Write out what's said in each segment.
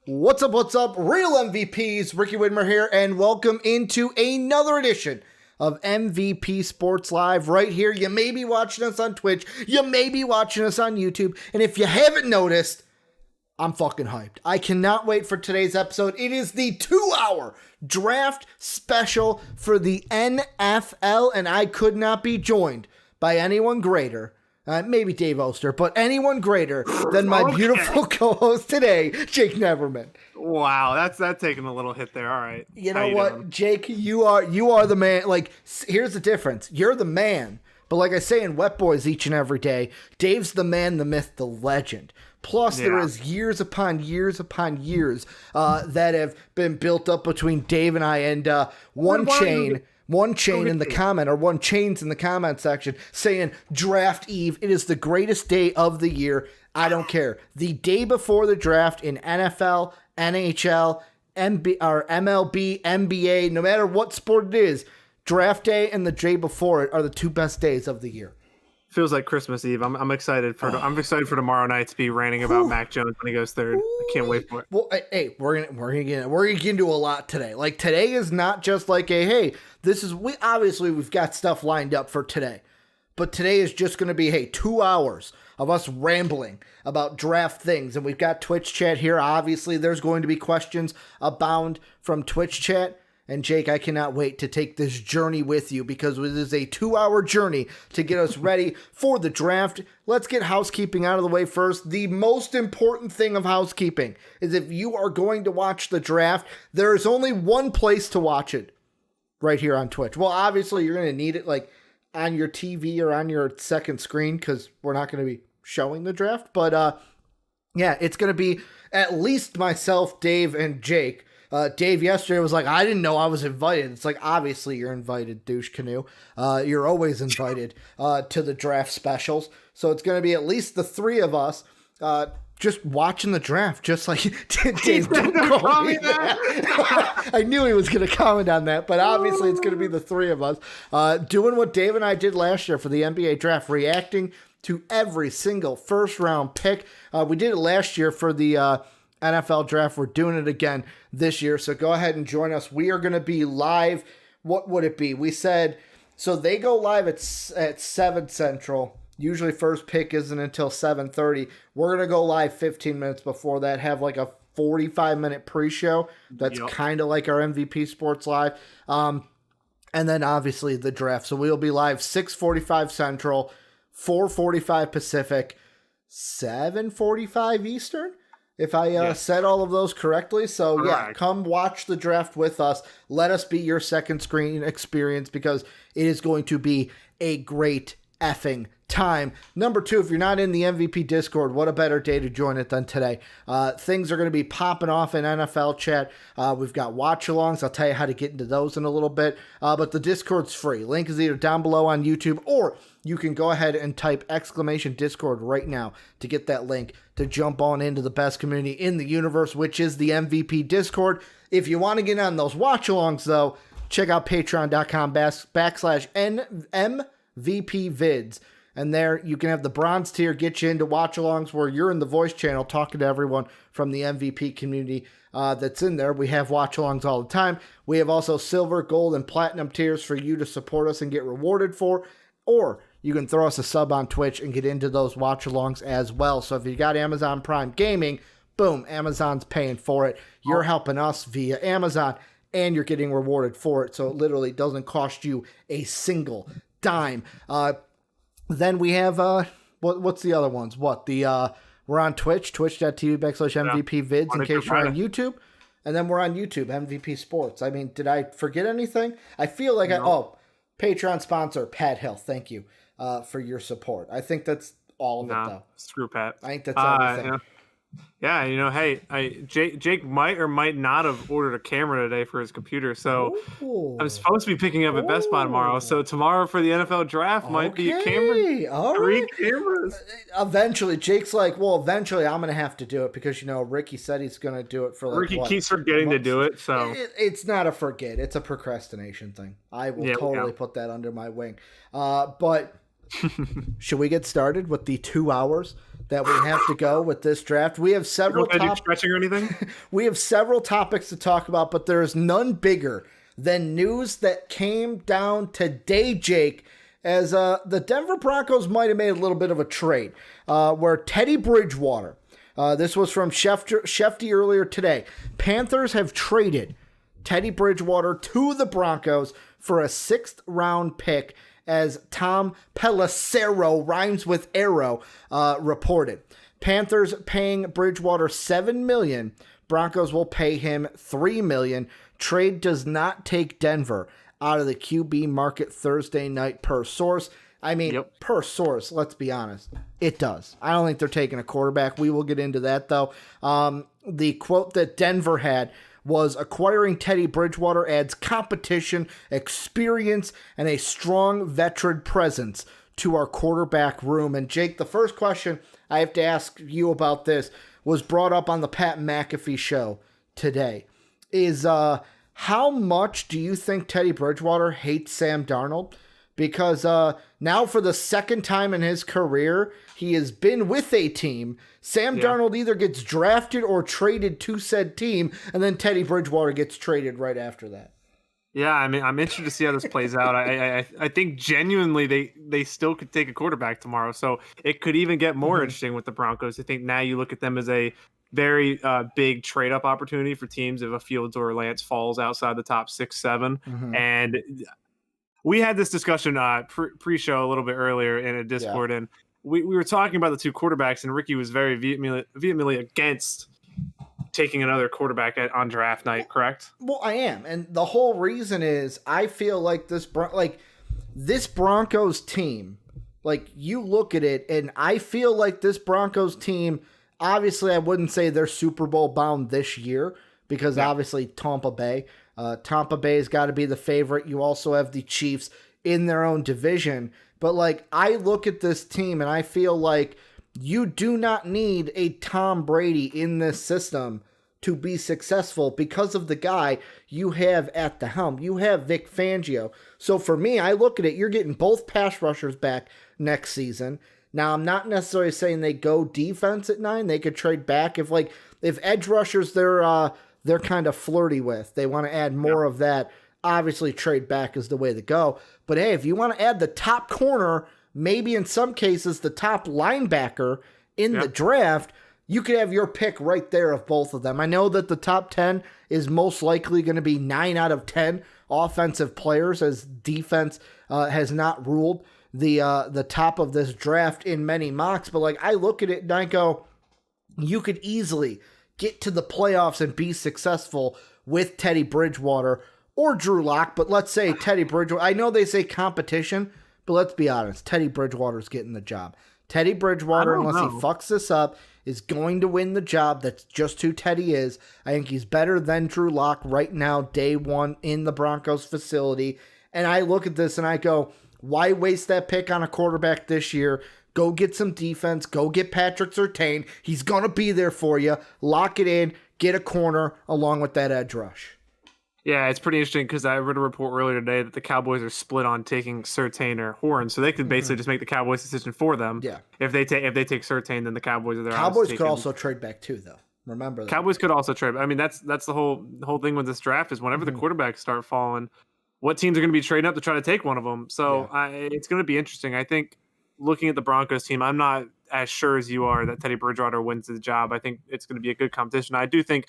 What's up, real MVPs? Ricky Widmer here, and welcome into another edition of MVP Sports Live right here. You may be watching us on Twitch, you may be watching us on YouTube, and if you haven't noticed, I'm fucking hyped. I cannot wait for today's episode. It is the 2-hour draft special for the NFL, and I could not be joined by anyone greater. Maybe Dave Oster, but anyone greater than my beautiful co-host today, Jake Neverman. Wow, that's taking a little hit there. All right. You know what, doing? Jake, you are the man. Like, here's the difference. You're the man, but like I say in Wet Boys each and every day, Dave's the man, the myth, the legend. Plus, there is years upon years upon years that have been built up between Dave and I, and one chain in the comment, or one chains in the comment section saying draft eve. It is the greatest day of the year. I don't care. The day before the draft in NFL, NHL, MLB, NBA, no matter what sport it is, draft day and the day before it are the two best days of the year. Feels like Christmas Eve. I'm excited for tomorrow night to be ranting about Mac Jones when he goes third. I can't wait for it. Well, hey, we're gonna get into a lot today. Like, today is not just like we've got stuff lined up for today, but today is just gonna be 2 hours of us rambling about draft things, and we've got Twitch chat here. Obviously, there's going to be questions abound from Twitch chat. And Jake, I cannot wait to take this journey with you, because it is a 2-hour journey to get us ready for the draft. Let's get housekeeping out of the way first. The most important thing of housekeeping is, if you are going to watch the draft, there is only one place to watch it, right here on Twitch. Well, obviously, you're going to need it like on your TV or on your second screen, because we're not going to be showing the draft. But it's going to be at least myself, Dave, and Jake. Dave yesterday was like, I didn't know I was invited. It's like, obviously you're invited, douche canoe. You're always invited to the draft specials. So it's going to be at least the three of us just watching the draft, just like Dave. Don't call me that. I knew he was going to comment on that, but obviously it's going to be the three of us doing what Dave and I did last year for the NBA draft, reacting to every single first round pick. We did it last year for the NFL draft. We're doing it again this year, so go ahead and join us. We are going to be live. What would it be? We said, so they go live at 7 Central. Usually first pick isn't until 7:30. We're going to go live 15 minutes before that, have like a 45-minute pre-show. That's kind of like our MVP Sports Live. And then obviously the draft. So we'll be live 6:45 Central, 4:45 Pacific, 7:45 Eastern. If I said all of those correctly. So, come watch the draft with us. Let us be your second screen experience, because it is going to be a great effing time. Number 2, if you're not in the MVP Discord, what a better day to join it than today. Things are going to be popping off in NFL chat. We've got watch-alongs. I'll tell you how to get into those in a little bit. But the Discord's free. Link is either down below on YouTube, or you can go ahead and type !Discord right now to get that link to jump on into the best community in the universe, which is the MVP Discord. If you want to get on those watch-alongs, though, check out patreon.com/MVPvids. And there you can have the bronze tier get you into watch-alongs, where you're in the voice channel talking to everyone from the MVP community that's in there. We have watch-alongs all the time. We have also silver, gold, and platinum tiers for you to support us and get rewarded for. Or you can throw us a sub on Twitch and get into those watch-alongs as well. So if you got Amazon Prime Gaming, boom, Amazon's paying for it. You're helping us via Amazon, and you're getting rewarded for it. So it literally doesn't cost you a single dime. Then we have, what's the other ones? We're on Twitch, twitch.tv/MVPvids, in case you're on YouTube. And then we're on YouTube, MVP Sports. I mean, did I forget anything? I feel like Patreon sponsor, Pat Hill. Thank you for your support. I think that's all of it, though. Screw Pat. I think that's everything. Yeah, hey, Jake might or might not have ordered a camera today for his computer, so I'm supposed to be picking up at Best Buy tomorrow. So tomorrow for the NFL draft might be a camera, all 3 right. cameras. Eventually, Jake's like, well, eventually I'm going to have to do it, because, Ricky said he's going to do it for Ricky keeps forgetting to do it, so. It's not a forget. It's a procrastination thing. I will totally put that under my wing. But should we get started with the 2 hours that we have to go with this draft. We have several stretching or anything. We have several topics to talk about, but there is none bigger than news that came down today, Jake, as the Denver Broncos might have made a little bit of a trade where Teddy Bridgewater, this was from Shefty earlier today, Panthers have traded Teddy Bridgewater to the Broncos for a 6th-round pick, as Tom Pelissero, rhymes with arrow, reported. Panthers paying Bridgewater $7 million. Broncos will pay him $3 million. Trade does not take Denver out of the QB market Thursday night, per source. I mean, per source, let's be honest, it does. I don't think they're taking a quarterback. We will get into that, though. The quote that Denver had was, acquiring Teddy Bridgewater adds competition, experience, and a strong veteran presence to our quarterback room. And Jake, the first question I have to ask you about this was brought up on the Pat McAfee show today. Is how much do you think Teddy Bridgewater hates Sam Darnold? Because now for the second time in his career, he has been with a team. Sam Darnold either gets drafted or traded to said team, and then Teddy Bridgewater gets traded right after that. Yeah, I mean, I'm interested to see how this plays out. I think genuinely they still could take a quarterback tomorrow, so it could even get more interesting with the Broncos. I think now you look at them as a very big trade-up opportunity for teams if a Fields or Lance falls outside the top 6, 7. And we had this discussion pre-show a little bit earlier in a Discord, and we were talking about the two quarterbacks, and Ricky was very vehemently against taking another quarterback on draft night, correct? Well, I am, and the whole reason is I feel like this Broncos team, like, you look at it, and I feel like this Broncos team, obviously I wouldn't say they're Super Bowl bound this year, because obviously Tampa Bay's got to be the favorite. You also have the Chiefs in their own division. But, like, I look at this team and I feel like you do not need a Tom Brady in this system to be successful because of the guy you have at the helm. You have Vic Fangio. So for me, I look at it, you're getting both pass rushers back next season. Now, I'm not necessarily saying they go defense at 9. They could trade back if edge rushers they're kind of flirty with. They want to add more of that. Obviously, trade back is the way to go. But hey, if you want to add the top corner, maybe in some cases the top linebacker in the draft, you could have your pick right there of both of them. I know that the top 10 is most likely going to be 9 out of 10 offensive players, as defense has not ruled the top of this draft in many mocks. But like, I look at it and I go, you could easily get to the playoffs and be successful with Teddy Bridgewater or Drew Lock. But let's say Teddy Bridgewater. I know they say competition, but let's be honest. Teddy Bridgewater's getting the job. Teddy Bridgewater, unless he fucks this up, is going to win the job. That's just who Teddy is. I think he's better than Drew Lock right now, day one in the Broncos facility. And I look at this and I go, why waste that pick on a quarterback this year? Go get some defense. Go get Patrick Surtain. He's going to be there for you. Lock it in. Get a corner along with that edge rush. Yeah, it's pretty interesting because I read a report earlier today that the Cowboys are split on taking Surtain or Horn, so they could basically just make the Cowboys' decision for them. Yeah. If they take Surtain, then the Cowboys are there. Cowboys could also trade back too, though. Remember that. Cowboys could also trade. I mean, that's the whole thing with this draft is whenever the quarterbacks start falling, what teams are going to be trading up to try to take one of them. So it's going to be interesting. I think looking at the Broncos team, I'm not as sure as you are that Teddy Bridgewater wins the job. I think it's going to be a good competition. I do think,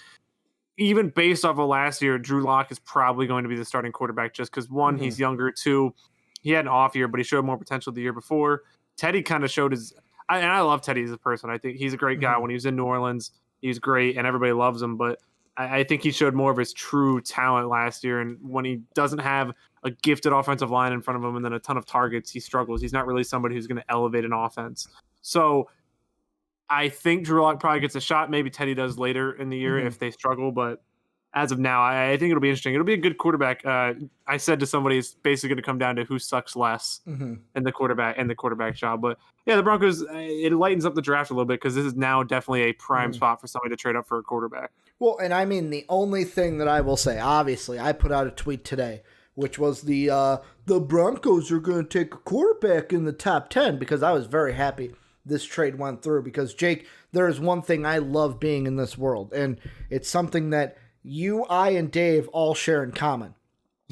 even based off of last year, Drew Lock is probably going to be the starting quarterback just because, one, he's younger, two, he had an off year, but he showed more potential the year before. Teddy kind of showed and I love Teddy as a person. I think he's a great guy. When he was in New Orleans, he was great and everybody loves him, but I think he showed more of his true talent last year. And when he doesn't have a gifted offensive line in front of him and then a ton of targets, he struggles. He's not really somebody who's going to elevate an offense. So I think Drew Lock probably gets a shot. Maybe Teddy does later in the year if they struggle. But as of now, I think it'll be interesting. It'll be a good quarterback. I said to somebody, it's basically going to come down to who sucks less in the quarterback job. But yeah, the Broncos, it lightens up the draft a little bit because this is now definitely a prime spot for somebody to trade up for a quarterback. Well, and I mean, the only thing that I will say, obviously, I put out a tweet today, which was the Broncos are going to take a quarterback in the top 10 because I was very happy this trade went through. Because, Jake, there is one thing I love being in this world, and it's something that you, I, and Dave all share in common.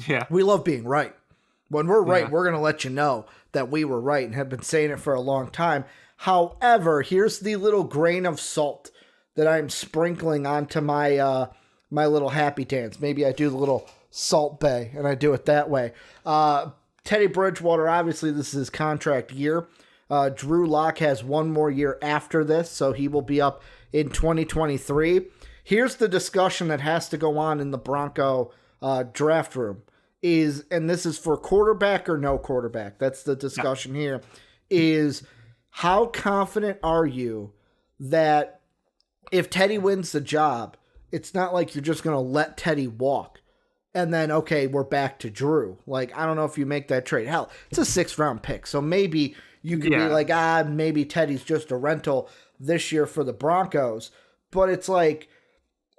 Yeah. We love being right. When we're right, we're going to let you know that we were right and have been saying it for a long time. However, here's the little grain of salt that I'm sprinkling onto my my little happy dance. Maybe I do the little salt bay, and I do it that way. Teddy Bridgewater, obviously, this is his contract year. Drew Lock has one more year after this, so he will be up in 2023. Here's the discussion that has to go on in the Bronco draft room. And this is for quarterback or no quarterback. That's the discussion here. Is how confident are you that if Teddy wins the job, it's not like you're just going to let Teddy walk and then, okay, we're back to Drew. Like, I don't know if you make that trade. Hell, it's a 6th round pick. So maybe you could be like, maybe Teddy's just a rental this year for the Broncos. But it's like,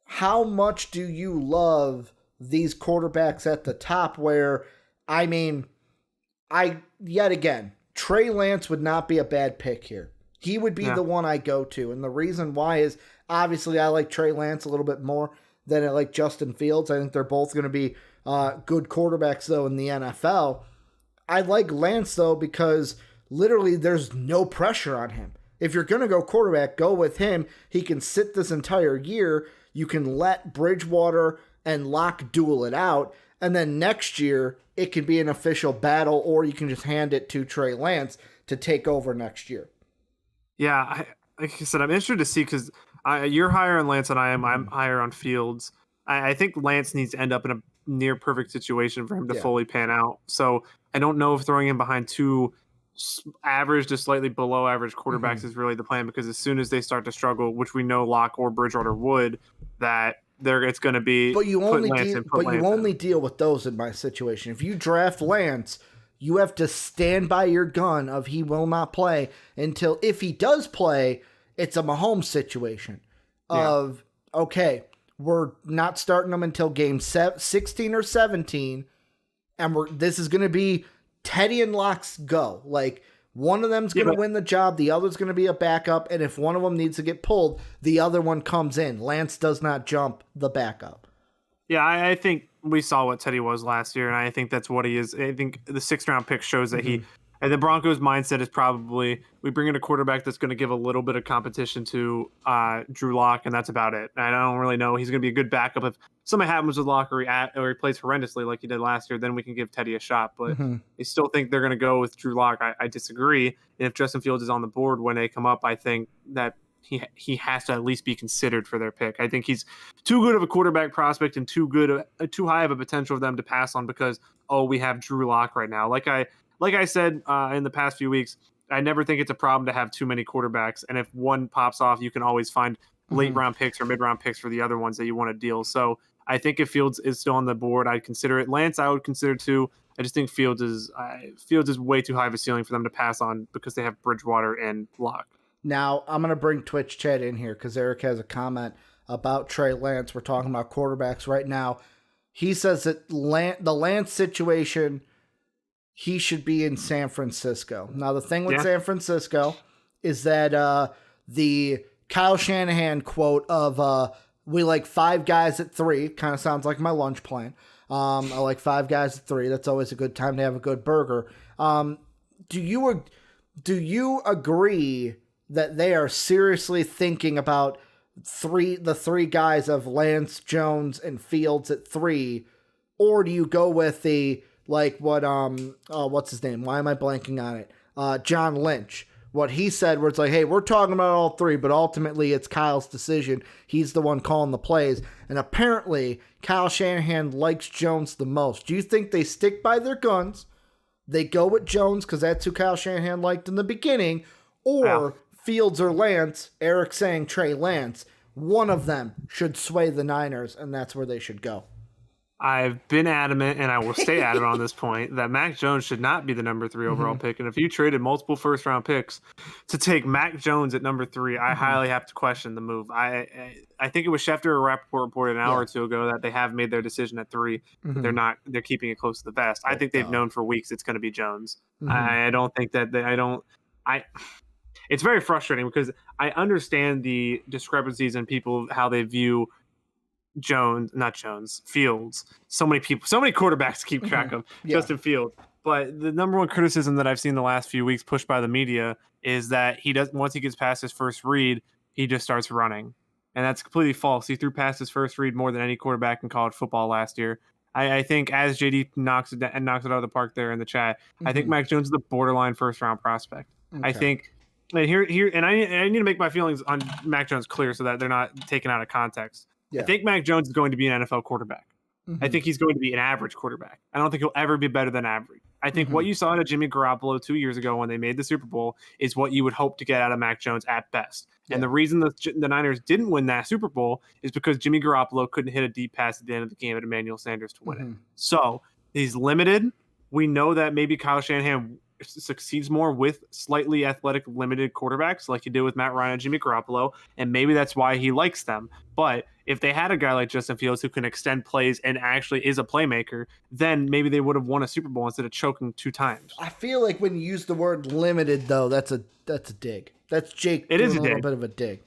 how much do you love these quarterbacks at the top where, I mean, yet again, Trey Lance would not be a bad pick here. He would be the one I go to. And the reason why is, obviously, I like Trey Lance a little bit more than I like Justin Fields. I think they're both going to be good quarterbacks, though, in the NFL. I like Lance, though, because literally there's no pressure on him. If you're going to go quarterback, go with him. He can sit this entire year. You can let Bridgewater and Locke duel it out. And then next year, it can be an official battle, or you can just hand it to Trey Lance to take over next year. Yeah, like I said, I'm interested to see because you're higher on Lance than I am. I'm higher on Fields. I think Lance needs to end up in a near perfect situation for him to fully pan out. So I don't know if throwing him behind two average to slightly below average quarterbacks is really the plan, because as soon as they start to struggle, which we know Locke or Bridgewater would, that it's going to be. But you only deal with those in my situation. If you draft Lance, you have to stand by your gun of he will not play until, if he does play, it's a Mahomes situation of, okay, we're not starting him until game 16 or 17, and this is going to be Teddy and Locke's go. Like, one of them's going to win the job, the other's going to be a backup, and if one of them needs to get pulled, the other one comes in. Lance does not jump the backup. Yeah, I think we saw what Teddy was last year, and I think that's what he is. I think the 6th round pick shows that and the Broncos' mindset is probably, we bring in a quarterback that's going to give a little bit of competition to Drew Lock, and that's about it. And I don't really know. He's going to be a good backup. If something happens with Lock or he plays horrendously like he did last year, then we can give Teddy a shot. But I still think they're going to go with Drew Lock. I disagree. And if Justin Fields is on the board when they come up, I think that he has to at least be considered for their pick. I think he's too good of a quarterback prospect and too high of a potential for them to pass on because, we have Drew Lock right now. Like I said in the past few weeks, I never think it's a problem to have too many quarterbacks. And if one pops off, you can always find late round picks or mid round picks for the other ones that you want to deal. So I think if Fields is still on the board, I'd consider it. Lance, I would consider too. I just think Fields is way too high of a ceiling for them to pass on because they have Bridgewater and Lock. Now, I'm going to bring Twitch chat in here because Eric has a comment about Trey Lance. We're talking about quarterbacks right now. He says that the Lance situation, he should be in San Francisco. Now, the thing with San Francisco is that the Kyle Shanahan quote of we like 5 guys at 3 kind of sounds like my lunch plan. I like 5 guys at 3. That's always a good time to have a good burger. Do you agree that they are seriously thinking about the 3 guys of Lance, Jones, and Fields at 3, or do you go with the what's his name? Why am I blanking on it? John Lynch. What he said, where it's like, hey, we're talking about all 3, but ultimately it's Kyle's decision. He's the one calling the plays, and apparently Kyle Shanahan likes Jones the most. Do you think they stick by their guns? They go with Jones because that's who Kyle Shanahan liked in the beginning, or Fields or Lance, Eric saying Trey Lance, one of them should sway the Niners, and that's where they should go. I've been adamant, and I will stay adamant on this point, that Mac Jones should not be the number 3 overall pick. And if you traded multiple first-round picks to take Mac Jones at number 3, I highly have to question the move. I think it was Schefter or Rappaport reported an hour or two ago that they have made their decision at 3. They're keeping it close to the vest. I think they've known for weeks it's going to be Jones. I don't think that it's very frustrating because I understand the discrepancies in people, how they view Fields. So many quarterbacks to keep track of. Yeah. Justin Fields. But the number one criticism that I've seen the last few weeks pushed by the media is that once he gets past his first read, he just starts running. And that's completely false. He threw past his first read more than any quarterback in college football last year. I think as JD knocks it out of the park there in the chat, I think Mac Jones is the borderline first round prospect. Okay. I think and I need to make my feelings on Mac Jones clear so that they're not taken out of context. Yeah. I think Mac Jones is going to be an NFL quarterback. I think he's going to be an average quarterback. I don't think he'll ever be better than average. I think what you saw out of Jimmy Garoppolo 2 years ago when they made the Super Bowl is what you would hope to get out of Mac Jones at best. Yeah. And the reason the Niners didn't win that Super Bowl is because Jimmy Garoppolo couldn't hit a deep pass at the end of the game at Emmanuel Sanders to win it. So he's limited. We know that maybe Kyle Shanahan succeeds more with slightly athletic, limited quarterbacks like he did with Matt Ryan and Jimmy Garoppolo, and maybe that's why he likes them. But if they had a guy like Justin Fields who can extend plays and actually is a playmaker, then maybe they would have won a Super Bowl instead of choking 2 times. I feel like when you use the word limited, though, that's a dig. That's Jake doing a little bit of a dig.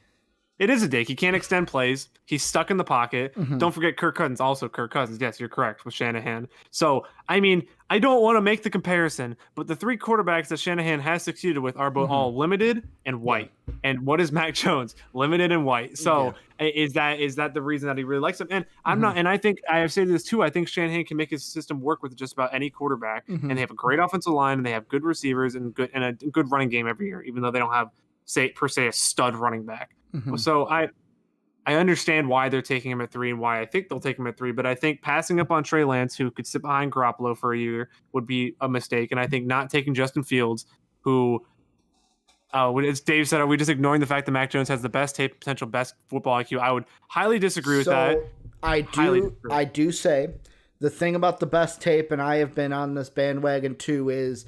It is a dig. He can't extend plays. He's stuck in the pocket. Don't forget Kirk Cousins. Also Kirk Cousins. Yes, you're correct with Shanahan. So, I mean, I don't want to make the comparison, but the 3 quarterbacks that Shanahan has succeeded with are both all limited and white. And what is Mac Jones? Limited and white. So is that the reason that he really likes him? And I'm not, and I think I have said this too. I think Shanahan can make his system work with just about any quarterback. And they have a great offensive line and they have good receivers and a good running game every year, even though they don't have a stud running back. So I understand why they're taking him at 3 and why I think they'll take him at 3, but I think passing up on Trey Lance, who could sit behind Garoppolo for a year, would be a mistake. And I think not taking Justin Fields, who, as Dave said, are we just ignoring the fact that Mac Jones has the best tape, potential best football IQ? I would highly disagree with that. I do say the thing about the best tape, and I have been on this bandwagon too, is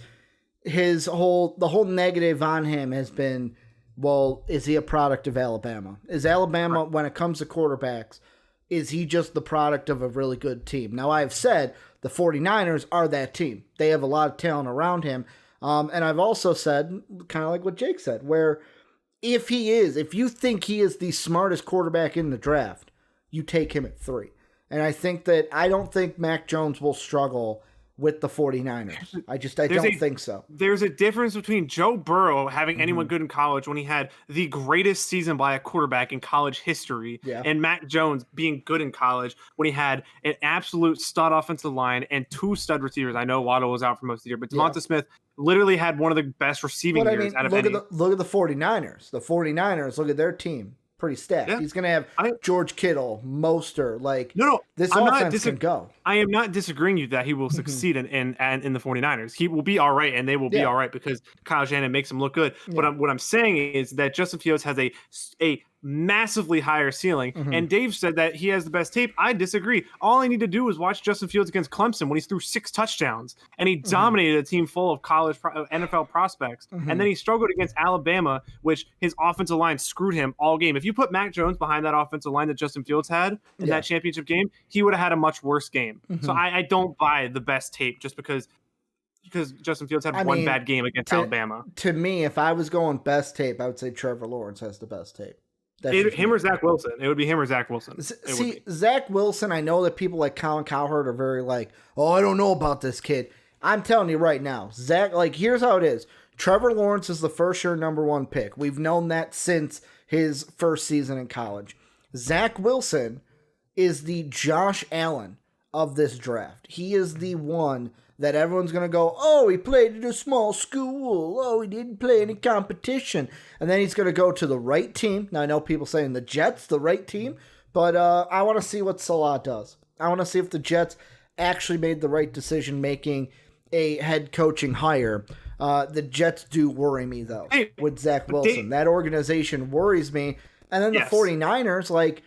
the whole negative on him has been, well, is he a product of Alabama? Is Alabama, when it comes to quarterbacks, is he just the product of a really good team? Now, I've said the 49ers are that team. They have a lot of talent around him. And I've also said, kind of like what Jake said, where if you think he is the smartest quarterback in the draft, you take him at 3. And I don't think Mac Jones will struggle with the 49ers. I don't think so. There's a difference between Joe Burrow having anyone good in college when he had the greatest season by a quarterback in college history and Mac Jones being good in college when he had an absolute stud offensive line and 2 stud receivers. I know Waddle was out for most of the year, but Devonta Smith literally had one of the best receiving years out of any. Look at the 49ers. The 49ers, look at their team. Pretty stacked. Yeah. He's going to have George Kittle, Mostert. This offense can go. I am not disagreeing with you that he will succeed in the 49ers. He will be all right, and they will be all right because Kyle Shanahan makes him look good. Yeah. What I'm saying is that Justin Fields has a massively higher ceiling, and Dave said that he has the best tape. I disagree. All I need to do is watch Justin Fields against Clemson when he threw 6 touchdowns, and he dominated a team full of college NFL prospects, and then he struggled against Alabama, which his offensive line screwed him all game. If you put Mac Jones behind that offensive line that Justin Fields had in that championship game, he would have had a much worse game. So I don't buy the best tape just because Justin Fields had one bad game against Alabama. To me, if I was going best tape, I would say Trevor Lawrence has the best tape. Him or Zach Wilson. It would be him or Zach Wilson. Zach Wilson, I know that people like Colin Cowherd are very like, oh, I don't know about this kid. I'm telling you right now, Zach, here's how it is. Trevor Lawrence is the first-year number 1 pick. We've known that since his first season in college. Zach Wilson is the Josh Allen of this draft. He is the one that everyone's going to go, oh, he played at a small school. Oh, he didn't play any competition. And then he's going to go to the right team. Now, I know people saying the Jets, the right team, but I want to see what Salah does. I want to see if the Jets actually made the right decision making a head coaching hire. The Jets do worry me, though, with Zach Wilson. That organization worries me. And then the 49ers,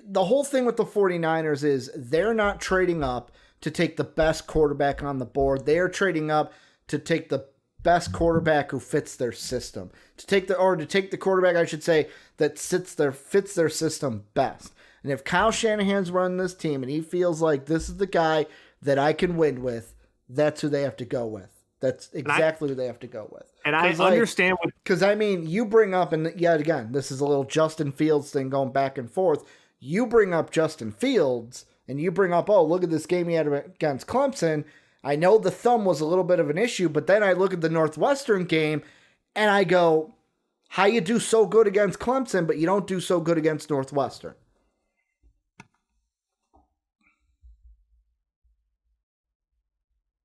the whole thing with the 49ers is they're not trading up to take the best quarterback on the board. They are trading up to take the best quarterback who fits their system. To take the quarterback, I should say, that fits their system best. And if Kyle Shanahan's running this team and he feels like this is the guy that I can win with, that's who they have to go with. That's exactly who they have to go with. And I understand because you bring up, and yet again, this is a little Justin Fields thing going back and forth. You bring up Justin Fields, and you bring up, oh, look at this game he had against Clemson. I know the thumb was a little bit of an issue, but then I look at the Northwestern game, and I go, how you do so good against Clemson, but you don't do so good against Northwestern?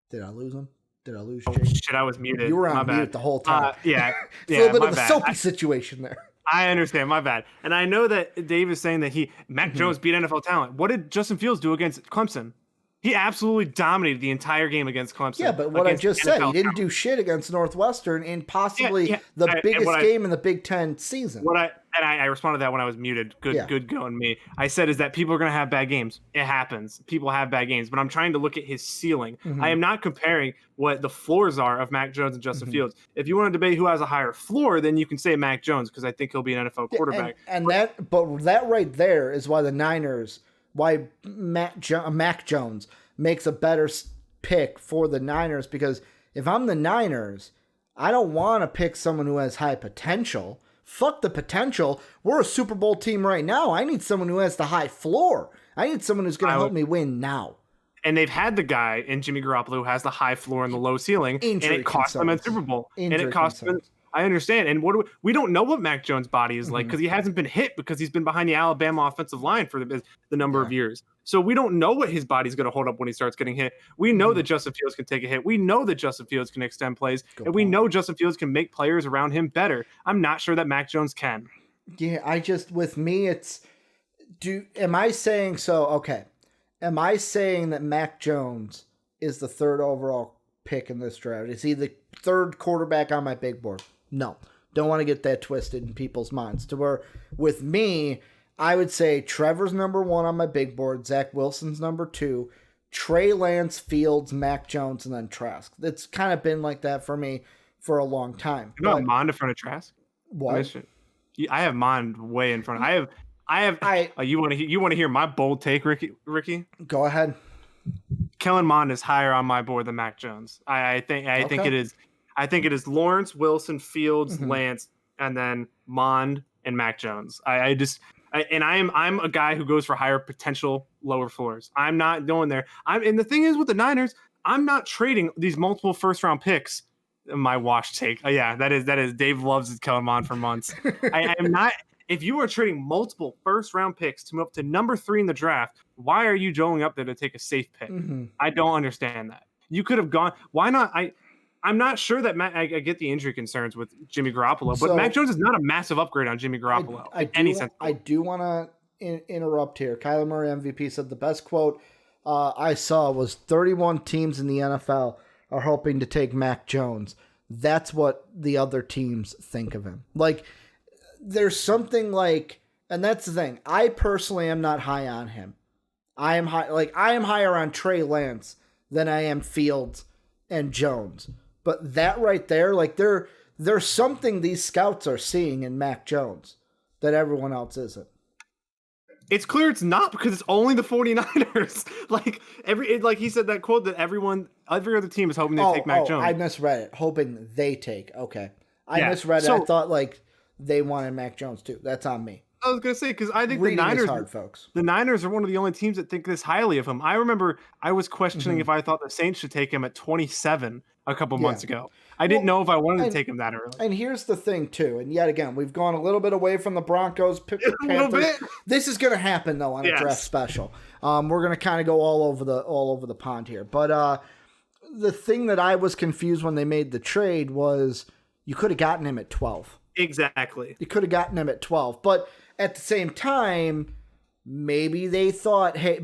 Did I lose him? Did I lose Jake? Oh, shit, I was muted. You were on mute the whole time. Yeah. It's a little bit of a soapy situation there. I understand. My bad. And I know that Dave is saying that Mac Jones beat NFL talent. What did Justin Fields do against Clemson? He absolutely dominated the entire game against Clemson. Yeah, but what I just said, he didn't do shit against Northwestern in possibly the biggest game in the Big Ten season. I responded to that when I was muted. Good going me. I said is that people are going to have bad games. It happens. People have bad games. But I'm trying to look at his ceiling. I am not comparing what the floors are of Mac Jones and Justin Fields. If you want to debate who has a higher floor, then you can say Mac Jones because I think he'll be an NFL quarterback. But that right there is why the Niners, why Mac Jones makes a better pick for the Niners, because if I'm the Niners, I don't want to pick someone who has high potential. Fuck the potential. We're a Super Bowl team right now. I need someone who has the high floor. I need someone who's going to help me win now. And they've had the guy in Jimmy Garoppolo who has the high floor and the low ceiling, and it cost them a Super Bowl. I understand. And we don't know what Mac Jones' body is like because he hasn't been hit because he's been behind the Alabama offensive line for the number of years. So we don't know what his body's going to hold up when he starts getting hit. We know that Justin Fields can take a hit. We know that Justin Fields can extend plays. We know Justin Fields can make players around him better. I'm not sure that Mac Jones can. Yeah, with me, am I saying so? Okay. Am I saying that Mac Jones is the third overall pick in this draft? Is he the third quarterback on my big board? No. Don't want to get that twisted in people's minds. To where, with me, I would say Trevor's number 1 on my big board, Zach Wilson's number 2, Trey Lance, Fields, Mac Jones, and then Trask. It's kind of been like that for me for a long time. You know Mond in front of Trask? What? I have Mond way in front. You want to hear my bold take, Ricky? Go ahead. Kellen Mond is higher on my board than Mac Jones. I think it is. I think it is Lawrence, Wilson, Fields, Lance, and then Mond and Mac Jones. I'm a guy who goes for higher potential, lower floors. I'm not going there. And the thing is with the Niners, I'm not trading these multiple first round picks. My wash take. That is Dave loves Kellen Mond for months. I am not. If you are trading multiple first round picks to move up to number 3 in the draft, why are you going up there to take a safe pick? I don't understand that. You could have gone. Why not? I'm not sure that I get the injury concerns with Jimmy Garoppolo, but Mac Jones is not a massive upgrade on Jimmy Garoppolo. I do want to interrupt here. Kyler Murray MVP said the best quote I saw was 31 teams in the NFL are hoping to take Mac Jones. That's what the other teams think of him. Like, there's something like, and that's the thing. I personally am not high on him. I am higher on Trey Lance than I am Fields and Jones. But that right there, like there's something these scouts are seeing in Mac Jones that everyone else isn't. It's clear it's not because it's only the 49ers. Like he said that quote that every other team is hoping they take Mac Jones. I misread it. Hoping they take. Okay. I misread it. I thought they wanted Mac Jones too. That's on me. I was going to say, because I think Reading the Niners, is hard, folks. The Niners are one of the only teams that think this highly of him. I remember I was questioning if I thought the Saints should take him at 27 a couple months ago. I didn't know if I wanted to take him that early. And here's the thing too, and yet again, we've gone a little bit away from the Broncos. Panthers. This is going to happen though on a draft special. We're going to kind of go all over the pond here. But the thing that I was confused when they made the trade was you could have gotten him at 12. Exactly. You could have gotten him at 12, but at the same time, maybe they thought, hey,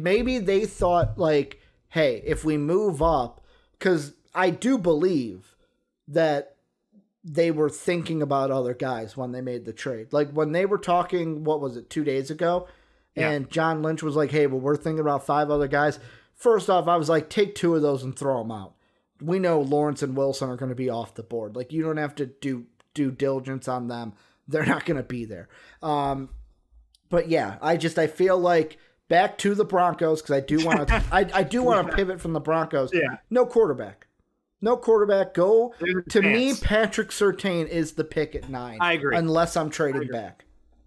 if we move up, because I do believe that they were thinking about other guys when they made the trade. Like when they were talking, 2 days ago? Yeah. And John Lynch was like, hey, well, we're thinking about 5 other guys. First off, I was like, take 2 of those and throw them out. We know Lawrence and Wilson are going to be off the board. Like, you don't have to do due diligence on them. They're not going to be there. But yeah, I feel like back to the Broncos, because I do want to I do want to pivot from the Broncos. Yeah. No quarterback. No quarterback. Go to me. chance. Patrick Surtain is the pick at 9. I agree. Unless I'm trading back.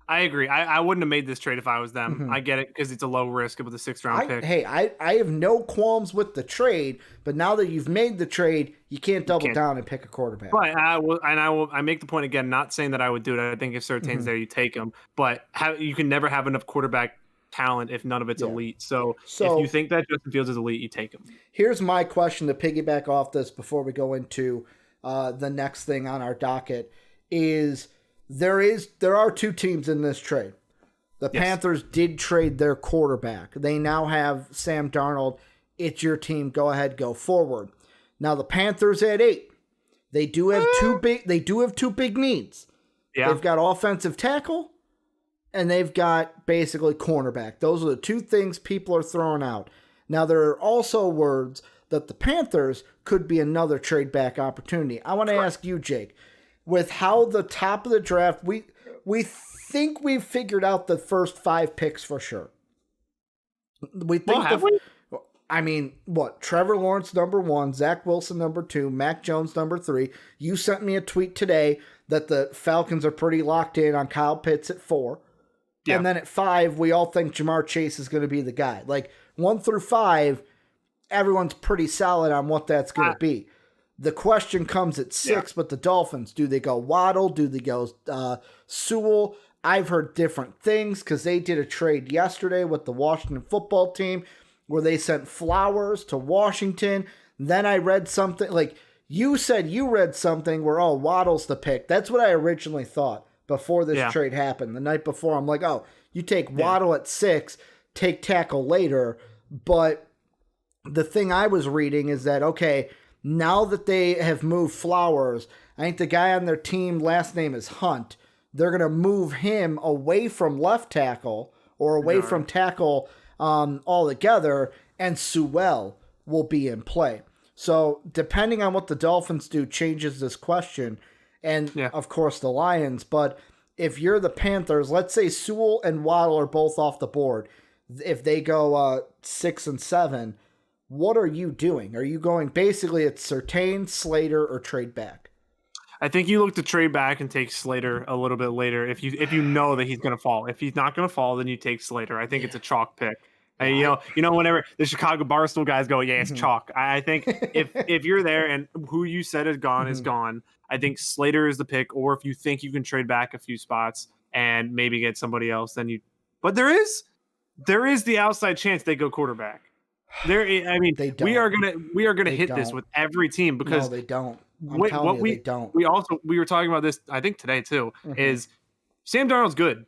I agree. I wouldn't have made this trade if I was them. I get it because it's a low risk with a 6th-round pick. Hey, I have no qualms with the trade, but now that you've made the trade, you can't double down and pick a quarterback. But I make the point again, not saying that I would do it. I think if Surtain's there, you take him. But you can never have enough quarterback talent if none of it's elite. So if you think that Justin Fields is elite, you take him. Here's my question to piggyback off this before we go into the next thing on our docket is there are 2 teams in this trade. The Panthers did trade their quarterback. They now have Sam Darnold. It's your team. Go ahead, go forward. Now the Panthers at 8. They do have two big needs. Yeah. They've got offensive tackle and they've got basically cornerback. Those are the 2 things people are throwing out. Now there are also words that the Panthers could be another trade back opportunity. I want to ask you, Jake, with how the top of the draft, we think we've figured out the first 5 picks for sure. We think Trevor Lawrence number 1, Zach Wilson number 2, Mac Jones number 3. You sent me a tweet today that the Falcons are pretty locked in on Kyle Pitts at 4. Yeah. And then at 5, we all think Jamar Chase is going to be the guy. Like 1 through 5, everyone's pretty solid on what that's going to be. The question comes at 6, but the Dolphins, do they go Waddle? Do they go Sewell? I've heard different things because they did a trade yesterday with the Washington football team where they sent Flowers to Washington. Then I read something, like you said you read something where, Waddle's the pick. That's what I originally thought before this trade happened. The night before, I'm like, you take Waddle at 6, take tackle later. But the thing I was reading is that, now that they have moved Flowers, I think the guy on their team, last name is Hunt, they're going to move him away from left tackle or away from tackle altogether, and Sewell will be in play. So depending on what the Dolphins do changes this question, and of course the Lions. But if you're the Panthers, let's say Sewell and Waddle are both off the board. If they go 6 and 7, what are you doing? Are you going basically it's Surtain, Slater, or trade back? I think you look to trade back and take Slater a little bit later if you know that he's going to fall. If he's not going to fall, then you take Slater. I think it's a chalk pick. You know, whenever the Chicago Barstool guys go, it's chalk. I think if you're there and who you said is gone is gone, I think Slater is the pick. Or if you think you can trade back a few spots and maybe get somebody else, then you. But there is the outside chance they go quarterback. We are gonna hit this with every team because they don't. They don't. We were talking about this, I think today too. Is Sam Darnold's good?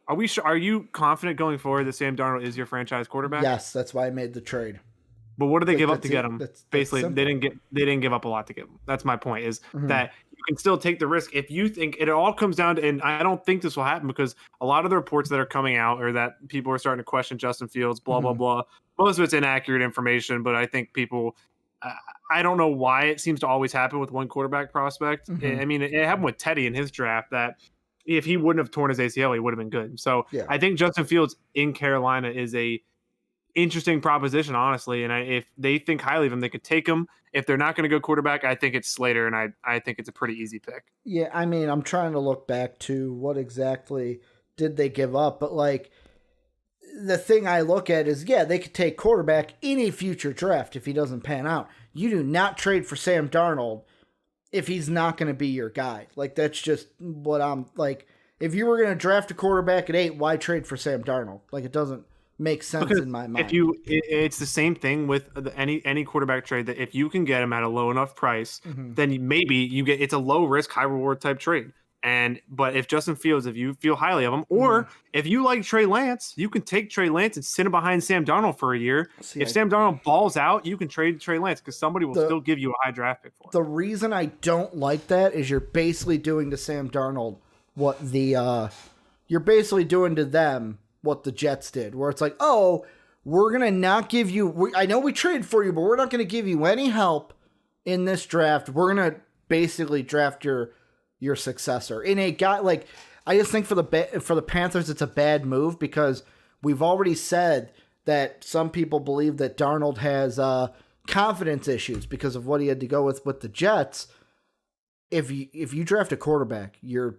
Are you confident going forward that Sam Darnold is your franchise quarterback? Yes, that's why I made the trade. But what did they give up to get him? Basically, they didn't give up a lot to get him. That's my point. Is that you can still take the risk if you think it all comes down to. And I don't think this will happen because a lot of the reports that are coming out are that people are starting to question Justin Fields. Blah blah blah. Most of it's inaccurate information, but I think people. I don't know why it seems to always happen with one quarterback prospect. I mean, it happened with Teddy in his draft that. If he wouldn't have torn his ACL, he would have been good. So I think Justin Fields in Carolina is a interesting proposition, honestly. And if they think highly of him, they could take him. If they're not going to go quarterback, I think it's Slater, and I think it's a pretty easy pick. Yeah, I mean, I'm trying to look back to what exactly did they give up. But, like, the thing I look at is, they could take quarterback in a future draft if he doesn't pan out. You do not trade for Sam Darnold if he's not going to be your guy. Like, that's just what I'm like. If you were going to draft a quarterback at 8, why trade for Sam Darnold? Like, it doesn't make sense in my mind. It's the same thing with any quarterback trade that if you can get him at a low enough price, then maybe you get it's a low risk, high reward type trade. But if Justin Fields, if you feel highly of him, or if you like Trey Lance, you can take Trey Lance and sit him behind Sam Darnold for a year. If Sam Darnold balls out, you can trade Trey Lance because somebody will still give you a high draft pick for it. The reason I don't like that is you're basically doing to Sam Darnold what you're basically doing to them what the Jets did, where it's like, we're gonna not give you. I know we traded for you, but we're not gonna give you any help in this draft. We're gonna basically draft your successor in a guy like I just think for the Panthers it's a bad move because we've already said that some people believe that Darnold has confidence issues because of what he had to go with the Jets. If you draft a quarterback, you're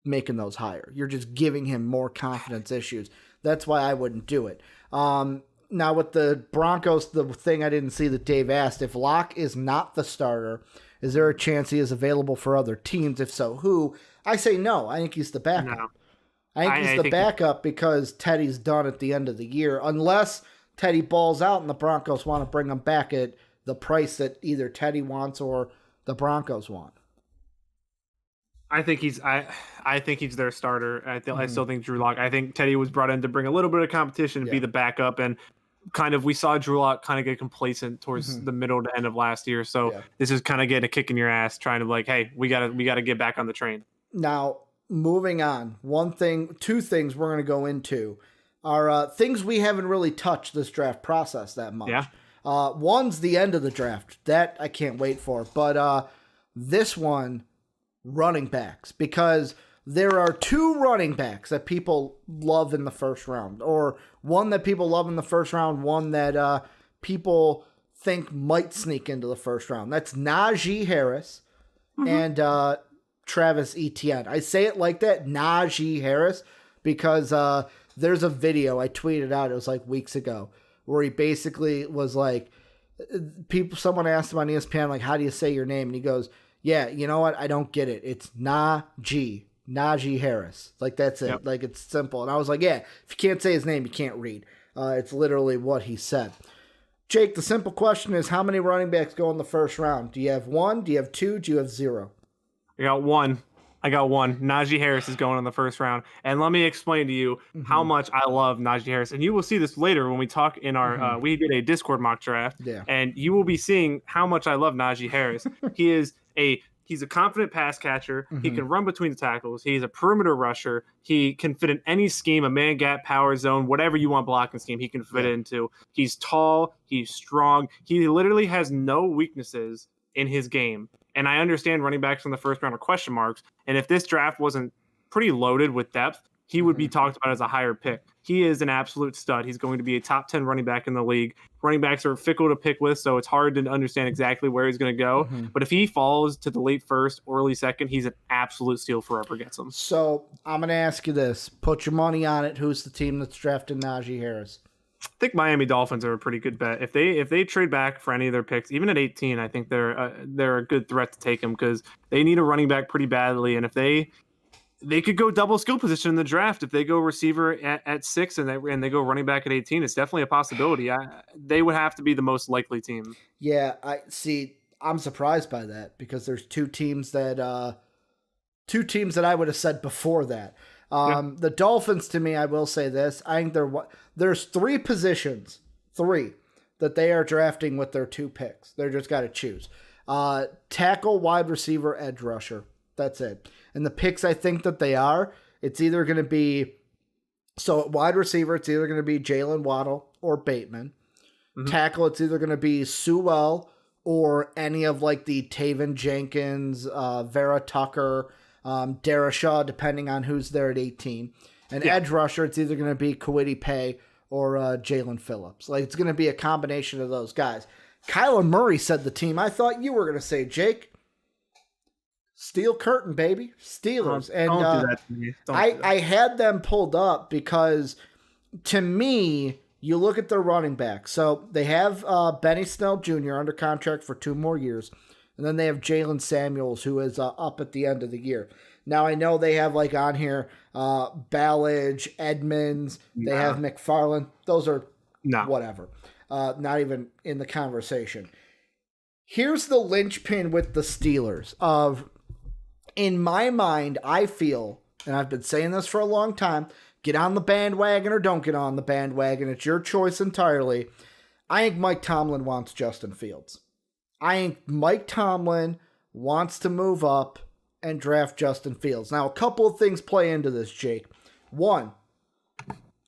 making those higher. You're just giving him more confidence issues. That's why I wouldn't do it. Now with the Broncos, the thing I didn't see that Dave asked, if Locke is not the starter, is there a chance he is available for other teams? If so, who? I say no. I think he's the backup. No. I think he's the backup because Teddy's done at the end of the year, unless Teddy balls out and the Broncos want to bring him back at the price that either Teddy wants or the Broncos want. I think he's their starter. I still think Drew Lock. I think Teddy was brought in to bring a little bit of competition, to be the backup, and kind of we saw Drew Lock kind of get complacent towards the middle to end of last year. So this is kind of getting a kick in your ass, trying to like, hey, we gotta get back on the train. Now moving on, two things we're gonna go into are things we haven't really touched this draft process that much. Yeah. One's the end of the draft that I can't wait for, but this one. Running backs, because there are two running backs that people love in the first round, or one that people love in the first round, one that people think might sneak into the first round. That's Najee Harris and Travis Etienne. I say it like that, Najee Harris, because there's a video I tweeted out, it was like weeks ago, where he basically was like, someone asked him on ESPN, like, how do you say your name? And he goes, yeah, you know what? I don't get it. It's Najee Harris. Like, that's it. Yep. Like, it's simple. And I was like, yeah, if you can't say his name, you can't read. It's literally what he said. Jake, the simple question is, how many running backs go in the first round? Do you have one? Do you have two? Do you have zero? I got one. Najee Harris is going in the first round. And let me explain to you how much I love Najee Harris. And you will see this later when we talk in our, we did a Discord mock draft. Yeah. And you will be seeing how much I love Najee Harris. He's a confident pass catcher. He can run between the tackles. He's a perimeter rusher. He can fit in any scheme, a man gap, power zone, whatever you want blocking scheme, he can fit into. He's tall. He's strong. He literally has no weaknesses in his game. And I understand running backs in the first round are question marks. And if this draft wasn't pretty loaded with depth, he would be talked about as a higher pick. He is an absolute stud. He's going to be a top 10 running back in the league. Running backs are fickle to pick with, so it's hard to understand exactly where he's going to go. But if he falls to the late first or early second, he's an absolute steal for whoever gets him. So I'm going to ask you this. Put your money on it. Who's the team that's drafting Najee Harris? I think Miami Dolphins are a pretty good bet. If they trade back for any of their picks, even at 18, I think they're a good threat to take him because they need a running back pretty badly. And if they could go double skill position in the draft. If they go receiver at 6 and they go running back at 18, it's definitely a possibility. They would have to be the most likely team. Yeah, I'm surprised by that because there's two teams that I would have said before that. The Dolphins, to me, I will say this. I think there's three positions that they are drafting with their two picks. They're just got to choose. Tackle, wide receiver, edge rusher. That's it. And the picks I think that they are, it's either going to be, so wide receiver, it's either going to be Jalen Waddle or Bateman. Tackle, it's either going to be Sewell or any of like the Taven Jenkins, Vera Tucker, Darashaw, depending on who's there at 18. And edge rusher, it's either going to be Kwity Paye or Jalen Phillips. Like, it's going to be a combination of those guys. Kyler Murray said the team I thought you were going to say, Jake. Steel curtain, baby. Steelers. Don't do that to me. I had them pulled up because, to me, you look at their running back. So they have Benny Snell Jr. under contract for 2 more years. And then they have Jalen Samuels, who is up at the end of the year. Now, I know they have, like, on here, Ballage, Edmonds. They have McFarland. Those are whatever. Not even in the conversation. Here's the linchpin with the Steelers of... In my mind, I feel, and I've been saying this for a long time, get on the bandwagon or don't get on the bandwagon. It's your choice entirely. I think Mike Tomlin wants Justin Fields. I think Mike Tomlin wants to move up and draft Justin Fields. Now, a couple of things play into this, Jake. One,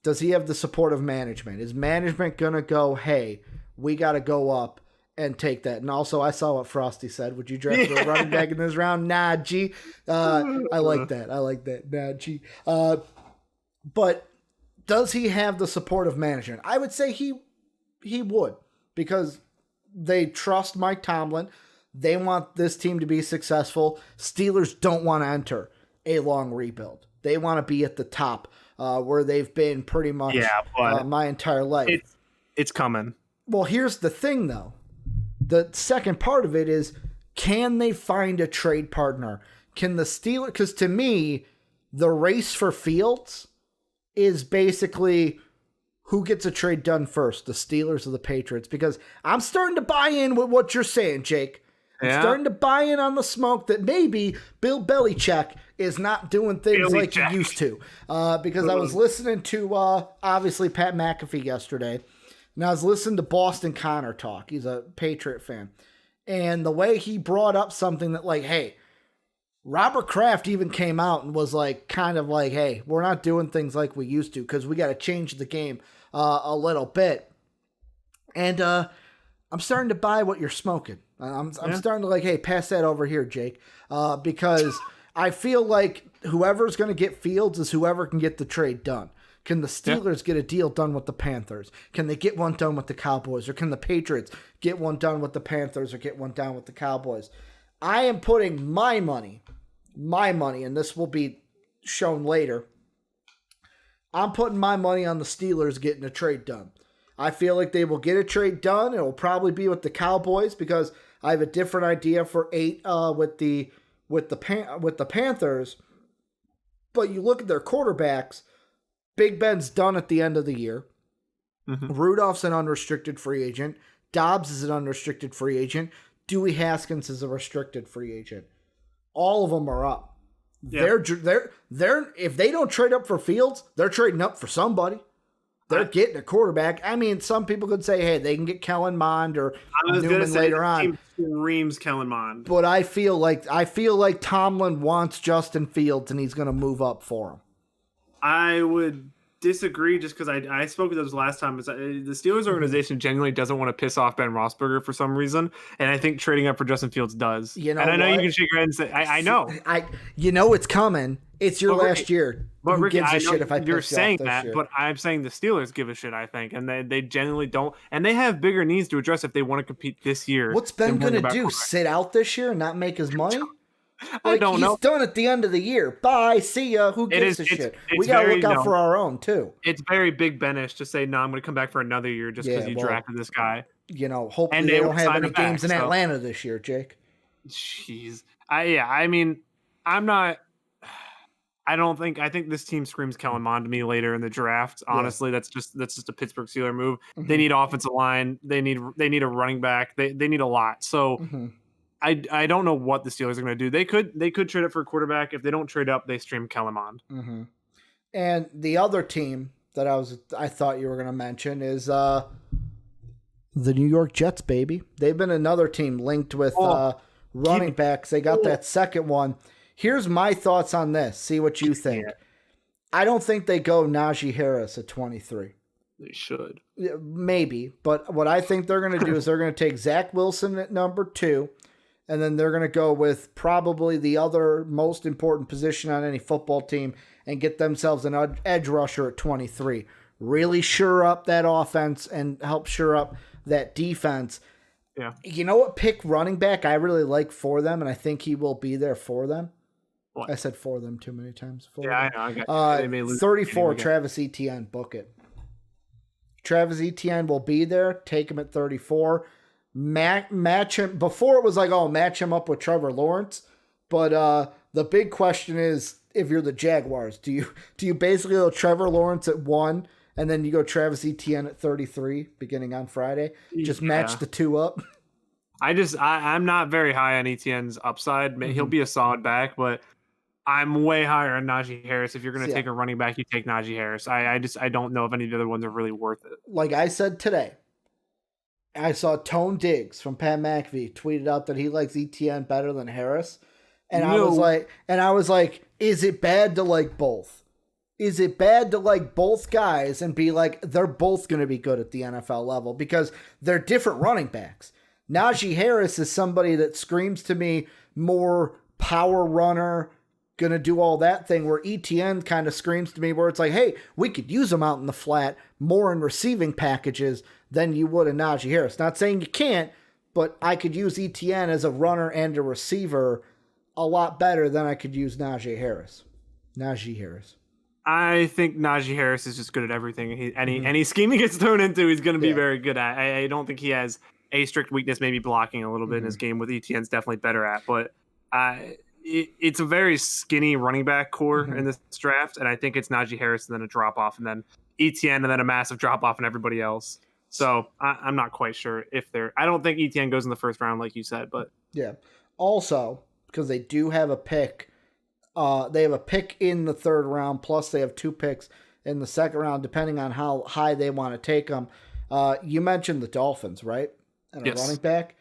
does he have the support of management? Is management going to go, hey, we got to go up and take that? And also, I saw what Frosty said. Would you draft a running back in this round? Nah, G. I like that. Nah, G. But does he have the support of management? I would say he would, because they trust Mike Tomlin. They want this team to be successful. Steelers don't want to enter a long rebuild. They want to be at the top where they've been pretty much my entire life. It's coming. Well, here's the thing, though. The second part of it is, can they find a trade partner? Can the Steelers... Because to me, the race for Fields is basically who gets a trade done first, the Steelers or the Patriots? Because I'm starting to buy in with what you're saying, Jake. I'm starting to buy in on the smoke that maybe Bill Belichick is not doing things like he used to. Because I was listening to, obviously, Pat McAfee yesterday, and I was listening to Boston Connor talk. He's a Patriot fan. And the way he brought up something that, like, hey, Robert Kraft even came out and was like, kind of like, hey, we're not doing things like we used to because we got to change the game a little bit. And I'm starting to buy what you're smoking. I'm starting to like, hey, pass that over here, Jake, because I feel like whoever's going to get Fields is whoever can get the trade done. Can the Steelers get a deal done with the Panthers? Can they get one done with the Cowboys? Or can the Patriots get one done with the Panthers or get one done with the Cowboys? I am putting my money, and this will be shown later. I'm putting my money on the Steelers getting a trade done. I feel like they will get a trade done. It will probably be with the Cowboys because I have a different idea for 8 with the Panthers. But you look at their quarterbacks. Big Ben's done at the end of the year. Mm-hmm. Rudolph's an unrestricted free agent. Dobbs is an unrestricted free agent. Dewey Haskins is a restricted free agent. All of them are up. Yeah. They're if they don't trade up for Fields, they're trading up for somebody. They're getting a quarterback. I mean, some people could say, hey, they can get Kellen Mond or Newman later on. Screams Kellen Mond. But I feel like Tomlin wants Justin Fields and he's going to move up for him. I would disagree just because I spoke with those last time. The Steelers organization genuinely doesn't want to piss off Ben Roethlisberger for some reason, and I think trading up for Justin Fields does. You know, and I know you can shake your head and say, I know. You know it's coming. It's your last year. But Who Ricky, gives a shit if I you're piss saying you off this that, year? but I'm saying the Steelers give a shit, I think, and they genuinely don't. And they have bigger needs to address if they want to compete this year. What's Ben going to do? Sit out this year and not make his money? I don't know. He's done at the end of the year. Bye. See ya. Who gives a shit? We got to look out for our own, too. It's very Big Ben-ish to say, no, I'm going to come back for another year just because you drafted this guy. You know, hopefully they don't have any games in Atlanta this year, Jake. Jeez. I mean, I'm not... I think this team screams Kellen Mond to me later in the draft. Honestly, that's just a Pittsburgh Steelers move. Mm-hmm. They need offensive line. They need a running back. They need a lot. So... Mm-hmm. I don't know what the Steelers are going to do. They could trade up for a quarterback. If they don't trade up, they stream Kellen Mond. Mm-hmm. And the other team that I thought you were going to mention is the New York Jets, baby. They've been another team linked with running backs. They got that second one. Here's my thoughts on this. See what you think. I don't think they go Najee Harris at 23. They should. Maybe. But what I think they're going to do is they're going to take Zach Wilson at number 2. And then they're going to go with probably the other most important position on any football team and get themselves an edge rusher at 23. Really shore up that offense and help shore up that defense. Yeah. You know what pick running back I really like for them, and I think he will be there for them? What? I said for them too many times. I know. 34, Travis Etienne. Book it. Travis Etienne will be there. Take him at 34. Match him before it was like, match him up with Trevor Lawrence. But the big question is, if you're the Jaguars, do you basically go Trevor Lawrence at 1 and then you go Travis Etienne at 33 beginning on Friday? Just match the two up. I'm not very high on Etienne's upside. Mm-hmm. He'll be a solid back, but I'm way higher on Najee Harris. If you're going to take a running back, you take Najee Harris. I don't know if any of the other ones are really worth it. Like I said today, I saw Tone Diggs from Pat McAfee tweeted out that he likes Etienne better than Harris. And I was like, is it bad to like both? Is it bad to like both guys and be like, they're both going to be good at the NFL level because they're different running backs? Najee Harris is somebody that screams to me more power runner, going to do all that thing, where Etienne kind of screams to me where it's like, hey, we could use him out in the flat more in receiving packages than you would in Najee Harris. Not saying you can't, but I could use ETN as a runner and a receiver a lot better than I could use Najee Harris. I think Najee Harris is just good at everything. Any scheme he gets thrown into, he's going to be very good at. I don't think he has a strict weakness, maybe blocking a little bit in his game, with ETN's definitely better at. But it's a very skinny running back core in this draft, and I think it's Najee Harris and then a drop off, and then ETN and then a massive drop off in everybody else. So I'm not quite sure if they're. I don't think ETN goes in the first round, like you said, but yeah. Also, because they do have a pick. They have a pick in the third round, plus they have 2 picks in the second round, depending on how high they want to take them. You mentioned the Dolphins, right? And a running back.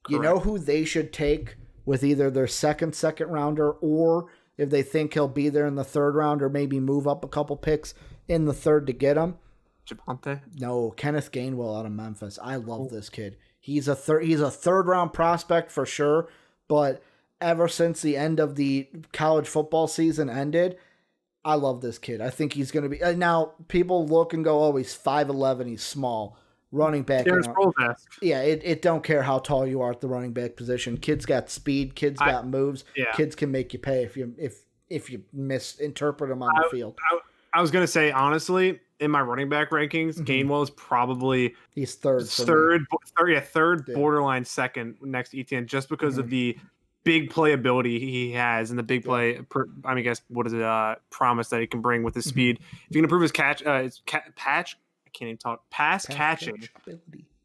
Correct. You know who they should take with either their second rounder, or if they think he'll be there in the third round, or maybe move up a couple picks in the third to get him? Javonte? No, Kenneth Gainwell out of Memphis. I love this kid. He's a third round prospect for sure, but ever since the end of the college football season ended, I love this kid. I think he's going to be... Now, people look and go, oh, he's 5'11", he's small. Running back. Yeah, it don't care how tall you are at the running back position. Kids got speed, kids got moves. Yeah. Kids can make you pay if you misinterpret them on the field. I was going to say, honestly, in my running back rankings, Gainwell is probably... He's third. Borderline second next to ETN, just because of the big playability he has and the big play. I guess what is it? Promise that he can bring with his speed. If you can improve his pass catching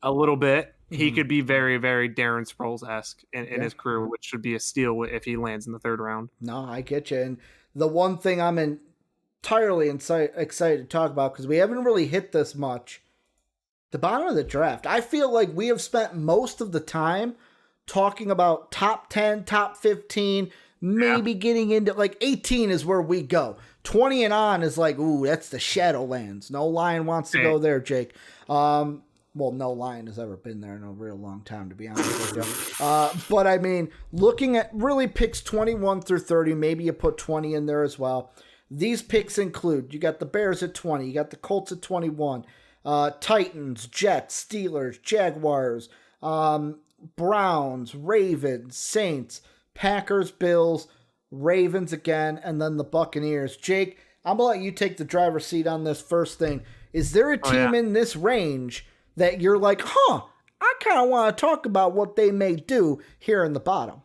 a little bit, he could be very, very Darren Sproles-esque in his career, which should be a steal if he lands in the third round. No, I get you. And the one thing I'm entirely excited to talk about, because we haven't really hit this much, the bottom of the draft. I feel like we have spent most of the time talking about top 10, top 15, maybe getting into like 18 is where we go. 20 and on is like, ooh, that's the Shadowlands. No Lion wants to go there, Jake. Well, no Lion has ever been there in a real long time, to be honest with you. But I mean, looking at really picks 21 through 30, maybe you put 20 in there as well. These picks include, you got the Bears at 20, you got the Colts at 21, Titans, Jets, Steelers, Jaguars, Browns, Ravens, Saints, Packers, Bills, Ravens again, and then the Buccaneers. Jake, I'm going to let you take the driver's seat on this first thing. Is there a team in this range that you're like, I kind of want to talk about what they may do here in the bottom?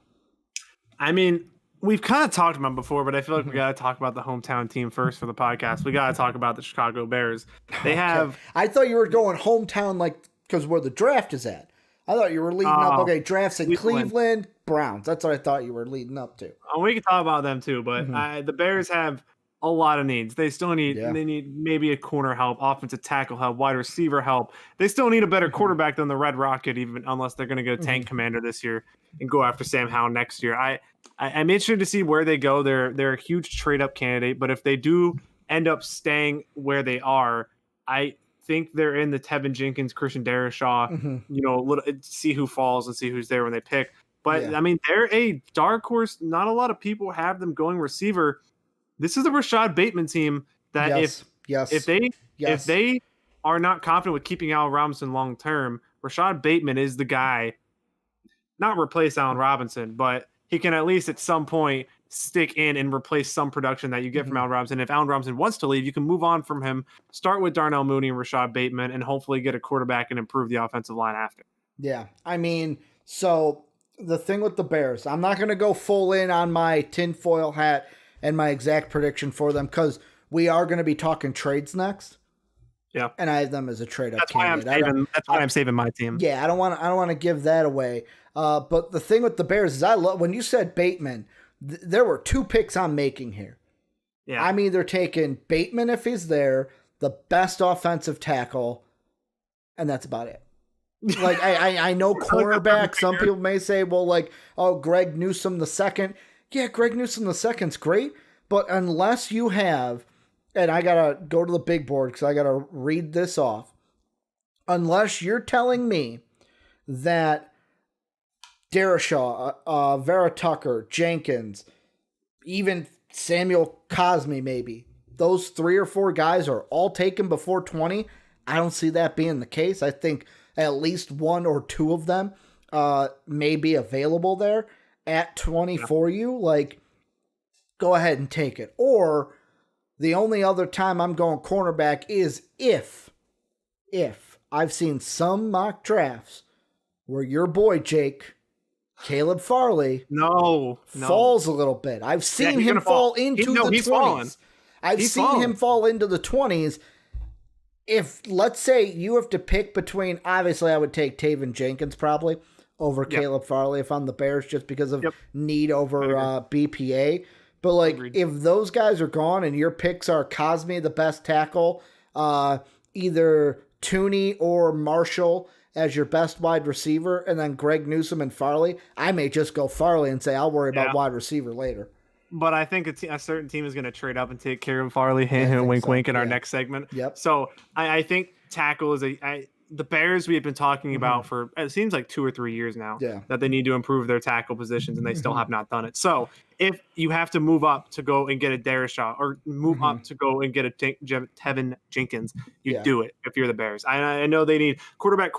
I mean, we've kind of talked about it before, but I feel like we got to talk about the hometown team first for the podcast. We got to talk about the Chicago Bears. They have... I thought you were going hometown like because where the draft is at. I thought you were leading up. Okay, drafts in Cleveland, Browns. That's what I thought you were leading up to. We can talk about them too, but the Bears have a lot of needs. They still need they need maybe a corner help, offensive tackle help, wide receiver help. They still need a better quarterback than the Red Rocket, even unless they're going to go tank commander this year and go after Sam Howell next year. I'm interested to see where they go. They're a huge trade up candidate, but if they do end up staying where they are, I think they're in the Tevin Jenkins, Christian Darrisaw, see who falls and see who's there when they pick. But I mean, they're a dark horse. Not a lot of people have them going receiver. This is the Rashad Bateman team that if they are not confident with keeping Allen Robinson long term, Rashad Bateman is the guy. Not replace Allen Robinson, but he can at least at some point stick in and replace some production that you get from Allen Robinson. If Allen Robinson wants to leave, you can move on from him, start with Darnell Mooney and Rashad Bateman, and hopefully get a quarterback and improve the offensive line after. Yeah, I mean, so the thing with the Bears, I'm not going to go full in on my tinfoil hat and my exact prediction for them because we are going to be talking trades next. Yeah, and I have them as a trade up. That's why I'm saving my team. Yeah, I don't want to give that away. But the thing with the Bears is, I love when you said Bateman. There were 2 picks I'm making here. Yeah, I'm either taking Bateman if he's there, the best offensive tackle, and that's about it. Like I know cornerback. Some people may say, well, like, oh, Greg Newsome the second. Yeah, Greg Newsome the second's great, but unless you have, and I gotta go to the big board because I gotta read this off. Unless you're telling me that Darrisaw, Vera Tucker, Jenkins, even Samuel Cosme, maybe those 3 or 4 guys are all taken before 20. I don't see that being the case. I think at least 1 or 2 of them may be available there at 20 for you, like, go ahead and take it. Or the only other time I'm going cornerback is if I've seen some mock drafts where your boy Jake, Caleb Farley, falls a little bit. I've seen him fall into the 20s. I've seen him fall into the 20s. If, let's say, you have to pick between, obviously I would take Taven Jenkins probably over Caleb Farley if I'm the Bears, just because of need over BPA. But, like, if those guys are gone and your picks are Cosme, the best tackle, either Tooney or Marshall as your best wide receiver, and then Greg Newsome and Farley, I may just go Farley and say I'll worry about wide receiver later. But I think a certain team is going to trade up and take Caleb Farley, wink, wink, in our next segment. Yep. So I think tackle is the Bears we have been talking about for, it seems like 2 or 3 years now, that they need to improve their tackle positions, and they still have not done it. So if you have to move up to go and get a Darrisaw, or move up to go and get a Tevin Jenkins, you do it if you're the Bears. I know they need quarterback,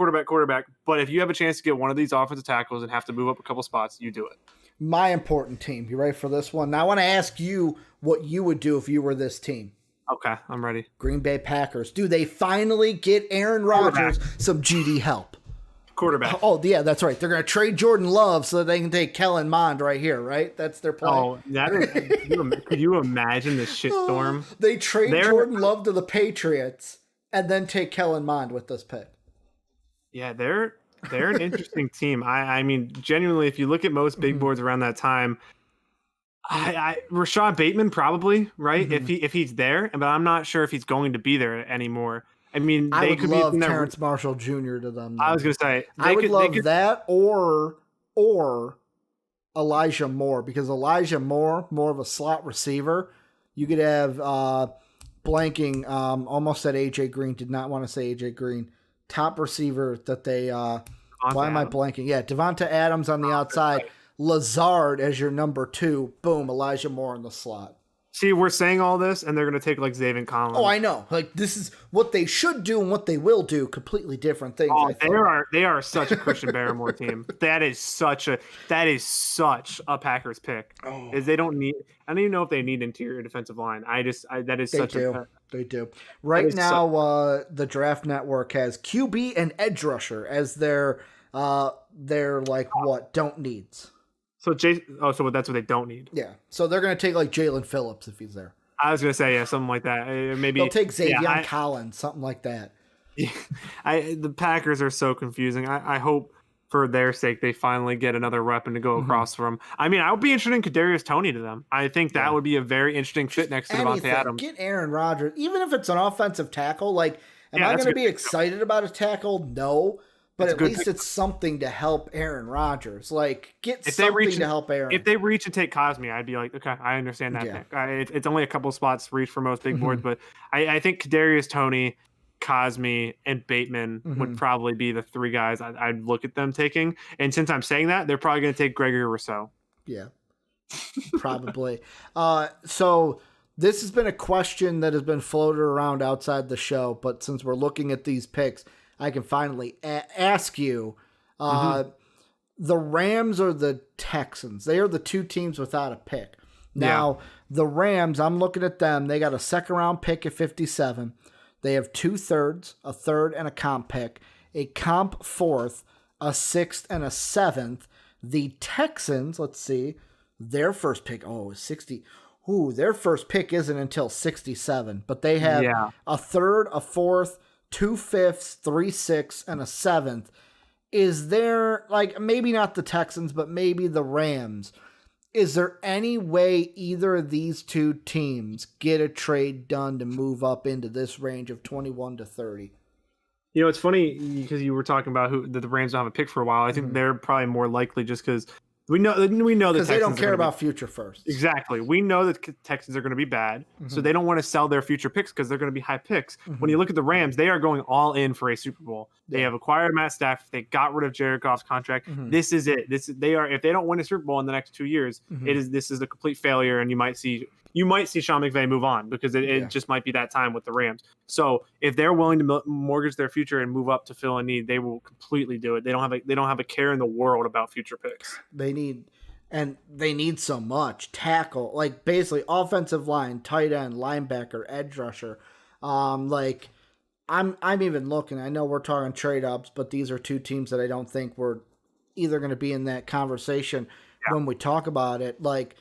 but if you have a chance to get one of these offensive tackles and have to move up a couple spots, you do it. My important team. You ready for this one? Now I want to ask you what you would do if you were this team. Okay, I'm ready. Green Bay Packers. Do they finally get Aaron Rodgers some GD help? Quarterback. Oh, yeah, that's right. They're going to trade Jordan Love so that they can take Kellen Mond right here, right? That's their plan. Oh, that is, could you imagine the shitstorm? They trade Jordan Love to the Patriots and then take Kellen Mond with this pick. Yeah, they're an interesting team. I mean, genuinely, if you look at most big boards around that time, Rashad Bateman probably, right? If he's there, but I'm not sure if he's going to be there anymore. I mean, I would love Terrence Marshall Jr. to them. I was going to say I would love that or Elijah Moore, because Elijah Moore, more of a slot receiver. You could have blanking. Almost said AJ Green. Did not want to say AJ Green. Top receiver that they. Why am I blanking? Yeah, Devonta Adams on the outside. Right. Lazard as your number 2. Boom, Elijah Moore in the slot. See, we're saying all this, and they're going to take, like, Zaven Collins. Oh, I know. Like, this is what they should do and what they will do. Completely different things. Oh, they are such a Christian Barrymore team. That is such a Packers pick. Oh. Is they don't need. I don't even know if they need interior defensive line. That is such a. They do. Right now, the Draft Network has QB and edge rusher as their like what don't needs. So so that's what they don't need. Yeah. So they're going to take like Jalen Phillips if he's there. I was going to say, something like that. Maybe they'll take Xavier Collins, something like that. Yeah, the Packers are so confusing. I hope for their sake they finally get another weapon to go across from. I mean, I would be interested in Kadarius Toney to them. I think that would be a very interesting fit next to Devontae Adams. Get Aaron Rodgers, even if it's an offensive tackle. Like, am I going to be excited about a tackle? No. But at least it's something to help Aaron Rodgers. Like, get something to help Aaron. If they reach and take Cosme, I'd be like, okay, I understand that pick. It's only a couple of spots reach for most big boards, but I think Kadarius Toney, Cosme, and Bateman would probably be the 3 guys I'd look at them taking. And since I'm saying that, they're probably going to take Gregory Rousseau. Yeah, probably. So this has been a question that has been floated around outside the show, but since we're looking at these picks, I can finally ask you, the Rams or the Texans? They are the 2 teams without a pick. Now, the Rams, I'm looking at them. They got a second-round pick at 57. They have 2 thirds, a third, and a comp pick, a comp 4th, a 6th, and a 7th. The Texans, let's see, their first pick, is 60. Ooh, their first pick isn't until 67, but they have a third, a 4th, 2 5ths, 3 6ths, and a 7th. Is there, like, maybe not the Texans, but maybe the Rams? Is there any way either of these 2 teams get a trade done to move up into this range of 21 to 30? You know, it's funny because you were talking about the Rams don't have a pick for a while. I think they're probably more likely just because we know because they don't care about future first. Exactly. We know that Texans are going to be bad, so they don't want to sell their future picks because they're going to be high picks. When you look at the Rams, they are going all in for a Super Bowl. They have acquired Matt Stafford. They got rid of Jared Goff's contract. This is it. They are. If they don't win a Super Bowl in the next 2 years, this is a complete failure, and you might see you might see Sean McVay move on because it just might be that time with the Rams. So if they're willing to mortgage their future and move up to fill a need, they will completely do it. They don't have a care in the world about future picks. They need so much tackle, like basically offensive line, tight end, linebacker, edge rusher. Like I'm even looking. I know we're talking trade ups, but these are two teams that I don't think we're either going to be in that conversation when we talk about it. Like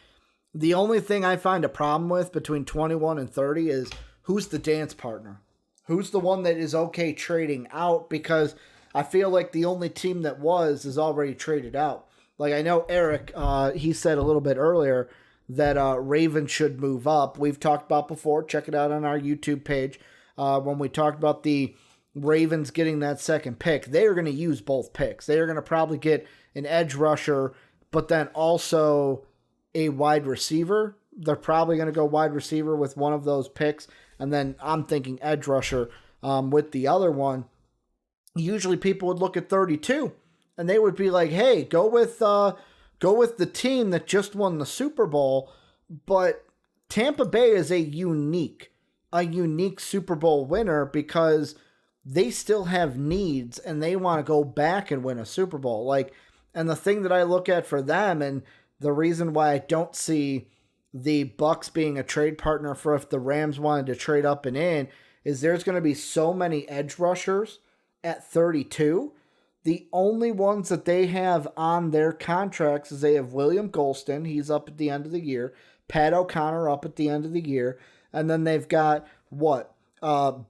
the only thing I find a problem with between 21 and 30 is who's the dance partner, who's the one that is okay trading out, because I feel like the only team that is already traded out. Like I know Eric, he said a little bit earlier that Ravens should move up. We've talked about before. Check it out on our YouTube page. When we talked about the Ravens getting that second pick, they are going to use both picks. They are going to probably get an edge rusher, but then also a wide receiver. They're probably going to go wide receiver with one of those picks, and then I'm thinking edge rusher with the other one. Usually people would look at 32, and they would be like, hey, go with the team that just won the Super Bowl. But Tampa Bay is a unique Super Bowl winner because they still have needs and they want to go back and win a Super Bowl. Like, and the thing that I look at for them, and the reason why I don't see the Bucs being a trade partner for if the Rams wanted to trade up and in, is there's going to be so many edge rushers at 32. The only ones that they have on their contracts is they have William Golston. He's up at the end of the year. Pat O'Connor up at the end of the year. And then they've got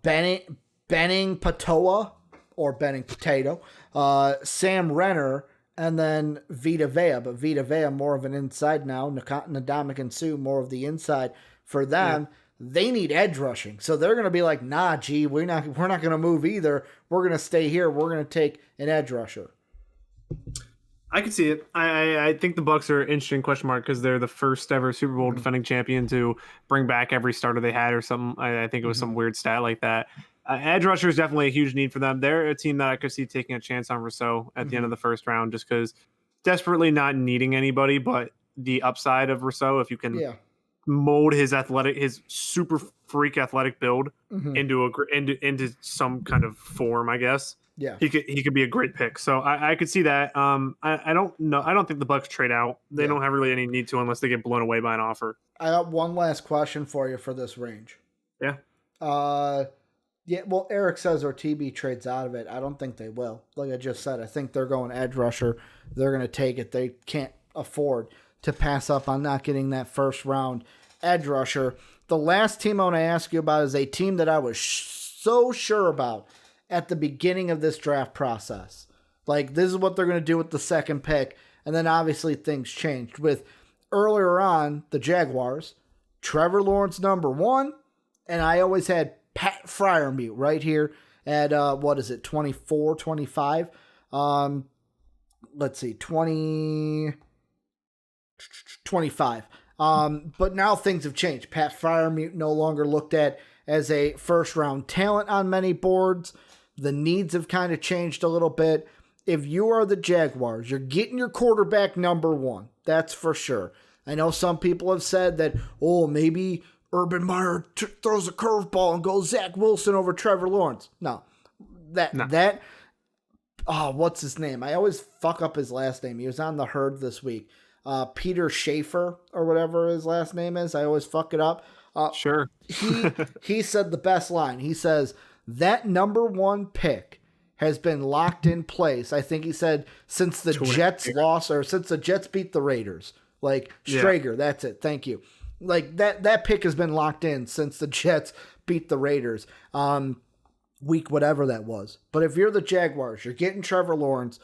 Benning Patoa or Benning Potato, Sam Renner, and then Vita Vea. But Vita Vea more of an inside now. Ndamukong Suh more of the inside. For them, they need edge rushing. So they're going to be like, nah, G, we're not going to move either. We're going to stay here. We're going to take an edge rusher. I can see it. I think the Bucs are an interesting question mark because they're the first ever Super Bowl defending champion to bring back every starter they had or something. I think it was some weird stat like that. Edge rusher is definitely a huge need for them. They're a team that I could see taking a chance on Rousseau at the end of the first round just because desperately not needing anybody, but the upside of Rousseau, if you can mold his super freak athletic build into some kind of form, I guess. Yeah, he could be a great pick. So I could see that. I don't know. I don't think the Bucs trade out. They don't have really any need to unless they get blown away by an offer. I got one last question for you for this range. Yeah. Well, Eric says our TB trades out of it. I don't think they will. Like I just said, I think they're going edge rusher. They're going to take it. They can't afford to pass up on not getting that first round edge rusher. The last team I want to ask you about is a team that I was so sure about at the beginning of this draft process. Like, this is what they're going to do with the second pick. And then obviously things changed with earlier on the Jaguars, Trevor Lawrence number 1. And I always had Pat Freiermuth right here at, 24, 25? Let's see, 25. But now things have changed. Pat Freiermuth no longer looked at as a first round talent on many boards. The needs have kind of changed a little bit. If you are the Jaguars, you're getting your quarterback number 1. That's for sure. I know some people have said that, maybe Urban Meyer throws a curveball and goes Zach Wilson over Trevor Lawrence. No. What's his name? I always fuck up his last name. He was on the Herd this week. Peter Schaefer or whatever his last name is. I always fuck it up. Sure. He said the best line. He says, that number 1 pick has been locked in place. I think he said since the Jets lost or since the Jets beat the Raiders. Like Strager, that's it. Thank you. Like that pick has been locked in since the Jets beat the Raiders. Week whatever that was. But if you're the Jaguars, you're getting Trevor Lawrence.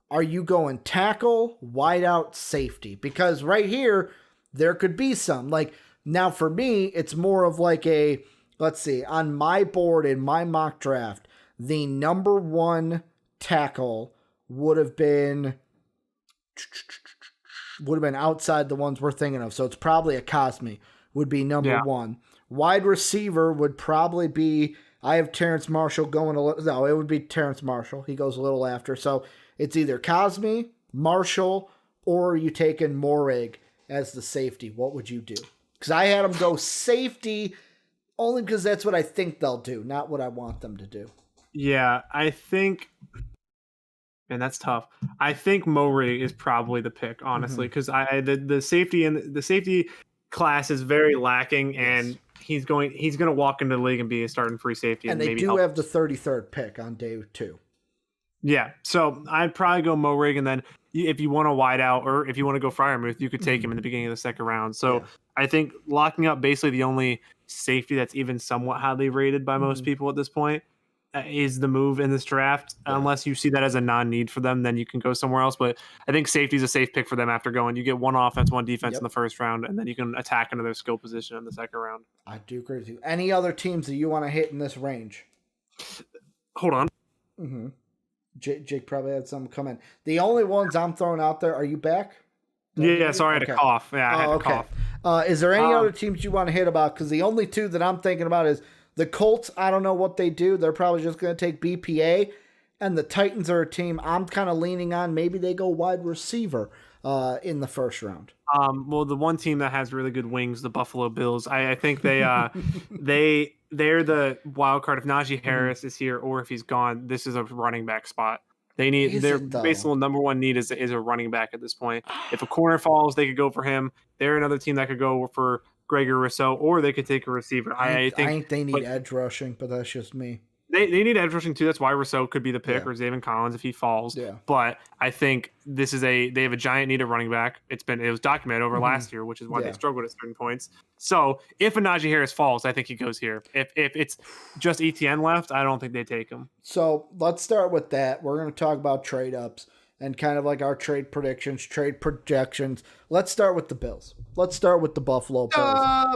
Are you going tackle, wideout, safety? Because right here, there could be some. Like, now for me, it's more of like let's see, on my board in my mock draft, the number 1 tackle would have been outside the ones we're thinking of. So it's probably a Cosme would be number 1. Wide receiver would probably be, I have Terrence Marshall going it would be Terrence Marshall. He goes a little after. So it's either Cosme, Marshall, or you taking Morig as the safety. What would you do? Because I had them go safety only because that's what I think they'll do, not what I want them to do. Yeah, I think, and that's tough. I think Murray is probably the pick, honestly, because the safety class is very lacking, and he's going to walk into the league and be a starting free safety, and they maybe do have the 33rd pick on day 2. Yeah, so I'd probably go Mo Rig, and then if you want to wide out or if you want to go Freiermuth, you could take him in the beginning of the second round. So I think locking up basically the only safety that's even somewhat highly rated by most people at this point is the move in this draft. Unless you see that as a non-need for them, then you can go somewhere else. But I think safety is a safe pick for them after going. You get one offense, one defense in the first round, and then you can attack another skill position in the second round. I do agree with you. Any other teams that you want to hit in this range? Hold on. Jake probably had some come in. The only ones I'm throwing out there, are you back? Yeah, sorry, I had a cough. Yeah, I had a cough. Is there any other teams you want to hit about? Because the only two that I'm thinking about is the Colts. I don't know what they do. They're probably just going to take BPA. And the Titans are a team I'm kind of leaning on. Maybe they go wide receiver in the first round. Well, the one team that has really good wings, the Buffalo Bills. I think they're the wild card. If Najee Harris is here or if he's gone, this is a running back spot. They need their basically number one need is a running back at this point. If a corner falls, they could go for him. They're another team that could go for Gregory Rousseau, or they could take a receiver. I think they need edge rushing, but that's just me. They need edge rushing too. That's why Rousseau could be the pick, or Zayvon Collins if he falls. Yeah. But I think they have a giant need of running back. It was documented over last year, which is why they struggled at certain points. So if a Najee Harris falls, I think he goes here. If it's just ETN left, I don't think they take him. So let's start with that. We're going to talk about trade ups and kind of like our trade predictions, trade projections. Let's start with the Bills. Let's start with the Buffalo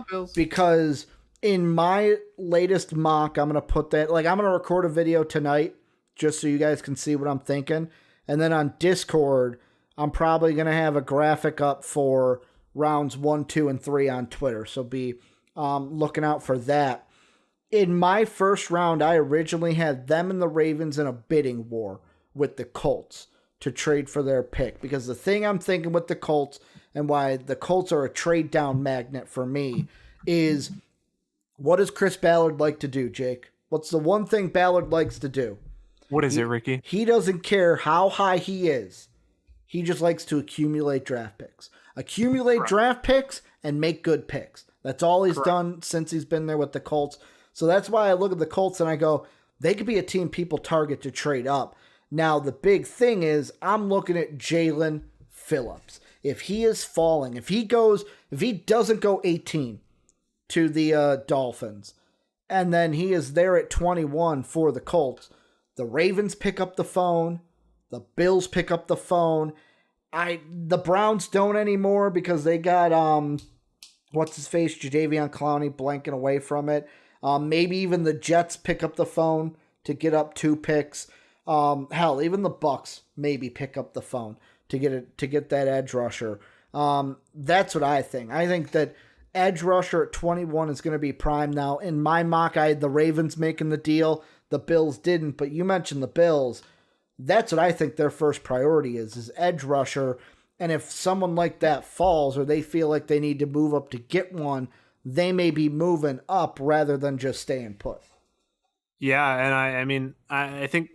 Bills. Because in my latest mock, I'm going to put that, I'm going to record a video tonight just so you guys can see what I'm thinking. And then on Discord, I'm probably going to have a graphic up for rounds 1, 2, and 3 on Twitter. So be looking out for that. In my first round, I originally had them and the Ravens in a bidding war with the Colts to trade for their pick. Because the thing I'm thinking with the Colts and why the Colts are a trade down magnet for me is, what does Chris Ballard like to do, Jake? What's the one thing Ballard likes to do? What is it, Ricky? He doesn't care how high he is. He just likes to accumulate draft picks. Draft picks and make good picks. That's all he's done since he's been there with the Colts. So that's why I look at the Colts and I go, they could be a team people target to trade up. Now, the big thing is I'm looking at Jalen Phillips. If he is falling, if he doesn't go 18 to the Dolphins, and then he is there at 21 for the Colts, the Ravens pick up the phone, the Bills pick up the phone. The Browns don't anymore because they got what's his face, Jadeveon Clowney blanking away from it. Maybe even the Jets pick up the phone to get up 2 picks. Hell, even the Bucks maybe pick up the phone to get that edge rusher. That's what I think. I think that edge rusher at 21 is going to be prime now. In my mock, I had the Ravens making the deal. The Bills didn't, but you mentioned the Bills. That's what I think their first priority is edge rusher. And if someone like that falls or they feel like they need to move up to get one, they may be moving up rather than just staying put. Yeah, and I mean, I think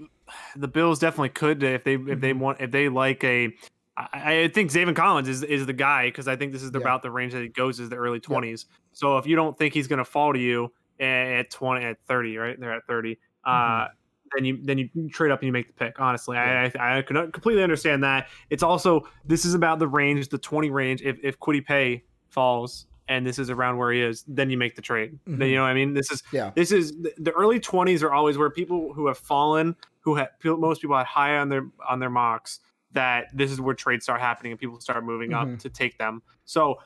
the Bills definitely could if they like a. I think Zayvon Collins is the guy because I think this is about the range that he goes is the early 20s. Yep. So if you don't think he's going to fall to you at 30, right? They're at 30. Then you trade up and you make the pick. Honestly, I can completely understand that. It's also this is about the range, the 20 range. If Kwity Paye falls and this is around where he is, then you make the trade. Then, you know what I mean? This is the early 20s are always where people who have fallen, most people had high on their mocks, that this is where trades start happening and people start moving up to take them. So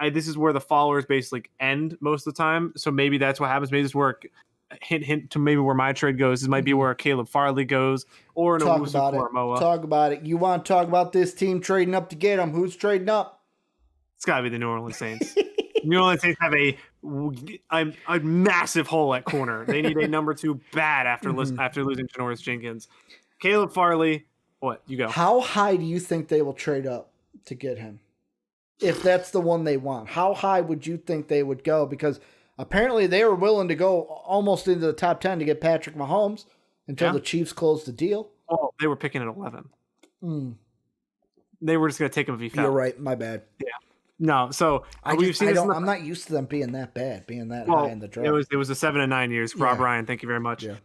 this is where the followers basically end most of the time. So maybe that's what happens. Maybe this where hint to maybe where my trade goes. This might be where Caleb Farley goes or an Owusu-Koramoah. Talk about it. You want to talk about this team trading up to get him? Who's trading up? It's got to be the New Orleans Saints. New Orleans Saints have a massive hole at corner. They need a number 2 bad after losing Janoris Jenkins. Caleb Farley. What? You go. How high do you think they will trade up to get him? if that's the one they want. How high would you think they would go? Because apparently they were willing to go almost into the top 10 to get Patrick Mahomes until the Chiefs closed the deal. Well, they were picking at 11. They were just going to take him if he fell. You're right. My bad. Yeah. No, so we've seen I'm not used to them being that bad, being that high in the draft. It was a 7 and 9 years. Rob Ryan, thank you very much. Yeah.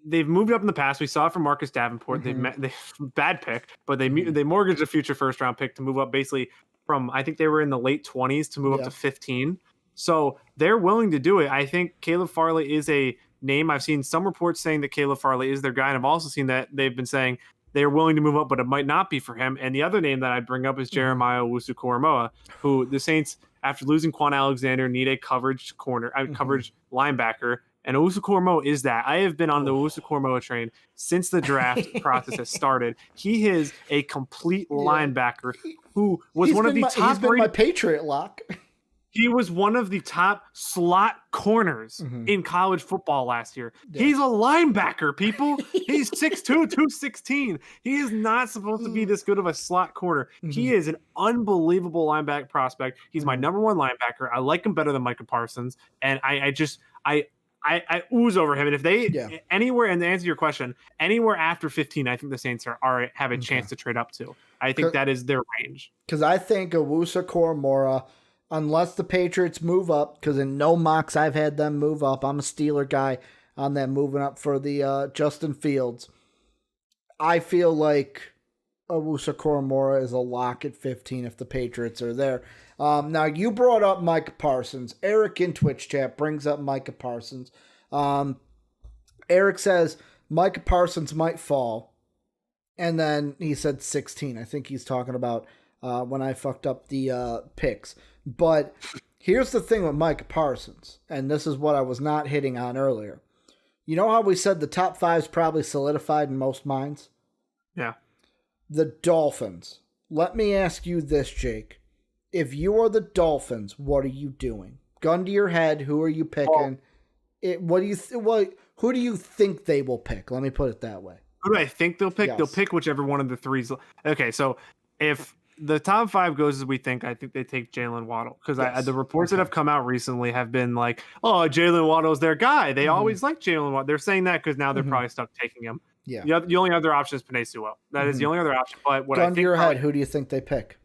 They've moved up in the past. We saw it from Marcus Davenport. They bad pick, but they mortgaged a future first round pick to move up basically from, I think they were in the late 20s to move up to 15. So they're willing to do it. I think Caleb Farley is a name. I've seen some reports saying that Caleb Farley is their guy, and I've also seen that they've been saying they're willing to move up, but it might not be for him. And the other name that I'd bring up is Jeremiah Owusu-Koramoah, who the Saints, after losing Quan Alexander, need a coverage linebacker. And Owusu-Koramoah is that. I have been on the Owusu-Koramoah train since the draft process has started. He is a complete linebacker who was one of the top. He's been my Patriot lock. He was one of the top slot corners in college football last year. Yeah. He's a linebacker, people. He's 6'2", 216. He is not supposed to be this good of a slot corner. He is an unbelievable linebacker prospect. He's my number one linebacker. I like him better than Micah Parsons. And I ooze over him. And if they anywhere, and to answer your question, anywhere after 15, I think the Saints have a chance to trade up to. I think that is their range. Because I think Owusu-Koramoah, unless the Patriots move up, because in no mocks I've had them move up. I'm a Steeler guy on them moving up for the Justin Fields. I feel like Owusu-Koramoah is a lock at 15 if the Patriots are there. Now, you brought up Micah Parsons. Eric in Twitch chat brings up Micah Parsons. Eric says Micah Parsons might fall. And then he said 16. I think he's talking about when I fucked up the picks. But here's the thing with Micah Parsons, and this is what I was not hitting on earlier. You know how we said the top 5 is probably solidified in most minds? Yeah. The Dolphins. Let me ask you this, Jake. If you are the Dolphins, what are you doing? Gun to your head, who are you picking? Who do you think they will pick? Let me put it that way. Who do I think they'll pick? Yes. They'll pick whichever one of the 3. Okay, so if the top 5 goes as we think, I think they take Jalen Waddle. Because the reports that have come out recently have been like, oh, Jalen Waddle's their guy. They always like Jalen Waddle. They're saying that because now they're probably stuck taking him. Yeah. The only other option is Penei Sewell. That is the only other option. But what Gun I think to your head, who do you think they pick?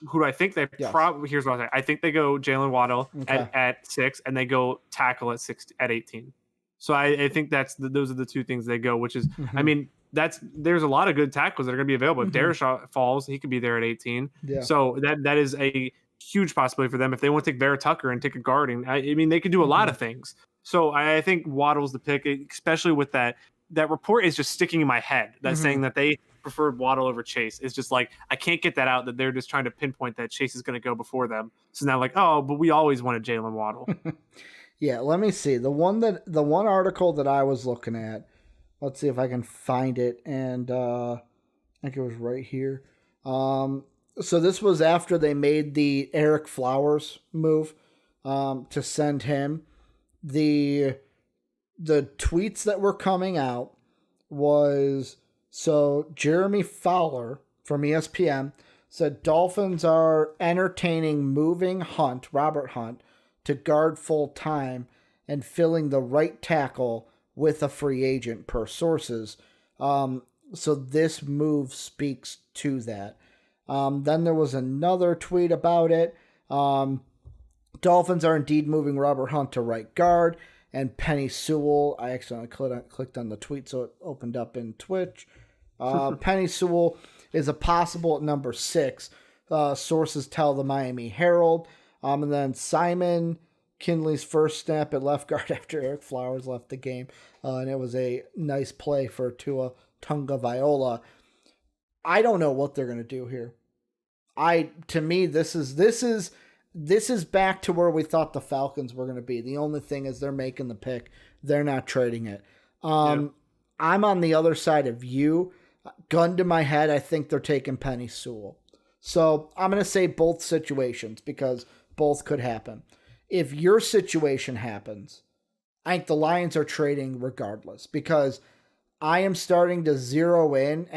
Who do I think they probably? Here's what I say. I think they go Jalen Waddle at 6, and they go tackle at 18. So I think those are the 2 things they go. Which is, I mean, there's a lot of good tackles that are going to be available. If Darrisaw falls, he could be there at 18. Yeah. So that is a huge possibility for them if they want to take Vera Tucker and take a guarding. I mean, they could do a lot of things. So I think Waddle's the pick, especially with that. That report is just sticking in my head. That's saying that they preferred Waddle over Chase. It's just like, I can't get that out, that they're just trying to pinpoint that Chase is going to go before them. So now like, oh, but we always wanted Jalen Waddle. Yeah, let me see. The one article that I was looking at, let's see if I can find it. And I think it was right here. So this was after they made the Eric Flowers move to send him. The tweets that were coming out was, so Jeremy Fowler from ESPN said Dolphins are entertaining moving Robert Hunt, to guard full time and filling the right tackle with a free agent per sources. So this move speaks to that. Then there was another tweet about it. Dolphins are indeed moving Robert Hunt to right guard, and Penei Sewell. I accidentally clicked on the tweet, so it opened up in Twitch. Penei Sewell is a possible at number 6. Sources tell the Miami Herald. And then Simon Kinley's first snap at left guard after Eric Flowers left the game. And it was a nice play for Tua Tagovailoa. I don't know what they're going to do here. To me, this is back to where we thought the Falcons were going to be. The only thing is they're making the pick. They're not trading it. I'm on the other side of you. Gun to my head, I think they're taking Penei Sewell. So I'm going to say both situations because both could happen. If your situation happens, I think the Lions are trading regardless because I am starting to zero in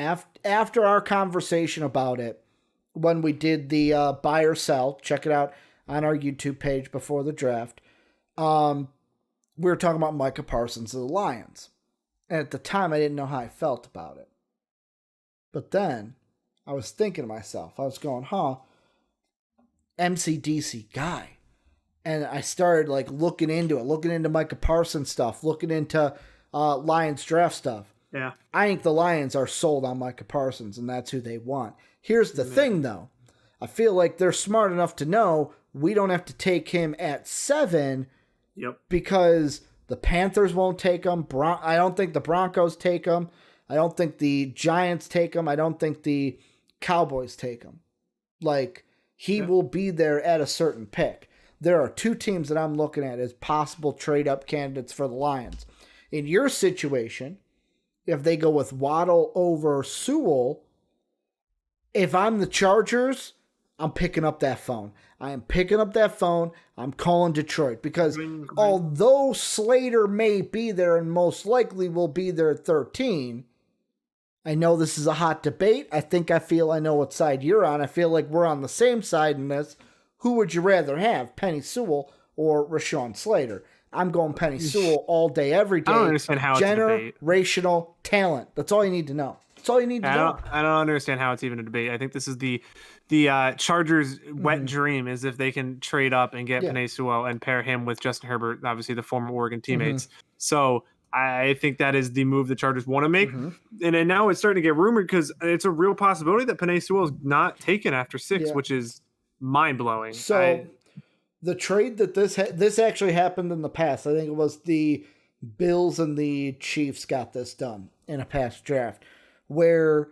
after our conversation about it. when we did the buy or sell. Check it out on our YouTube page before the draft. We were talking about Micah Parsons of the Lions. And at the time, I didn't know how I felt about it. But then I was thinking to myself, I was going, MCDC guy. And I started looking into Micah Parsons stuff, looking into Lions draft stuff. Yeah. I think the Lions are sold on Micah Parsons, and that's who they want. Here's the thing, though. I feel like they're smart enough to know we don't have to take him at 7 because the Panthers won't take him. I don't think the Broncos take him. I don't think the Giants take him. I don't think the Cowboys take him. He will be there at a certain pick. There are 2 teams that I'm looking at as possible trade-up candidates for the Lions. In your situation, if they go with Waddle over Sewell, if I'm the Chargers, I'm picking up that phone. I am picking up that phone. I'm calling Detroit because although Slater may be there and most likely will be there at 13, I know this is a hot debate. I feel I know what side you're on. I feel like we're on the same side in this. Who would you rather have, Penny Sewell or Rashawn Slater? I'm going Penny Sewell all day, every day. I don't understand how it's a debate. Generational talent. That's all you need to know. That's all you need to know. I don't understand how it's even a debate. I think this is the Chargers' wet dream is if they can trade up and get Penei Sewell and pair him with Justin Herbert, obviously the former Oregon teammates. So I think that is the move the Chargers want to make. And now it's starting to get rumored because it's a real possibility that Penei Sewell is not taken after 6, which is mind-blowing. So the trade that this actually happened in the past. I think it was the Bills and the Chiefs got this done in a past draft where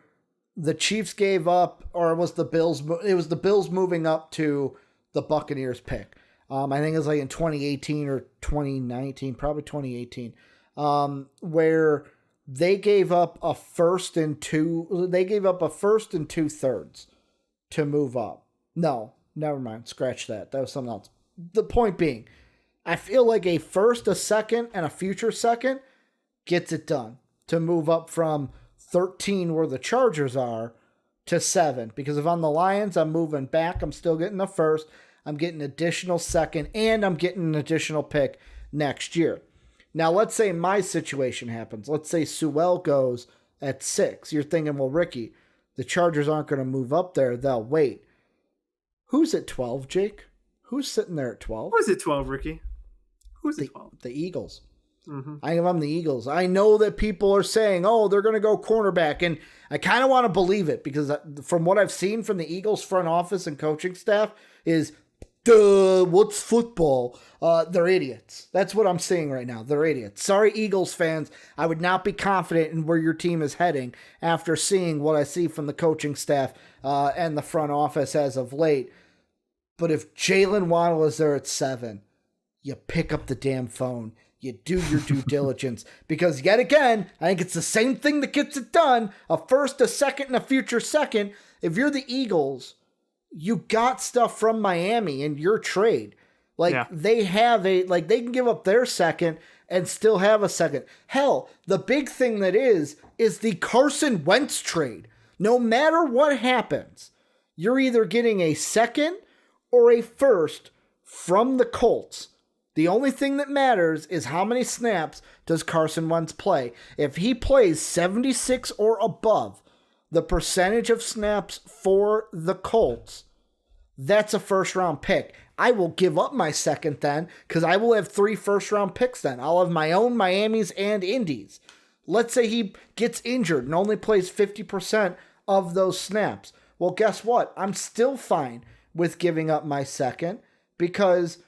the Chiefs gave up, or it was the Bills moving up to the Buccaneers pick. I think it was in 2018 or 2019, probably 2018, where they gave up a first and 2/3 to move up. No, never mind. Scratch that. That was something else. The point being, I feel like a first, a second, and a future second gets it done to move up from 13 where the Chargers are to 7. Because if I'm the Lions, I'm moving back. I'm still getting the first. I'm getting an additional second, and I'm getting an additional pick next year. Now, let's say my situation happens. Let's say Sewell goes at 6. You're thinking, well, Ricky, the Chargers aren't going to move up there. They'll wait. Who's at 12, Jake? Who's sitting there at 12? Who's at 12, Ricky? Who's at 12? The Eagles. I think I'm the Eagles. I know that people are saying, oh, they're going to go cornerback, and I kind of want to believe it because from what I've seen from the Eagles front office and coaching staff is, what's football? They're idiots. That's what I'm seeing right now. They're idiots. Sorry, Eagles fans. I would not be confident in where your team is heading after seeing what I see from the coaching staff and the front office as of late. But if Jalen Waddle is there at 7, you pick up the damn phone. You do your due diligence because yet again, I think it's the same thing that gets it done. A first, a second, and a future second. If you're the Eagles, you got stuff from Miami in your trade. They have they can give up their second and still have a second. Hell, the big thing that is the Carson Wentz trade. No matter what happens, you're either getting a second or a first from the Colts. The only thing that matters is how many snaps does Carson Wentz play. If he plays 76 or above, the percentage of snaps for the Colts, that's a first-round pick. I will give up my second then because I will have 3 first-round picks then. I'll have my own Miamis and Indies. Let's say he gets injured and only plays 50% of those snaps. Well, guess what? I'm still fine with giving up my second because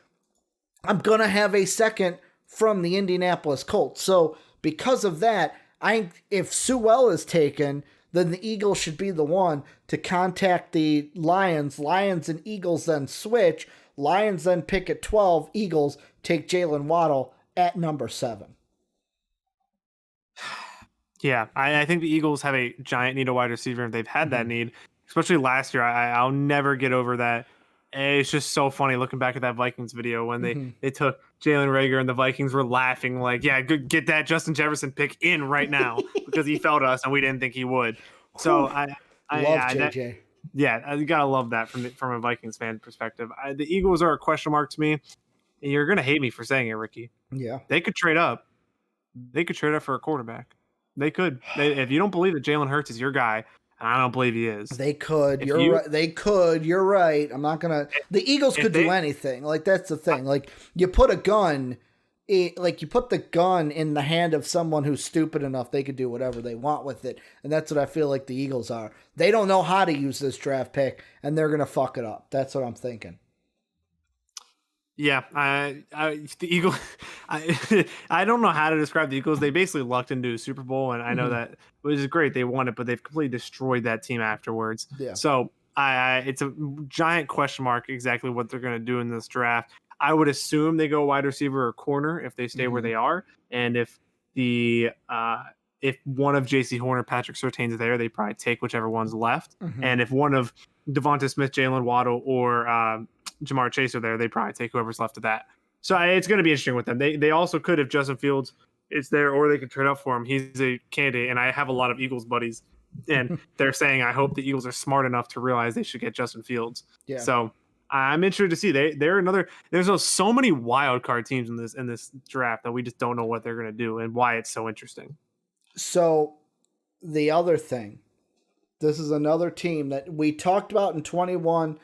I'm going to have a second from the Indianapolis Colts. So because of that, I think if Sewell is taken, then the Eagles should be the one to contact the Lions. Lions and Eagles then switch. Lions then pick at 12. Eagles take Jalen Waddle at number 7. Yeah, I think the Eagles have a giant need a wide receiver, and they've had that need, especially last year. I'll never get over that. It's just so funny looking back at that Vikings video when they took Jalen Reagor and the Vikings were laughing like, yeah, get that Justin Jefferson pick in right now because he fell to us and we didn't think he would. So I love JJ. Yeah, you gotta love that from a Vikings fan perspective. The Eagles are a question mark to me, and you're gonna hate me for saying it, Ricky. Yeah, they could trade up. They could trade up for a quarterback. They could. If you don't believe that Jalen Hurts is your guy, and I don't believe he is. they could. You're right. They could. You're right. I'm not gonna. The Eagles could do anything. Like that's the thing. Like you put a gun. Like you put the gun in the hand of someone who's stupid enough, they could do whatever they want with it. And that's what I feel like the Eagles are. They don't know how to use this draft pick, and they're going to fuck it up. That's what I'm thinking. Yeah, the Eagles, I don't know how to describe the Eagles. They basically lucked into a Super Bowl, and I know that, which is great. They won it, but they've completely destroyed that team afterwards. Yeah. So it's a giant question mark exactly what they're going to do in this draft. I would assume they go wide receiver or corner if they stay where they are, and if one of J.C. Horn or Patrick Surtain's there, they probably take whichever one's left. And if one of Devonta Smith, Jalen Waddle, or Jamar Chase are there, they probably take whoever's left of that. So it's going to be interesting with them. They also could, if Justin Fields is there, or they could trade up for him. He's a candidate, and I have a lot of Eagles buddies, and they're saying I hope the Eagles are smart enough to realize they should get Justin Fields. Yeah. So I'm interested to see. They're another. There's so many wild card teams in this draft that we just don't know what they're going to do and why it's so interesting. So the other thing, this is another team that we talked about in 21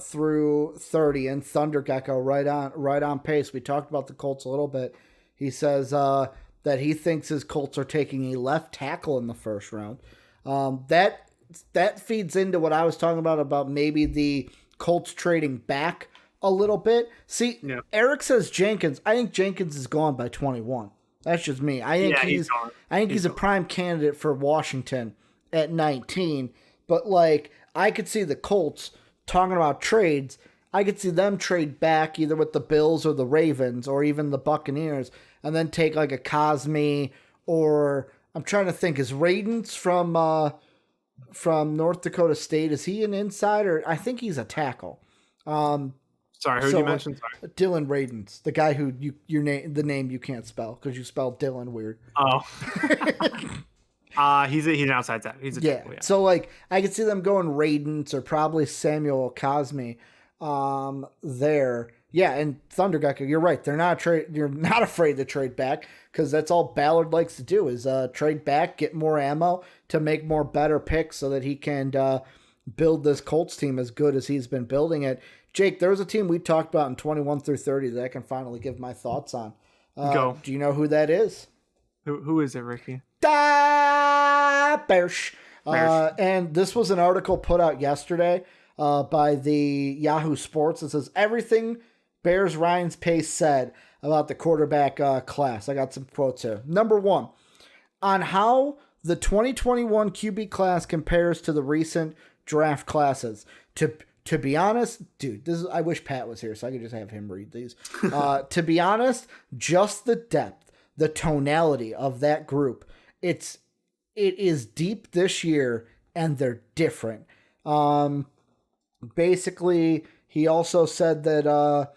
through 30, and Thunder Gecko right on pace. We talked about the Colts a little bit. He says that he thinks his Colts are taking a left tackle in the first round. That feeds into what I was talking about maybe the Colts trading back a little bit. See, yeah. Eric says Jenkins. I think Jenkins is gone by 21. That's just me. I think he's a prime candidate for Washington at 19. But like, I could see the Colts talking about trades. I could see them trade back either with the Bills or the Ravens or even the Buccaneers, and then take like a Cosme, or I'm trying to think, is Radens from North Dakota State, is he an insider? I think he's a tackle. Sorry, who did you mention? Sorry. Dylan Radens, the guy who the name you can't spell because you spelled Dylan weird. Oh. He's an outside tackle. He's a tackle, yeah. So like I could see them going Radens or probably Samuel Cosme there. Yeah, and Thunder Gecko, you're right. You're not afraid to trade back, because that's all Ballard likes to do is trade back, get more ammo to make more better picks so that he can build this Colts team as good as he's been building it. Jake, there was a team we talked about in 21 through 30 that I can finally give my thoughts on. Go. Do you know who that is? Who is it, Ricky? Bears. And this was an article put out yesterday by the Yahoo Sports. It says everything Bears Ryan's Pace said about the quarterback class. I got some quotes here. Number one, on how the 2021 QB class compares to the recent draft classes. To be honest, dude, I wish Pat was here so I could just have him read these. To be honest, just the depth, the tonality of that group, it is deep this year, and they're different. Basically, he also said that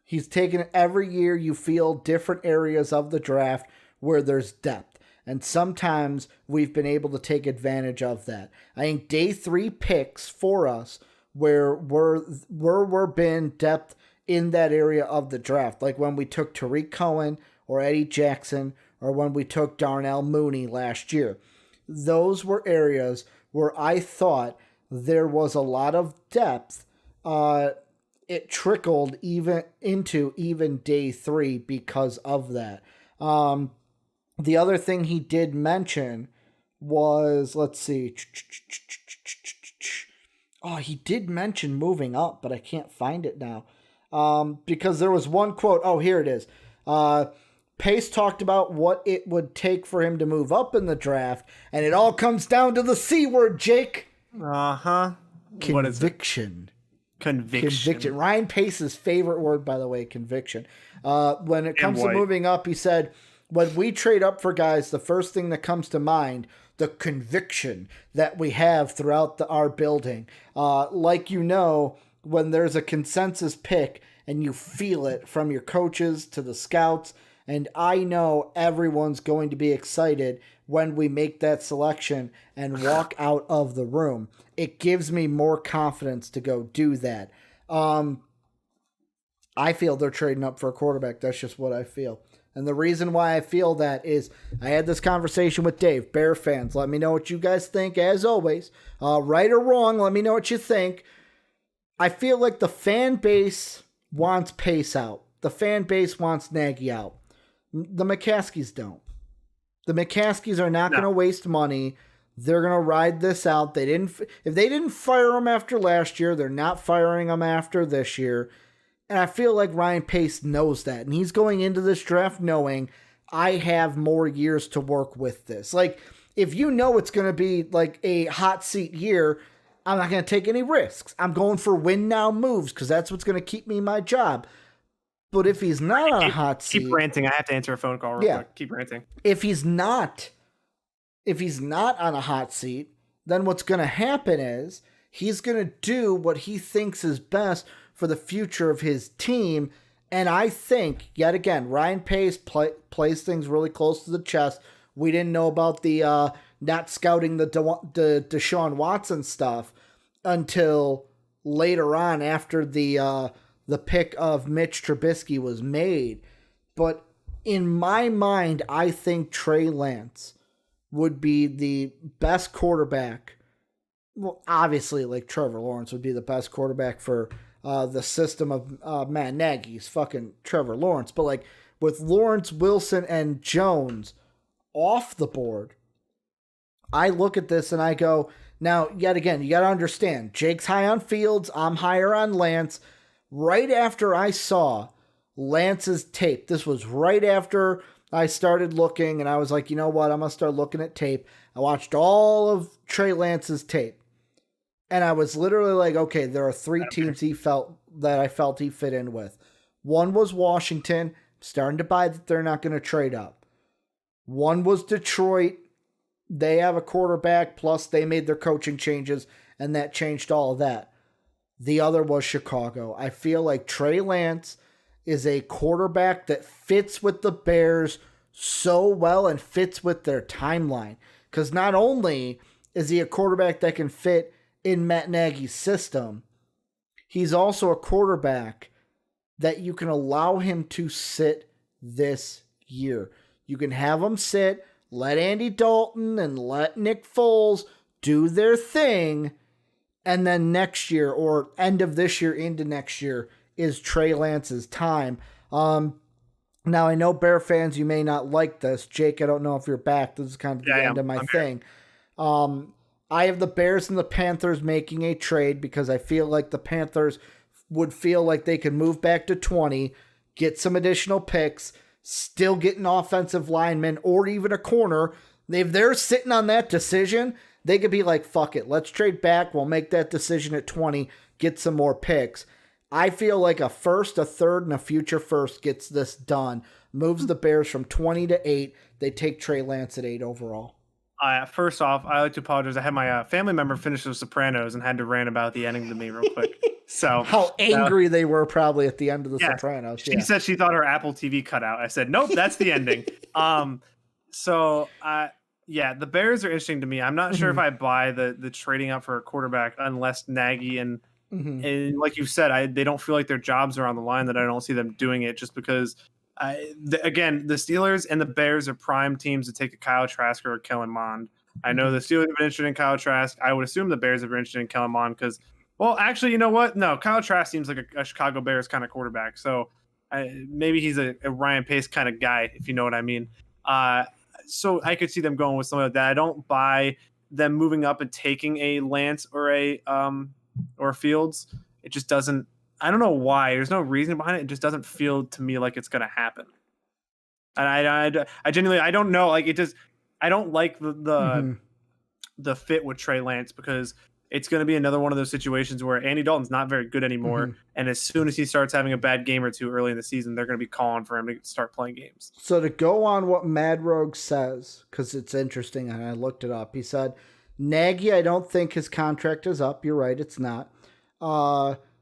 he's taken every year you feel different areas of the draft where there's depth. And sometimes we've been able to take advantage of that. I think day 3 picks for us where we're been depth in that area of the draft. Like when we took Tariq Cohen or Eddie Jackson, or when we took Darnell Mooney last year. Those were areas where I thought there was a lot of depth. It trickled even into day 3 because of that. The other thing he did mention was, let's see. Oh, he did mention moving up, but I can't find it now. Because there was one quote. Oh, here it is. Pace talked about what it would take for him to move up in the draft, and it all comes down to the C word, Jake. Uh-huh. Conviction. Conviction. Ryan Pace's favorite word, by the way, conviction. When it comes to moving up, he said, when we trade up for guys, the first thing that comes to mind, the conviction that we have throughout our building. Like, when there's a consensus pick and you feel it from your coaches to the scouts, and I know everyone's going to be excited when we make that selection and walk out of the room. It gives me more confidence to go do that. I feel they're trading up for a quarterback. That's just what I feel. And the reason why I feel that is I had this conversation with Dave. Bear fans, let me know what you guys think, as always. Right or wrong, let me know what you think. I feel like the fan base wants Pace out. The fan base wants Nagy out. The McCaskies don't. The McCaskies are not going to waste money. They're going to ride this out. If they didn't fire him after last year, they're not firing him after this year. And I feel like Ryan Pace knows that. And he's going into this draft knowing I have more years to work with this. Like, if you know it's going to be like a hot seat year, I'm not going to take any risks. I'm going for win now moves because that's what's going to keep me my job. But if he's not on a hot seat... Keep ranting. I have to answer a phone call real quick. Keep ranting. If he's not on a hot seat, then what's going to happen is he's going to do what he thinks is best for the future of his team. And I think, yet again, Ryan Pace plays things really close to the chest. We didn't know about the not scouting the Deshaun Watson stuff until later on after the pick of Mitch Trubisky was made. But in my mind, I think Trey Lance would be the best quarterback. Well, obviously, like Trevor Lawrence would be the best quarterback for the system of Matt Nagy's fucking Trevor Lawrence. But like with Lawrence, Wilson, and Jones off the board, I look at this and I go, now, yet again, you got to understand, Jake's high on Fields. I'm higher on Lance. Right after I saw Lance's tape, this was right after I started looking, and I was like, you know what, I'm going to start looking at tape. I watched all of Trey Lance's tape, and I was literally like, okay, there are three teams I felt he fit in with. One was Washington, starting to buy that they're not going to trade up. One was Detroit. They have a quarterback, plus they made their coaching changes, and that changed all of that. The other was Chicago. I feel like Trey Lance is a quarterback that fits with the Bears so well and fits with their timeline. Because not only is he a quarterback that can fit in Matt Nagy's system, he's also a quarterback that you can allow him to sit this year. You can have him sit, let Andy Dalton and let Nick Foles do their thing, and then next year or end of this year into next year is Trey Lance's time. Now, I know Bear fans, you may not like this. Jake, I don't know if you're back. This is kind of the end of my thing. I have the Bears and the Panthers making a trade because I feel like the Panthers would feel like they could move back to 20, get some additional picks, still get an offensive lineman or even a corner. If they're sitting on that decision, they could be like, fuck it, let's trade back. We'll make that decision at 20, get some more picks. I feel like a first, a third, and a future first gets this done. Moves the Bears from 20 to 8. They take Trey Lance at 8 overall. First off, I like to apologize. I had my family member finish The Sopranos and had to rant about the ending to me real quick. So how angry they were probably at the end of The Sopranos. She said she thought her Apple TV cut out. I said, nope, that's the ending. The Bears are interesting to me. I'm not sure if I buy the trading up for a quarterback unless Nagy and like you said, they don't feel like their jobs are on the line, that I don't see them doing it just because, the Steelers and the Bears are prime teams to take a Kyle Trask or a Kellen Mond. I know the Steelers have been interested in Kyle Trask. I would assume the Bears have been interested in Kellen Mond because, well, actually, you know what? No, Kyle Trask seems like a Chicago Bears kind of quarterback. So maybe he's a Ryan Pace kind of guy, if you know what I mean. So I could see them going with something like that. I don't buy them moving up and taking a Lance or a Fields. It just doesn't. I don't know why. There's no reason behind it. It just doesn't feel to me like it's going to happen. And I genuinely, I don't know. Like it just, I don't like the fit with Trey Lance because it's going to be another one of those situations where Andy Dalton's not very good anymore. And as soon as he starts having a bad game or two early in the season, they're going to be calling for him to start playing games. So to go on what Mad Rogue says, because it's interesting, and I looked it up, he said, Nagy, I don't think his contract is up. You're right, it's not.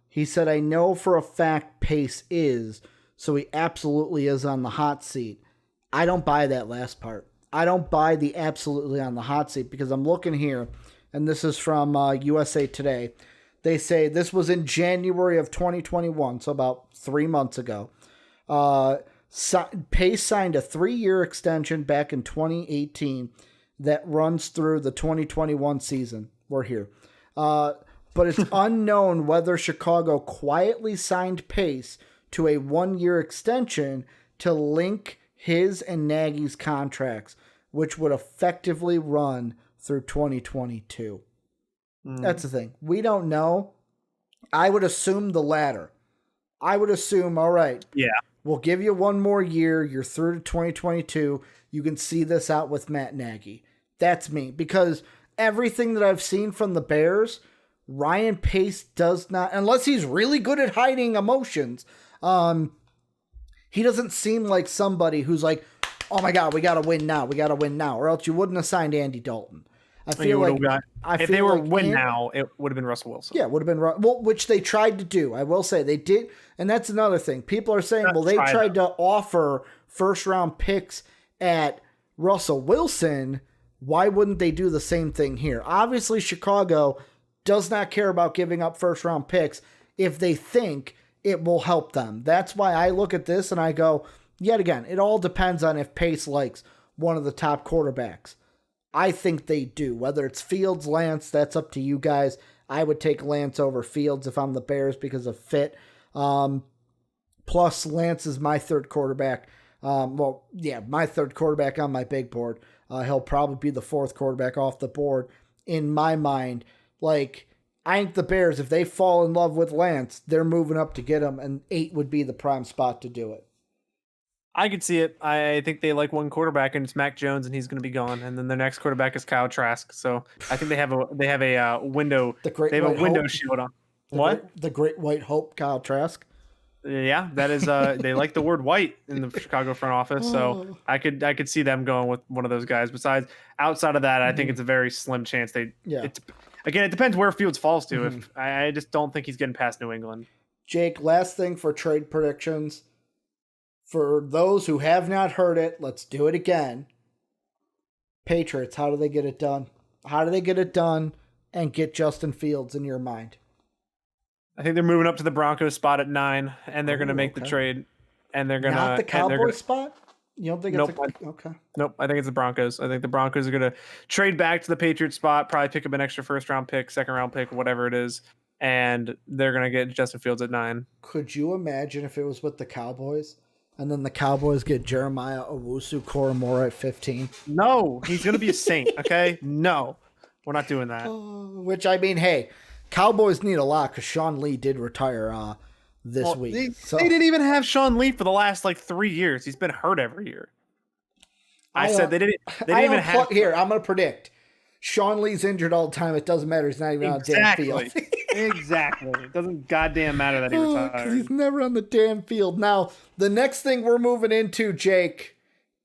He said, I know for a fact Pace is, so he absolutely is on the hot seat. I don't buy that last part. I don't buy the absolutely on the hot seat because I'm looking here, and this is from USA Today. They say this was in January of 2021, so about 3 months ago. Pace signed a 3-year extension back in 2018 that runs through the 2021 season. We're here. But it's unknown whether Chicago quietly signed Pace to a 1-year extension to link his and Nagy's contracts, which would effectively run through 2022. That's the thing. We don't know. I would assume the latter. I would assume, all right, we'll give you 1 more year. You're through to 2022. You can see this out with Matt Nagy. That's me. Because everything that I've seen from the Bears, Ryan Pace does not, unless he's really good at hiding emotions, he doesn't seem like somebody who's like, oh my God, we got to win now. We got to win now. Or else you wouldn't have signed Andy Dalton. I feel like if they were win now, it would have been Russell Wilson. Yeah, it would have been which they tried to do. I will say they did, and that's another thing. People are saying, well, they tried to offer first-round picks at Russell Wilson. Why wouldn't they do the same thing here? Obviously, Chicago does not care about giving up first-round picks if they think it will help them. That's why I look at this and I go, yet again, it all depends on if Pace likes one of the top quarterbacks. I think they do. Whether it's Fields, Lance, that's up to you guys. I would take Lance over Fields if I'm the Bears because of fit. Plus, Lance is my third quarterback. My third quarterback on my big board. He'll probably be the fourth quarterback off the board. In my mind, like, I think the Bears, if they fall in love with Lance, they're moving up to get him, and 8 would be the prime spot to do it. I could see it. I think they like one quarterback, and it's Mac Jones, and he's going to be gone. And then their next quarterback is Kyle Trask. So I think they have a window. They have a window shield on. The Great White Hope, Kyle Trask. Yeah, that is. They like the word white in the Chicago front office, so I could see them going with one of those guys. Besides, outside of that, I think it's a very slim chance they. Yeah. Again, it depends where Fields falls to. If I just don't think he's getting past New England. Jake, last thing for trade predictions. For those who have not heard it, let's do it again. Patriots, how do they get it done? How do they get it done and get Justin Fields in your mind? I think they're moving up to the Broncos spot at 9, and they're going to make the trade. And they're going to not the Cowboys spot. You don't think it's okay? Nope. I think it's the Broncos. I think the Broncos are going to trade back to the Patriots spot, probably pick up an extra first-round pick, second-round pick, whatever it is, and they're going to get Justin Fields at 9. Could you imagine if it was with the Cowboys? And then the Cowboys get Jeremiah Owusu-Koramoah at 15. No, he's going to be a Saint, okay? No, we're not doing that. Which, I mean, hey, Cowboys need a lot because Sean Lee did retire this week. They didn't even have Sean Lee for the last, 3 years. He's been hurt every year. I said they didn't even have... Here, I'm going to predict. Sean Lee's injured all the time. It doesn't matter. He's not even on the damn field. Exactly. It doesn't goddamn matter that he retired. He's never on the damn field. Now, the next thing we're moving into, Jake,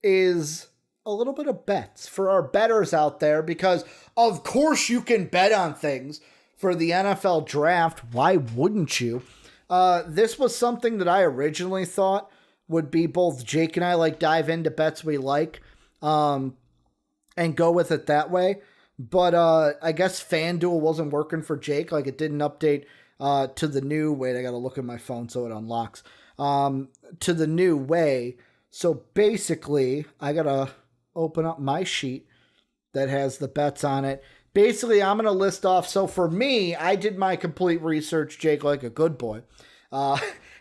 is a little bit of bets for our bettors out there because, of course, you can bet on things for the NFL draft. Why wouldn't you? This was something that I originally thought would be both Jake and I dive into bets we like and go with it that way. But I guess FanDuel wasn't working for Jake. It didn't update to the new... Wait, I got to look at my phone so it unlocks. To the new way. So basically, I got to open up my sheet that has the bets on it. Basically, I'm going to list off. So for me, I did my complete research, Jake, like a good boy.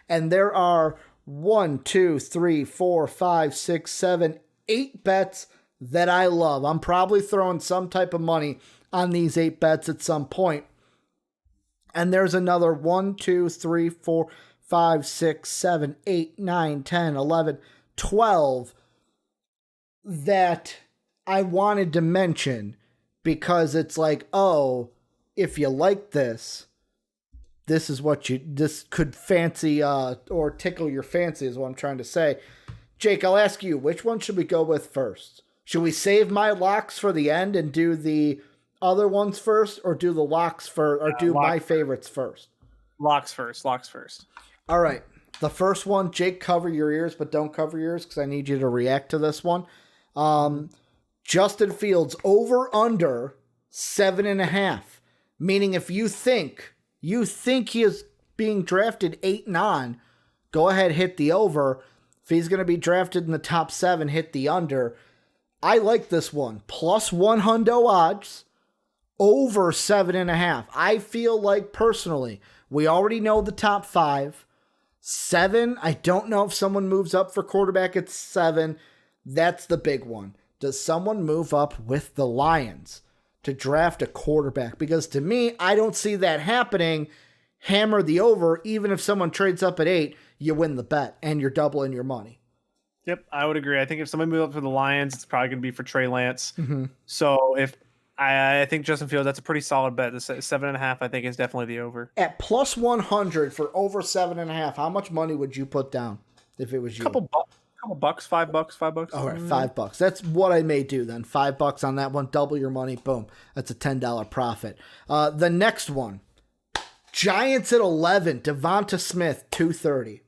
And there are 1, 2, 3, 4, 5, 6, 7, 8 bets that I love. I'm probably throwing some type of money on these 8 bets at some point. And there's another 1, 2, 3, 4, 5, 6, 7, 8, 9, 10, 11, 12 that I wanted to mention because it's if you like this is what this could fancy or tickle your fancy is what I'm trying to say. Jake, I'll ask you, which one should we go with first? Should we save my locks for the end and do the other ones first, or do the locks first, or do my favorites first? Locks first. All right. The first one, Jake, cover your ears, but don't cover yours because I need you to react to this one. Justin Fields over under 7.5. Meaning if you think he is being drafted 8 and on, go ahead, hit the over. If he's going to be drafted in the top 7, hit the under. I like this one. Plus 100 odds, over 7.5. I feel like personally, we already know the top 5. 7, I don't know if someone moves up for quarterback at 7. That's the big one. Does someone move up with the Lions to draft a quarterback? Because to me, I don't see that happening. Hammer the over. Even if someone trades up at 8, you win the bet and you're doubling your money. Yep, I would agree. I think if somebody moves up for the Lions, it's probably going to be for Trey Lance. Mm-hmm. So if I think Justin Fields, that's a pretty solid bet. The 7.5, I think, is definitely the over. At plus 100 for over 7.5, how much money would you put down if it was you? Couple bucks, $5. All right, $5. That's what I may do then. $5 on that one, double your money, boom. That's a $10 profit. The next one, Giants at 11, Devonta Smith, 230.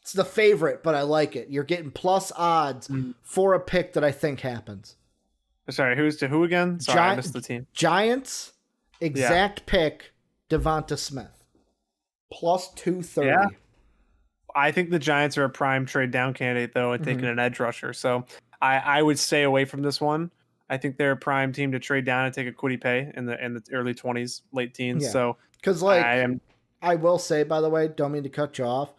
It's the favorite, but I like it. You're getting plus odds for a pick that I think happens. Sorry, who's to who again? Sorry, I missed the team. Giants, exact pick, Devonta Smith. Plus 230. Yeah. I think the Giants are a prime trade down candidate, though, and taking an edge rusher. So I would stay away from this one. I think they're a prime team to trade down and take a Kwity Paye in the early 20s, late teens. Yeah. So because I will say, by the way, don't mean to cut you off.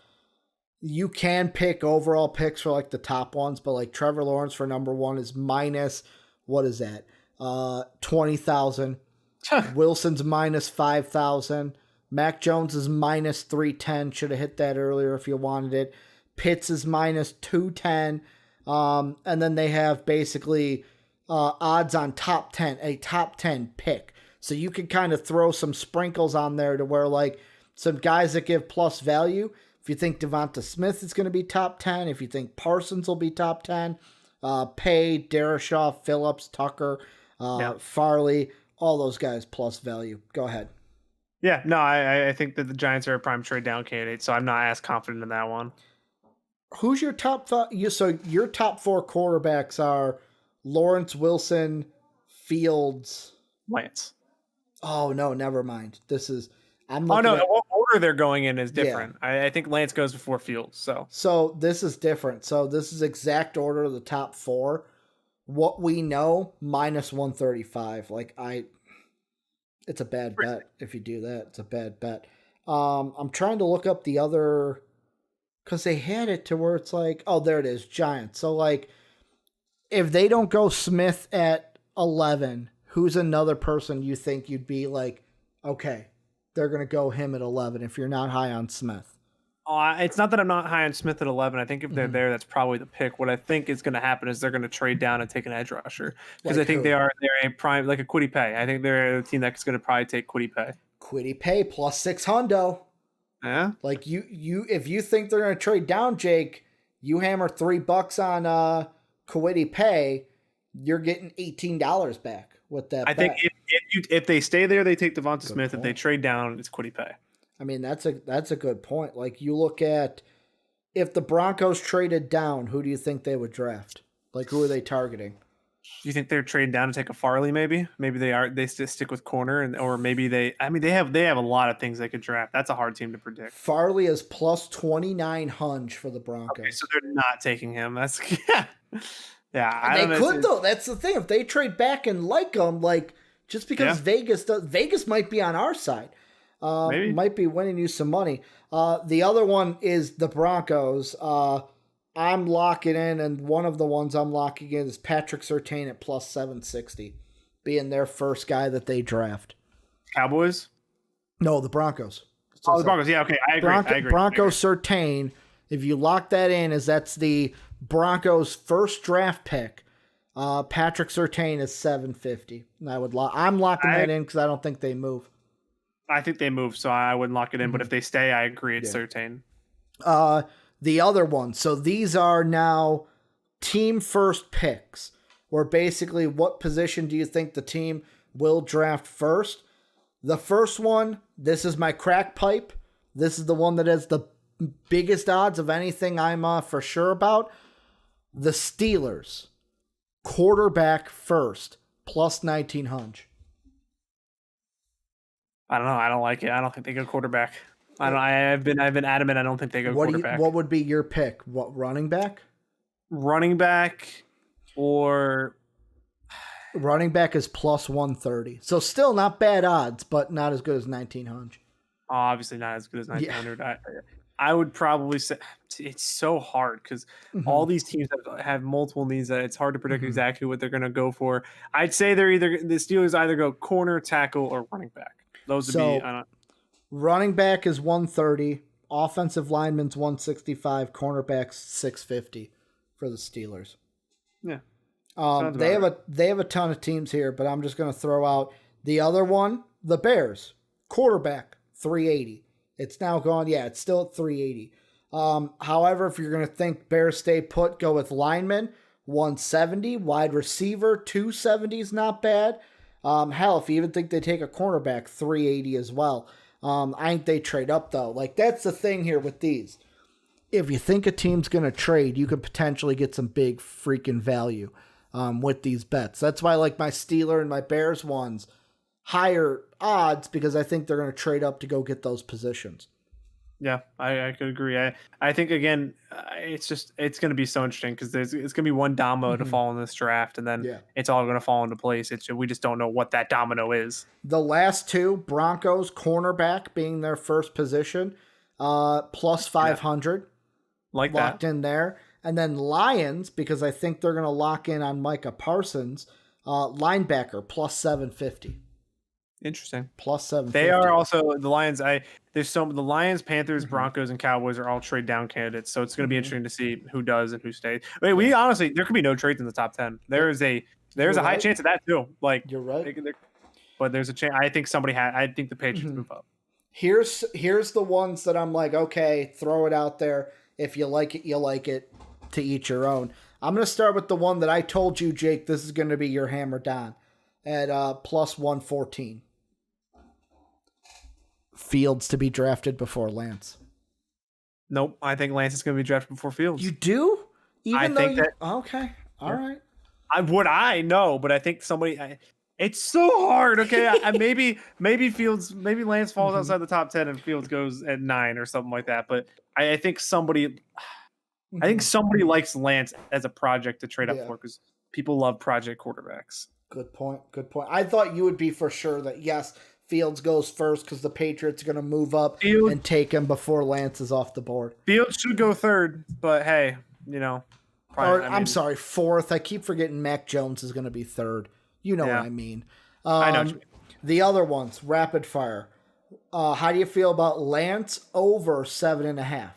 You can pick overall picks for like the top ones, but like Trevor Lawrence for number 1 is minus, what is that? 20,000. Wilson's minus 5,000. Mac Jones is minus 310. Should have hit that earlier if you wanted it. Pitts is minus 210. And then they have basically odds on top 10, a top 10 pick. So you can kind of throw some sprinkles on there to where like some guys that give plus value. If you think Devonta Smith is going to be top 10, if you think Parsons will be top 10, Paye, Darashaw, Phillips, Tucker, Farley, all those guys plus value. Go ahead. Yeah, no, I think that the Giants are a prime trade down candidate, so I'm not as confident in that one. Who's your top 5? So your top 4 quarterbacks are Lawrence, Wilson, Fields, Lance. Oh no, never mind. This is what order they're going in is different. Yeah. I think Lance goes before Fields. So this is different. So this is exact order of the top 4. What we know, minus 135. It's a bad bet if you do that. It's a bad bet. I'm trying to look up the other, because they had it to where it's like, oh, there it is, Giants. So like, if they don't go Smith at 11, who's another person you think you'd be like, okay, they're going to go him at 11 if you're not high on Smith? It's not that I'm not high on Smith at 11. I think if they're there, that's probably the pick. What I think is going to happen is they're going to trade down and take an edge rusher, because I think they're a prime, like a Kwity Paye. I think they're a team that's going to probably take Kwity Paye. Kwity Paye plus 600. Yeah. Like you if you think they're going to trade down, Jake, you hammer $3 on Kwity Paye, you're getting $18 back with that. I think if they stay there, they take Devonta Smith. Point. If they trade down, it's Kwity Paye. I mean, that's a good point. Like, you look at, if the Broncos traded down, who do you think they would draft? Like, who are they targeting? Do you think they're trading down to take a Farley? Maybe they stick with corner, or maybe they have a lot of things they could draft. That's a hard team to predict. Farley is plus 2,900 for the Broncos. Okay, so they're not taking him. That's yeah. They could though. That's the thing. If they trade back and like them, like, just because Vegas might be on our side. Might be winning you some money. The other one is the Broncos. I'm locking in, and one of the ones I'm locking in is Patrick Surtain at plus 760, being their first guy that they draft. Cowboys? No, the Broncos. The Broncos. Yeah, okay. I agree. Broncos Surtain, if you lock that in, that's the Broncos' first draft pick. Patrick Surtain is 750. And I'm locking that in because I don't think they move. I think they move, so I wouldn't lock it in. But if they stay, I agree. It's Surtain. The other one. So these are now team first picks, where basically what position do you think the team will draft first? The first one, this is my crack pipe. This is the one that has the biggest odds of anything I'm for sure about. The Steelers. quarterback first, plus 1900. I don't know. I don't like it. I don't think they go quarterback. I've been adamant. I don't think they go quarterback. What would be your pick? What, running back? Running back or running back is plus 130. So still not bad odds, but not as good as 1900. Obviously not as good as 1900. Yeah. I would probably say it's so hard because all these teams have multiple needs that it's hard to predict exactly what they're going to go for. I'd say the Steelers either go corner, tackle, or running back. Those would be. Running back is 130. Offensive lineman's 165. Cornerbacks 650 for the Steelers. Yeah. They have a ton of teams here, but I'm just going to throw out the other one, the Bears. Quarterback 380. It's now gone. Yeah, it's still at 380. However, if you're going to think Bears stay put, go with lineman 170. Wide receiver 270 is not bad. Hell, if you even think they take a cornerback, 380 as well. I think they trade up though. Like that's the thing here with these. If you think a team's going to trade, you could potentially get some big freaking value with these bets. That's why I like my Steeler and my Bears ones higher odds because I think they're going to trade up to go get those positions. Yeah, I could agree. I think again, it's going to be so interesting because it's going to be one domino to fall in this draft, and then it's all going to fall into place. We just don't know what that domino is. The last two, Broncos cornerback being their first position, plus 500, like locked that in there, and then Lions because I think they're going to lock in on Micah Parsons, linebacker plus 750. Interesting. Plus 750. They are also the Lions. The Lions, Panthers, Broncos, and Cowboys are all trade down candidates. So it's going to be interesting to see who does and who stays. Wait, we honestly, there could be no trades in the top 10. There's a high chance of that too. Like you're right. But there's a chance. I think I think the Patriots move up. Here's the ones that I'm like, okay, throw it out there. If you like it, you like it. To each your own. I'm going to start with the one that I told you, Jake. This is going to be your hammer down at plus 114. Fields to be drafted before Lance. Nope, I think Lance is going to be drafted before Fields. You do? Okay, all right. I know, but I think somebody. It's so hard. Okay, maybe Fields, maybe Lance falls outside the top 10 and Fields goes at 9 or something like that. But I think somebody likes Lance as a project to trade up for because people love project quarterbacks. Good point. I thought you would be for sure that yes. Fields goes first because the Patriots are going to move up and take him before Lance is off the board. Fields should go third, but hey, I'm sorry, fourth. I keep forgetting Mac Jones is going to be third. You know what I mean. I know what you mean. The other ones, rapid fire. How do you feel about Lance over 7.5?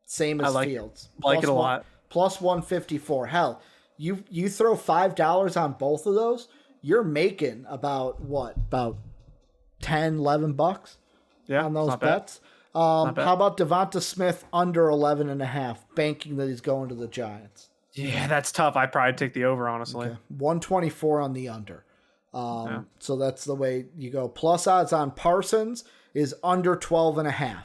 Same as Fields. Like it a lot. Plus 154. Hell, you throw $5 on both of those, you're making about 10, $11 on those bets. How about Devonta Smith under 11.5, banking that he's going to the Giants? Yeah, that's tough. I'd probably take the over, honestly. Okay. 124 on the under. So that's the way you go. Plus odds on Parsons is under 12.5. Man.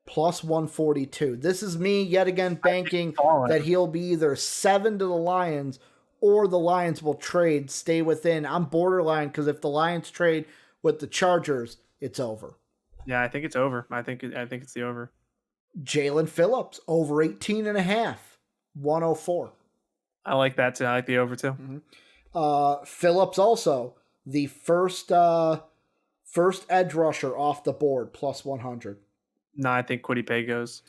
Plus 142. This is me yet again banking that he'll be either 7 to the Lions or the Lions will trade, stay within. I'm borderline because if the Lions trade with the Chargers, it's over. Yeah, I think it's over. I think it's the over. Jalen Phillips, over 18.5, 104. I like that too. I like the over too. Phillips also, the first edge rusher off the board, plus 100. No, I think Kwity Paye goes.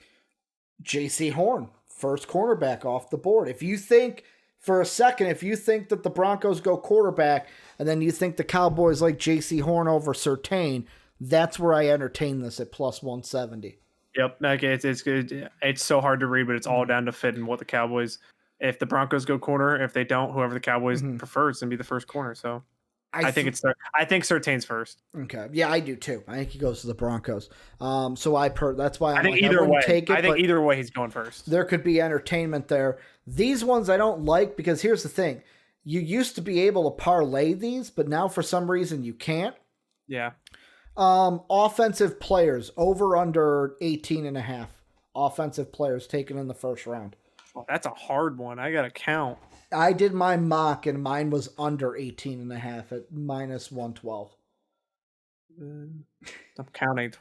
J.C. Horn, first cornerback off the board. If you think that the Broncos go quarterback and then you think the Cowboys like J.C. Horn over Surtain, that's where I entertain this at plus 170. Yep, it's good. It's so hard to read, but it's all down to fit and what the Cowboys. If the Broncos go corner, if they don't, whoever the Cowboys prefer is going to be the first corner. So I think Surtain's first. Okay, yeah, I do too. I think he goes to the Broncos. That's why I think either way. I think either way he's going first. There could be entertainment there. These ones I don't like because here's the thing: you used to be able to parlay these, but now for some reason you can't. Yeah. Offensive players over under 18.5. Offensive players taken in the first round. Oh, that's a hard one. I got to count. I did my mock, and mine was under 18.5 at minus 112. I'm counting.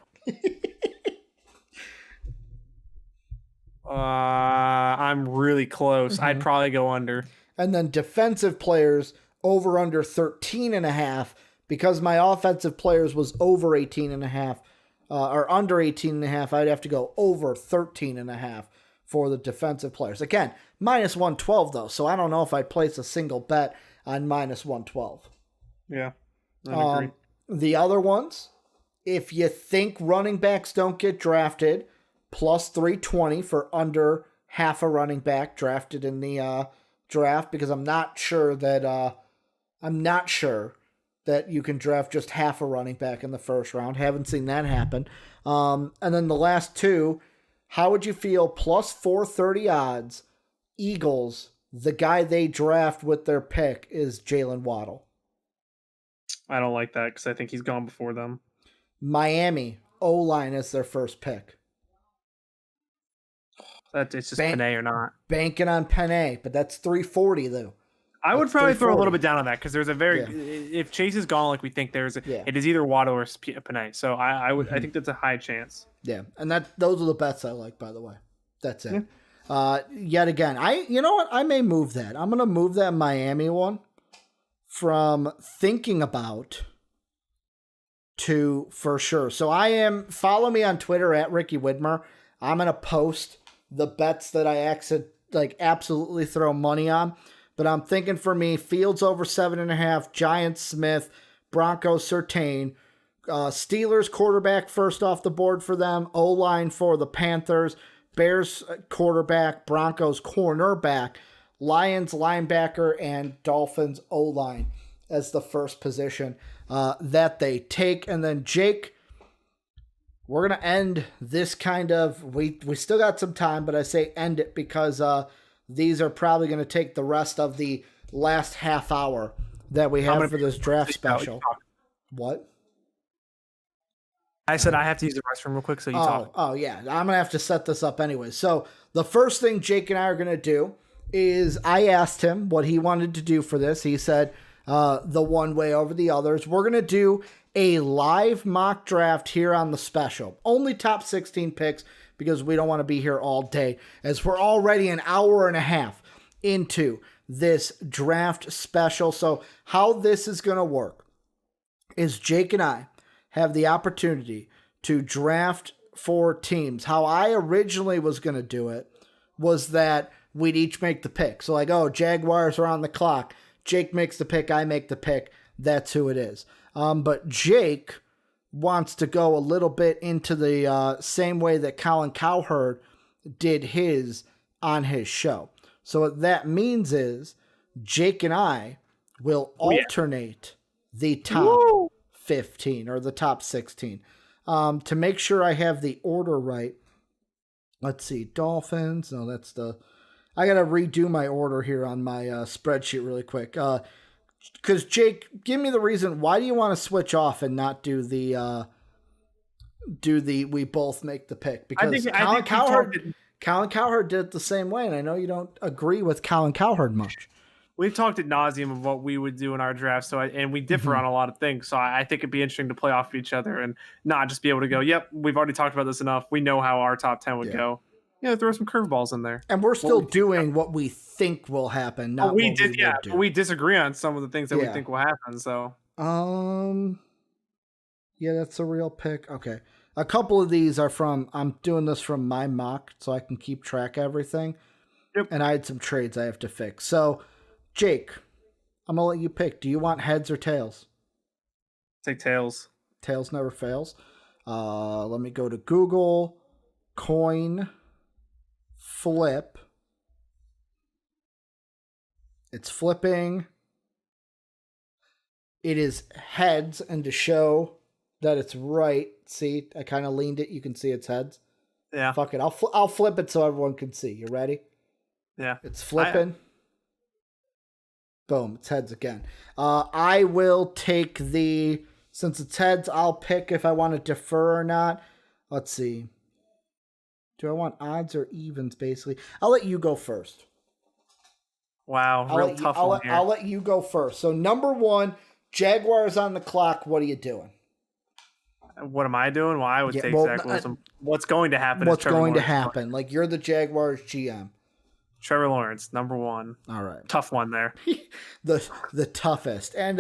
I'm really close. I'd probably go under. And then defensive players over under 13.5, because my offensive players was over 18.5 or under 18.5. I'd have to go over 13.5 for the defensive players. Again, minus 112 though, so I don't know if I'd place a single bet on minus 112. Yeah, I agree. The other ones, if you think running backs don't get drafted, plus 320 for under half a running back drafted in the draft, because I'm not sure that you can draft just half a running back in the first round. Haven't seen that happen. And then the last two, how would you feel plus 430 odds? Eagles, the guy they draft with their pick is Jalen Waddle. I don't like that because I think he's gone before them. Miami, O-line is their first pick. It's just Panay or not. Banking on Panay, but that's 340 though. I would probably throw a little bit down on that because there's a if Chase is gone like we think it is either Waddle or Panay. So I think that's a high chance. Yeah, and those are the bets I like, by the way. That's it. Yeah. Yet again, you know what? I may move that. I'm gonna move that Miami one from thinking about to for sure. So follow me on Twitter at Ricky Widmer. I'm gonna post the bets that I absolutely throw money on. But I'm thinking for me, Fields over 7.5, Giants Smith, Broncos Surtain, Steelers quarterback first off the board for them, O-line for the Panthers, Bears quarterback, Broncos cornerback, Lions linebacker, and Dolphins O-line as the first position that they take. And then Jake, we're going to end this we still got some time, but I say end it because these are probably going to take the rest of the last half hour that we have for this draft special. What? I said I have to use the restroom real quick, so you talk. Oh, yeah. I'm going to have to set this up anyway. So the first thing Jake and I are going to do is I asked him what he wanted to do for this. He said the one way over the others. We're going to do a live mock draft here on the special. Only top 16 picks, because we don't want to be here all day, as we're already an hour and a half into this draft special. So how this is going to work is Jake and I have the opportunity to draft for teams. How I originally was going to do it was that we'd each make the pick. So Jaguars are on the clock. Jake makes the pick. I make the pick. That's who it is. But Jake wants to go a little bit into the same way that Colin Cowherd did his on his show. So what that means is Jake and I will alternate the top 15 or the top 16. To make sure I have the order right, let's see, Dolphins. No, I got to redo my order here on my spreadsheet really quick. Because Jake, give me the reason. Why do you want to switch off and not do the we both make the pick? Because Colin Cowherd did it the same way, and I know you don't agree with Colin Cowherd much. We've talked ad nauseum of what we would do in our draft, and we differ on a lot of things. So I think it'd be interesting to play off of each other and not just be able to go, yep, we've already talked about this enough. We know how our top 10 would go. Throw some curveballs in there. And we're still doing what we think will happen. Not we disagree on some of the things that we think will happen. So, that's a real pick. Okay. A couple of these are I'm doing this from my mock so I can keep track of everything. Yep. And I had some trades I have to fix. So, Jake, I'm going to let you pick. Do you want heads or tails? Take tails. Tails never fails. Let me go to Google. Coin. Flip. It's flipping. It is heads, and to show that it's right, see, I kind of leaned it. You can see it's heads. Yeah. Fuck it. I'll flip it so everyone can see. You ready? Yeah. It's flipping. Boom. It's heads again. I will take since it's heads, I'll pick if I want to defer or not. Let's see. Do I want odds or evens, basically? I'll let you go first. Wow, real tough one here. I'll let you go first. So, number 1, Jaguars on the clock. What are you doing? What am I doing? Well, I would take Zach Wilson. What's going to happen? What's going to happen? Like, you're the Jaguars GM. Trevor Lawrence, number 1. All right. Tough one there. the toughest. And,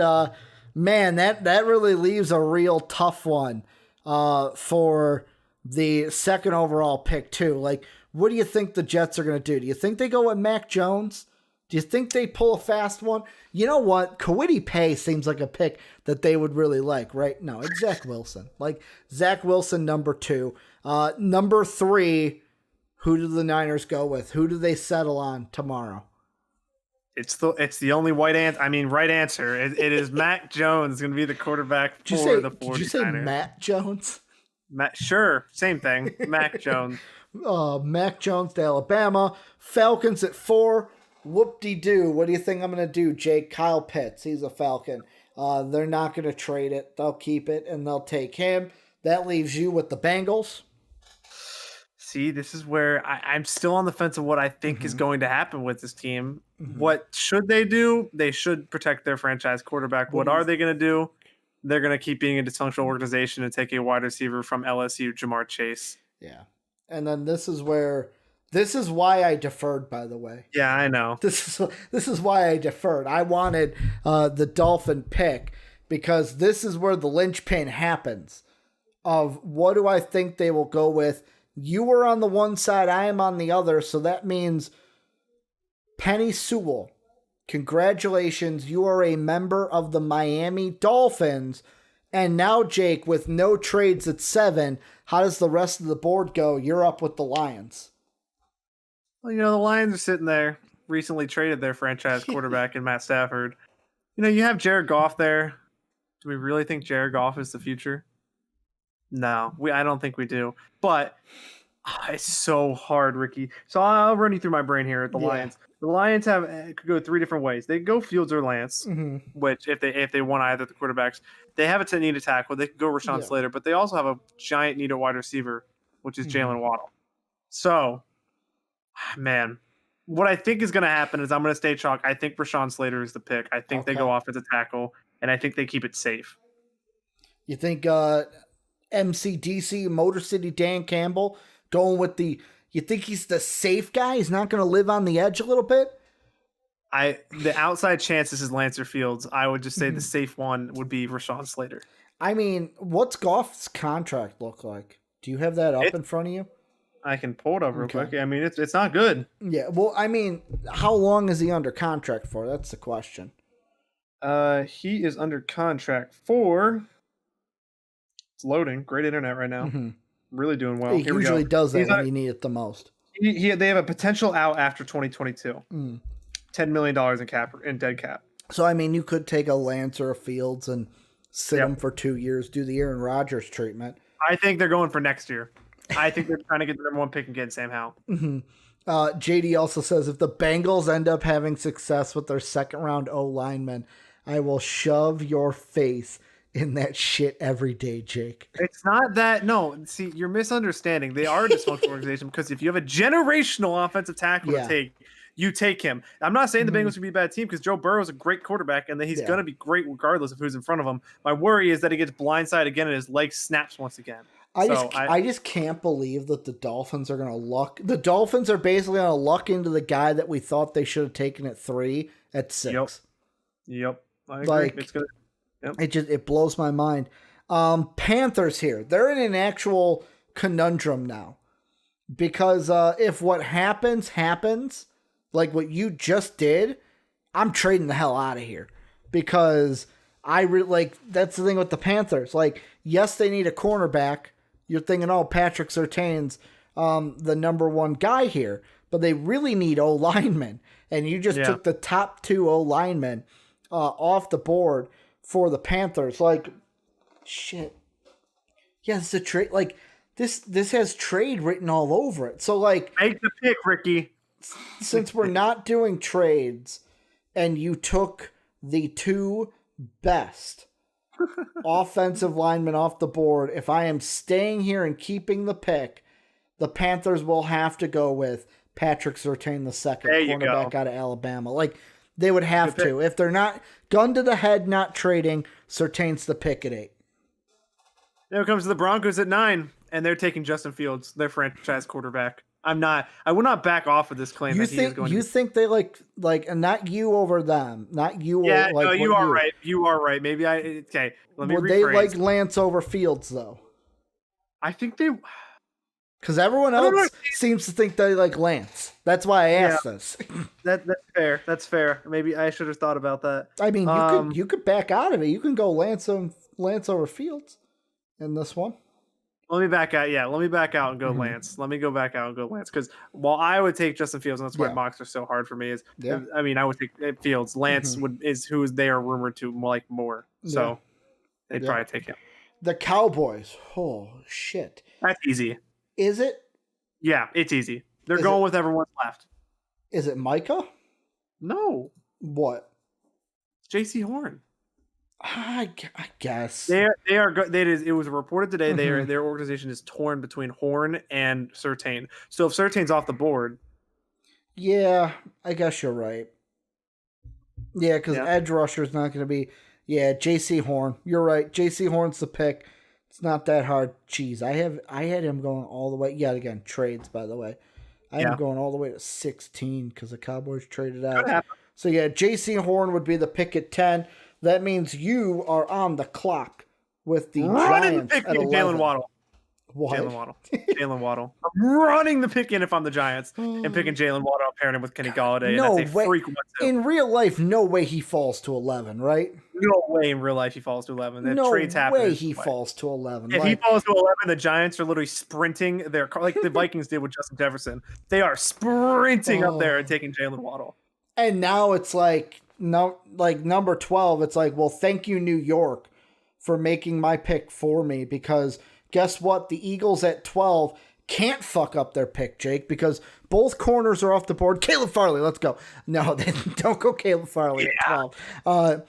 man, that really leaves a real tough one for the second overall pick, too. Like, what do you think the Jets are going to do? Do you think they go with Mac Jones? Do you think they pull a fast one? You know what? Kwity Paye seems like a pick that they would really like, right? No, it's Zach Wilson. Like, Zach Wilson, number 2. Number 3, who do the Niners go with? Who do they settle on tomorrow? It's the only right answer. It is Mac Jones going to be the quarterback for the 49ers. Did you say Matt Jones? Sure, same thing. Mac Jones. Mac Jones to Alabama. Falcons at 4. Whoop-de-doo. What do you think I'm going to do, Jake? Kyle Pitts. He's a Falcon. They're not going to trade it. They'll keep it, and they'll take him. That leaves you with the Bengals. See, this is where I'm still on the fence of what I think is going to happen with this team. What should they do? They should protect their franchise quarterback. What are they going to do? They're going to keep being a dysfunctional organization and take a wide receiver from LSU, Jamar Chase. Yeah. And then this is why I deferred, by the way. Yeah, I know. This is why I deferred. I wanted the Dolphin pick because this is where the linchpin happens of what do I think they will go with. You were on the one side, I am on the other, so that means Penny Sewell, congratulations, you are a member of the Miami Dolphins. And now, Jake, with no trades at 7, how does the rest of the board go? You're up with the Lions. Well, the Lions are sitting there, recently traded their franchise quarterback in Matt Stafford. You have Jared Goff there. Do we really think Jared Goff is the future? No, I don't think we do. But it's so hard, Ricky. So I'll run you through my brain here at the Lions. The Lions could go 3 different ways. They go Fields or Lance, which if they want either of the quarterbacks, they have a need to tackle. They could go Rashawn Slater, but they also have a giant need at wide receiver, which is Jalen Waddle. So, man, what I think is going to happen is I'm going to stay chalk. I think Rashawn Slater is the pick. I think they go offensive tackle, and I think they keep it safe. You think MCDC, Motor City Dan Campbell, going with you think he's the safe guy? He's not going to live on the edge a little bit? The outside chances is Lancer Fields. I would just say the safe one would be Rashawn Slater. I mean, what's Goff's contract look like? Do you have that up in front of you? I can pull it up real quick. I mean, it's not good. Yeah, well, I mean, how long is he under contract for? That's the question. He is under contract for... It's loading. Great internet right now. Really doing well. He usually does that when you need it the most. They have a potential out after 2022. $10 million in dead cap. So, I mean, you could take a Lance or a Fields and sit him for 2 years, do the Aaron Rodgers treatment. I think they're going for next year. I think they're trying to get the number 1 pick and get Sam Howell. JD also says, if the Bengals end up having success with their second-round O-lineman, I will shove your face in that shit every day, Jake. It's not that. No, see, you're misunderstanding. They are a dysfunctional organization because if you have a generational offensive tackle to take, you take him. I'm not saying the Bengals would be a bad team because Joe Burrow is a great quarterback and that he's going to be great regardless of who's in front of him. My worry is that he gets blindsided again and his leg snaps once again. I just can't believe that the Dolphins are going to luck. The Dolphins are basically going to luck into the guy that we thought they should have taken at 3 at 6. Yep. I agree. It's gonna. Yep. It blows my mind. Panthers here. They're in an actual conundrum now. Because if what happens, like what you just did, I'm trading the hell out of here. Because that's the thing with the Panthers. Like, yes, they need a cornerback. You're thinking, Patrick Surtain's the number 1 guy here. But they really need O-linemen. And you just took the top 2 O-linemen off the board for the Panthers. Like, shit. Yeah, it's a trade. Like, this has trade written all over it. So, like, make the pick, Ricky. Since we're not doing trades and you took the 2 best offensive linemen off the board, if I am staying here and keeping the pick, the Panthers will have to go with Patrick Surtain the second, cornerback out of Alabama. Like, they would have to. If they're not gun to the head, not trading, Surtain's the pick at 8. Then it comes to the Broncos at 9, and they're taking Justin Fields, their franchise quarterback. I will not back off of this claim that he is going to. You think they like, and not you over them, not you. Yeah, no, you are right. You are right. Maybe okay. Let me rephrase. They like Lance over Fields though? I think they. Because everyone else seems to think they like Lance. That's why I asked this. That's fair. That's fair. Maybe I should have thought about that. I mean, you could back out of it. You can go Lance over Fields in this one. Let me back out. Yeah, let me back out and go Lance. Let me go back out and go Lance. Because while I would take Justin Fields, and that's why mocks are so hard for me, I mean, I would take Fields. Lance is who they are rumored to like more. So they'd probably take him. The Cowboys. Oh, shit. That's easy. Is it? Yeah, it's easy. They're going with everyone's left. Is it Micah? No. What? J.C. Horn. I guess they are good. It was reported today. Their organization is torn between Horn and Surtain. So if Surtain's off the board, yeah, I guess you're right. Yeah, because edge rusher is not going to be. Yeah, J.C. Horn. You're right. J.C. Horn's the pick. It's not that hard. Jeez, I had him going all the way. Yeah, again, trades, by the way. I had him going all the way to 16 because the Cowboys traded out. So, yeah, J.C. Horn would be the pick at 10. That means you are on the clock with the Giants at 11. Jalen Waddle. What? Jalen Waddle. I'm running the pick in if I'm the Giants and picking Jalen Waddle, pairing him with Kenny Galladay. No and that's a way. Freak in real life, no way he falls to 11, right? No way in real life he falls to 11. No way he falls to 11. If he falls to 11, the Giants are literally sprinting their car like the Vikings did with Justin Jefferson. They are sprinting up there and taking Jalen Waddle. And now it's like number 12. It's like, well, thank you, New York, for making my pick for me, because guess what? The Eagles at 12 can't fuck up their pick, Jake, because both corners are off the board. Caleb Farley, let's go. No, don't go Caleb Farley at 12.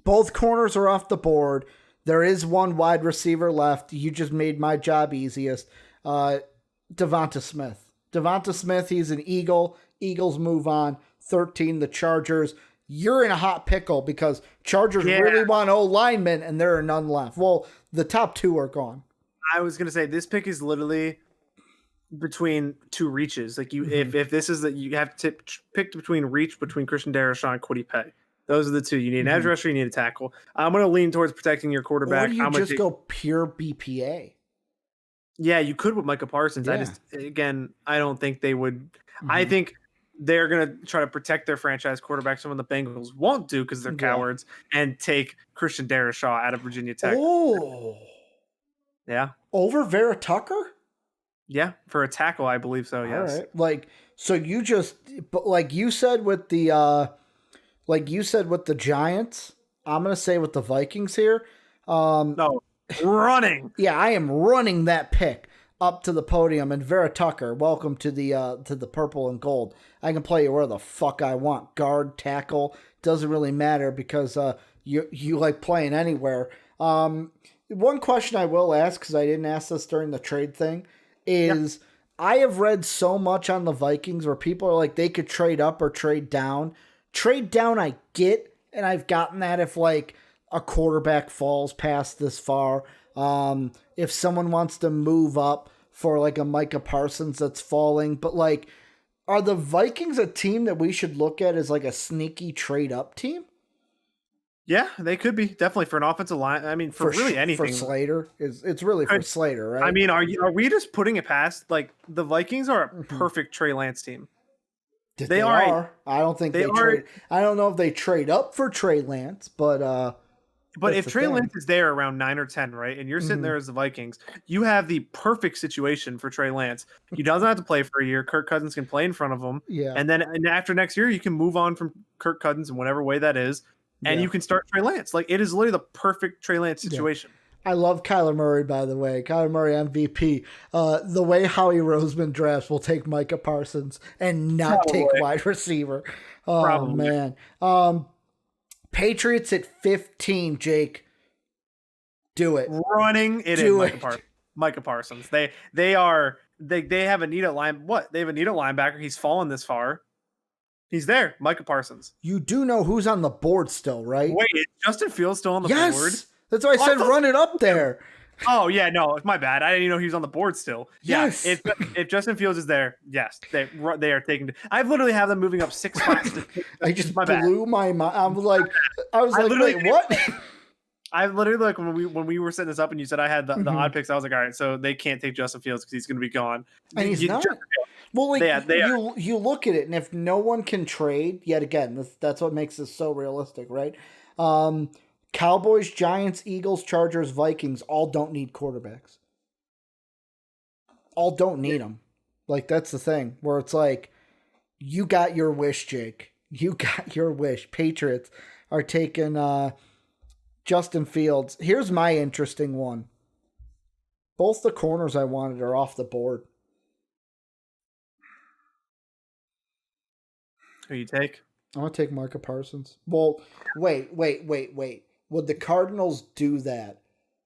Both corners are off the board. There is one wide receiver left. You just made my job easiest. Devonta Smith. Devonta Smith, he's an Eagle. Eagles move on. 13, the Chargers. You're in a hot pickle because Chargers really want O-linemen, and there are none left. Well, the top 2 are gone. I was going to say, this pick is literally between 2 reaches. Like if this is that you have to pick between Christian Darrisaw and Kwity Paye. Those are the 2. You need an edge rusher, you need a tackle. I'm going to lean towards protecting your quarterback. Or you just go pure BPA. Yeah, you could with Micah Parsons. Yeah. I don't think they would. I think they're going to try to protect their franchise quarterback. Some of the Bengals won't do because they're cowards, and take Christian Darrisaw out of Virginia Tech. Oh. Yeah. Over Vera Tucker? Yeah, for a tackle, I believe so, yes. All right. So you just, like you said with the Giants, I'm going to say with the Vikings here. No, running. Yeah, I am running that pick up to the podium. And Vera Tucker, welcome to the purple and gold. I can play you where the fuck I want. Guard, tackle, doesn't really matter because you like playing anywhere. One question I will ask, because I didn't ask this during the trade thing, is I have read so much on the Vikings where people are like they could trade up or trade down. Trade down I get, and I've gotten that if like a quarterback falls past this far. If someone wants to move up for like a Micah Parsons that's falling. But like, are the Vikings a team that we should look at as like a sneaky trade up team? Yeah, they could be, definitely, for an offensive line. I mean, for really anything. For Slater, it's really for Slater, right? I mean, are we just putting it past, like, the Vikings are a perfect Trey Lance team. They are. I don't think they trade. I don't know if they trade up for Trey Lance, but if Trey Lance is there around 9 or 10, right, and you're sitting there as the Vikings, you have the perfect situation for Trey Lance. He doesn't have to play for a year. Kirk Cousins can play in front of him. Yeah. And then after next year, you can move on from Kirk Cousins in whatever way that is. And you can start Trey Lance. Like, it is literally the perfect Trey Lance situation. Yeah. I love Kyler Murray, by the way. Kyler Murray MVP. The way Howie Roseman drafts will take Micah Parsons and not take wide receiver. Oh, Probably. Man. Patriots at 15, Jake. Do it. Running it in Micah Parsons. They are they have a need at line. What? They have a need at linebacker. He's fallen this far. He's there. Micah Parsons. You do know who's on the board still, right? Wait, is Justin Fields still on the board? Yes. That's why I said run it up there. Oh, yeah, no, it's my bad. I didn't even know he was on the board still. Yes. Yeah, if Justin Fields is there, yes, they are taking. I literally have them moving up 6 spots. I just blew my mind. I was like, wait, what? I literally, like, when we were setting this up and you said I had the odd picks, I was like, all right, so they can't take Justin Fields because he's going to be gone. And he's not. Well, like, you look at it, and if no one can trade, yet again, that's what makes this so realistic, right? Cowboys, Giants, Eagles, Chargers, Vikings all don't need quarterbacks. All don't need them. Like, that's the thing, where it's like, you got your wish, Jake. You got your wish. Patriots are taking Justin Fields. Here's my interesting one. Both the corners I wanted are off the board. Who you take? I'm going to take Micah Parsons. Well, wait. Would the Cardinals do that?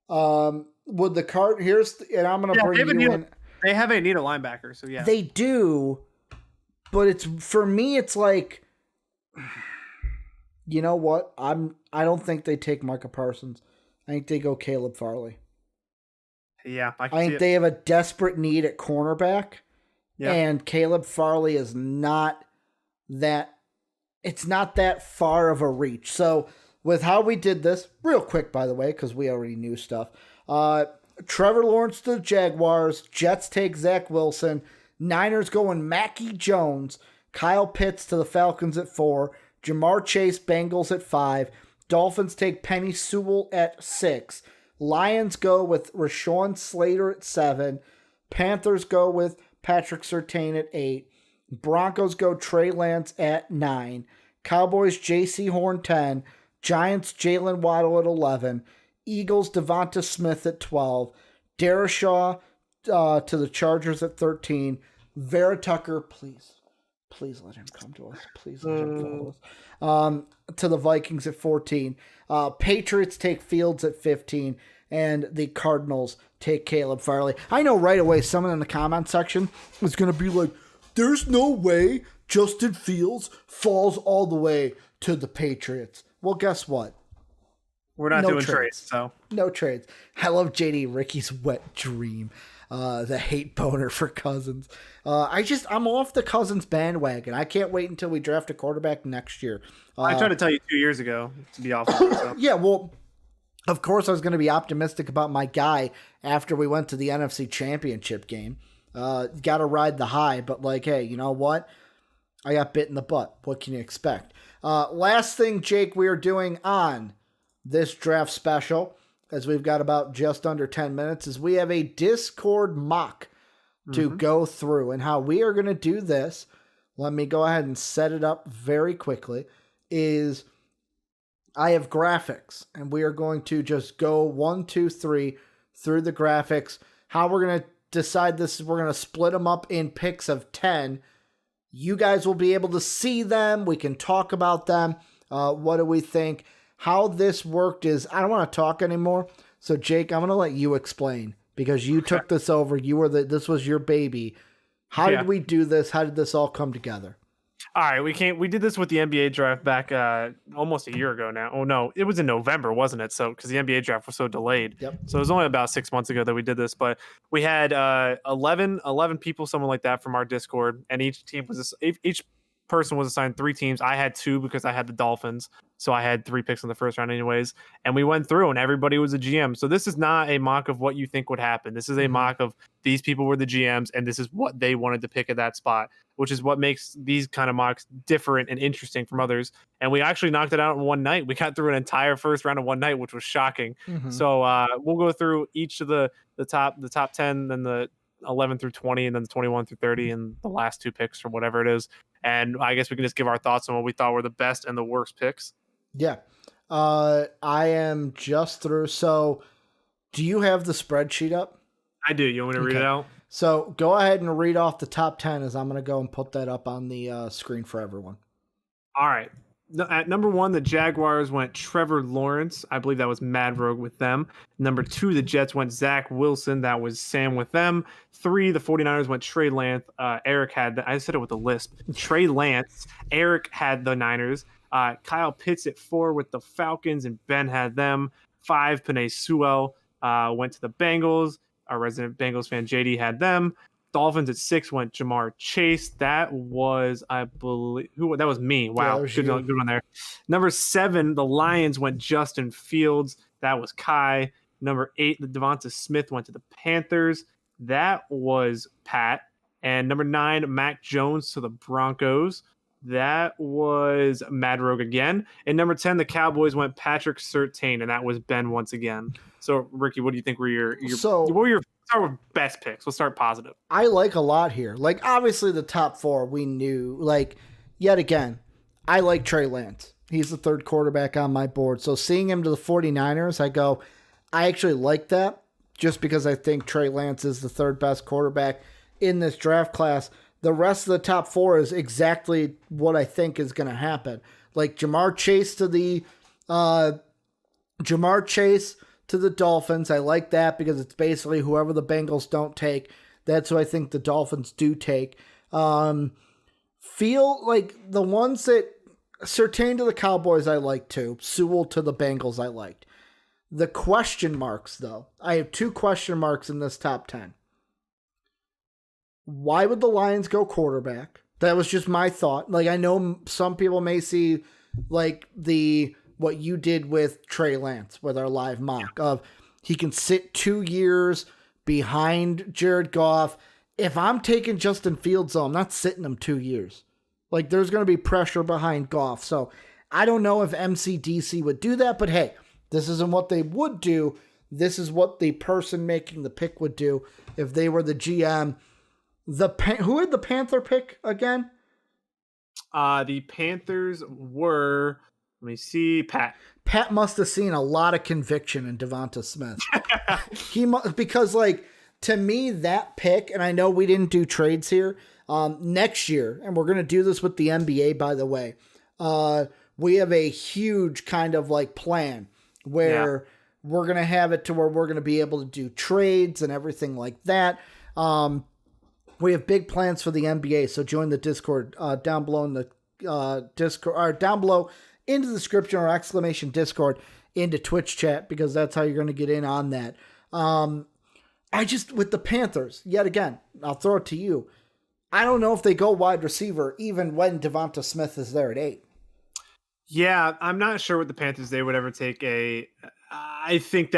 Would the and I'm going to bring you in. They have a need a linebacker, so yeah. They do, but for me, it's like, you know what? I don't think they take Micah Parsons. I think they go Caleb Farley. Yeah, I think they have a desperate need at cornerback, and Caleb Farley is not that. It's not that far of a reach. So with how we did this, real quick, by the way, because we already knew stuff. Trevor Lawrence to the Jaguars. Jets take Zach Wilson. Niners going Mackie Jones. Kyle Pitts to the Falcons at 4. Jamar Chase, Bengals at 5. Dolphins take Penny Sewell at 6. Lions go with Rashawn Slater at 7. Panthers go with Patrick Surtain at 8. Broncos go Trey Lance at 9. Cowboys J.C. Horn 10. Giants Jalen Waddle at 11. Eagles Devonta Smith at 12. Darashaw to the Chargers at 13. Vera Tucker, please let him come to us. Please let him come to us. To the Vikings at 14. Patriots take Fields at 15. And the Cardinals take Caleb Farley. I know right away someone in the comment section is going to be like, there's no way Justin Fields falls all the way to the Patriots. Well, guess what? We're not doing trades, so. No trades. I love JD Ricky's wet dream. The hate boner for Cousins. I'm off the Cousins bandwagon. I can't wait until we draft a quarterback next year. I tried to tell you 2 years ago to be off of it, so. Yeah, well, of course I was going to be optimistic about my guy after we went to the NFC Championship game. Got to ride the high, but like, hey, you know what? I got bit in the butt. What can you expect? Last thing, Jake, we are doing on this draft special, as we've got about just under 10 minutes, is we have a Discord mock to go through. And how we are going to do this, let me go ahead and set it up very quickly, is I have graphics, and we are going to just go 1, 2, 3 through the graphics. How we're going to decide this is we're going to split them up in picks of 10. You guys will be able to see them. We can talk about them. What do we think? How this worked is I don't want to talk anymore. So Jake, I'm going to let you explain because you took this over. This was your baby. How did we do this? How did this all come together? All right, we did this with the NBA draft back almost a year ago now. Oh no, it was in November, wasn't it? So because the NBA draft was so delayed. Yep. So it was only about 6 months ago that we did this, but we had 11 people, something like that, from our Discord, and each person was assigned 3 teams. I had 2 because I had the Dolphins, so I had 3 picks in the first round anyways. And we went through, and everybody was a GM. So this is not a mock of what you think would happen. This is a mock of these people were the GMs, and this is what they wanted to pick at that spot, which is what makes these kind of mocks different and interesting from others. And we actually knocked it out in one night. We got through an entire first round in one night, which was shocking. So we'll go through each of the top 10, then the 11 through 20, and then the 21 through 30, and the last 2 picks or whatever it is. And I guess we can just give our thoughts on what we thought were the best and the worst picks. Yeah. I am just through. So do you have the spreadsheet up? I do. You want me to read it out? So go ahead and read off the top 10 as I'm going to go and put that up on the screen for everyone. All right. At number 1, the Jaguars went Trevor Lawrence. I believe that was Mad Rogue with them. Number 2, the Jets went Zach Wilson. That was Sam with them. 3, the 49ers went Trey Lance. Eric had, I said it with a lisp, Trey Lance. Eric had the Niners. Kyle Pitts at 4 with the Falcons, and Ben had them. 5, Penei Sewell went to the Bengals. Our resident Bengals fan, JD, had them. Dolphins at 6 went Jamar Chase. That was, I believe, that was me. Wow, Yeah, good one there. Number 7, the Lions went Justin Fields. That was Kai. Number 8, the Devonta Smith went to the Panthers. That was Pat. And number 9, Mac Jones to the Broncos. That was Mad Rogue again. And number 10, the Cowboys went Patrick Surtain, and that was Ben once again. So, Ricky, what do you think were your what were your start with best picks? Let's start positive. I like a lot here. Like, obviously, the top 4 we knew. Like, yet again, I like Trey Lance. He's the 3rd quarterback on my board. So, seeing him to the 49ers, I go, I actually like that just because I think Trey Lance is the 3rd best quarterback in this draft class. The rest of the top 4 is exactly what I think is going to happen. Like Jamar Chase to the Dolphins. I like that because it's basically whoever the Bengals don't take. That's who I think the Dolphins do take. Feel like the ones that Surtain to the Cowboys I like too. Sewell to the Bengals I liked. The question marks though. I have 2 question marks in this top 10. Why would the Lions go quarterback? That was just my thought. Like, I know some people may see like what you did with Trey Lance with our live mock of he can sit 2 years behind Jared Goff. If I'm taking Justin Fields, though, I'm not sitting him 2 years. Like, there's going to be pressure behind Goff. So I don't know if MCDC would do that, but hey, this isn't what they would do. This is what the person making the pick would do if they were the GM. Who had the Panther pick again? The Panthers were, let me see, Pat. Pat must have seen a lot of conviction in Devonta Smith. Because, like, to me, that pick, and I know we didn't do trades here, next year, and we're going to do this with the NBA, by the way, we have a huge kind of, like, plan where we're going to have it to where we're going to be able to do trades and everything like that. We have big plans for the NBA, so join the Discord down below in the Discord, or down below into the description or exclamation Discord into Twitch chat, because that's how you're going to get in on that. With the Panthers, yet again, I'll throw it to you. I don't know if they go wide receiver even when Devonta Smith is there at 8. Yeah, I'm not sure what the Panthers they would ever take I think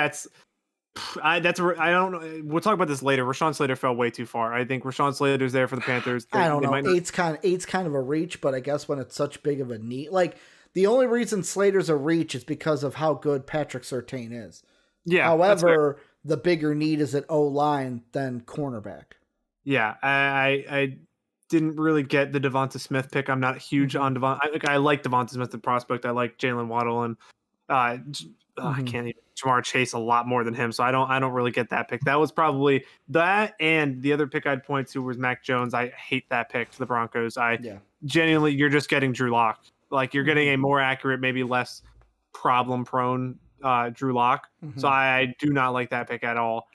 I don't know. We'll talk about this later. Rashawn Slater fell way too far. I think Rashawn Slater's there for the Panthers. I don't know. Eight's kind of a reach, but I guess when it's such big of a need, like the only reason Slater's a reach is because of how good Patrick Surtain is. Yeah. However, the bigger need is at O-line than cornerback. Yeah, I didn't really get the Devonta Smith pick. I'm not huge on Devonta. I like Devonta Smith, the prospect. I like Jalen Waddle and I can't even Jamar Chase a lot more than him, so I don't really get that pick. That was probably that, and the other pick I'd point to was Mac Jones. I hate that pick to the Broncos. Genuinely, you're just getting Drew Lock. Like, you're getting a more accurate, maybe less problem prone Drew Lock. So I do not like that pick at all.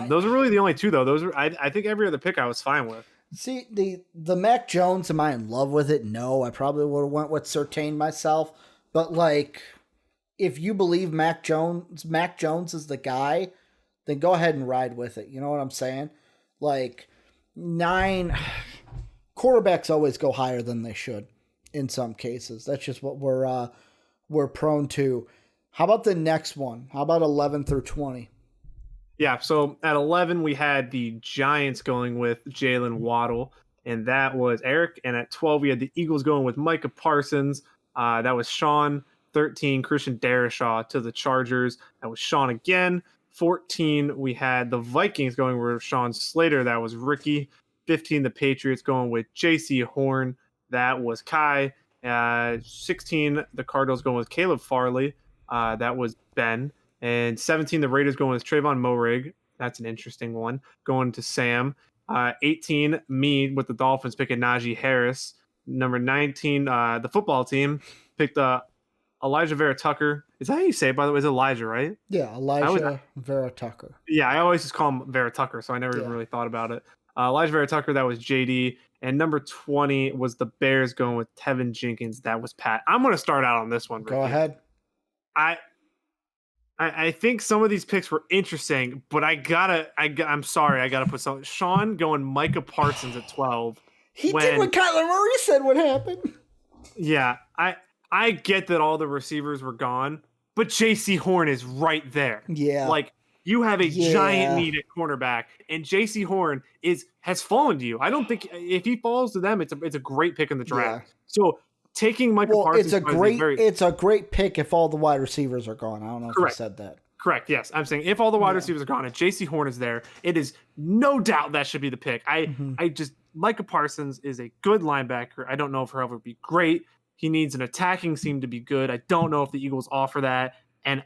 Those are really the only 2 though. Those are I think every other pick I was fine with. See, the Mac Jones, am I in love with it? No, I probably would have went with Surtain myself, but like, if you believe Mac Jones is the guy, then go ahead and ride with it. You know what I'm saying? Like, 9 quarterbacks always go higher than they should in some cases. That's just what we're prone to. How about the next one? How about 11 through 20? Yeah, so at 11 we had the Giants going with Jalen Waddle, and that was Eric. And at 12 we had the Eagles going with Micah Parsons. That was Sean. 13, Christian Darrisaw to the Chargers. That was Sean again. 14, we had the Vikings going with Sean Slater. That was Ricky. 15, the Patriots going with J.C. Horn. That was Kai. 16, the Cardinals going with Caleb Farley. That was Ben. And 17, the Raiders going with Trayvon Moehrig. That's an interesting one. Going to Sam. 18, me with the Dolphins picking Najee Harris. Number 19, the football team picked Elijah Vera Tucker. Is that how you say it, by the way? Is Elijah, right? Yeah, Elijah Vera Tucker. Yeah, I always just call him Vera Tucker, so I never even really thought about it. Elijah Vera Tucker, that was JD. And number 20 was the Bears going with Tevin Jenkins. That was Pat. I'm going to start out on this one. Go ahead. I think some of these picks were interesting, but I'm sorry, I gotta put some. Sean going Micah Parsons at 12. He did what Kyler Murray said would happen. Yeah, I get that all the receivers were gone, but J.C. Horn is right there. Yeah, like you have a giant need at cornerback, and J.C. Horn has fallen to you. I don't think if he falls to them, it's a great pick in the draft. Yeah. So taking Micah Parsons, it's a great pick if all the wide receivers are gone. I don't know if you said that. Correct. Yes, I'm saying if all the wide receivers are gone and J.C. Horn is there, it is no doubt that should be the pick. Micah Parsons is a good linebacker. I don't know if he'll ever be great. He needs an attacking scheme to be good. I don't know if the Eagles offer that, and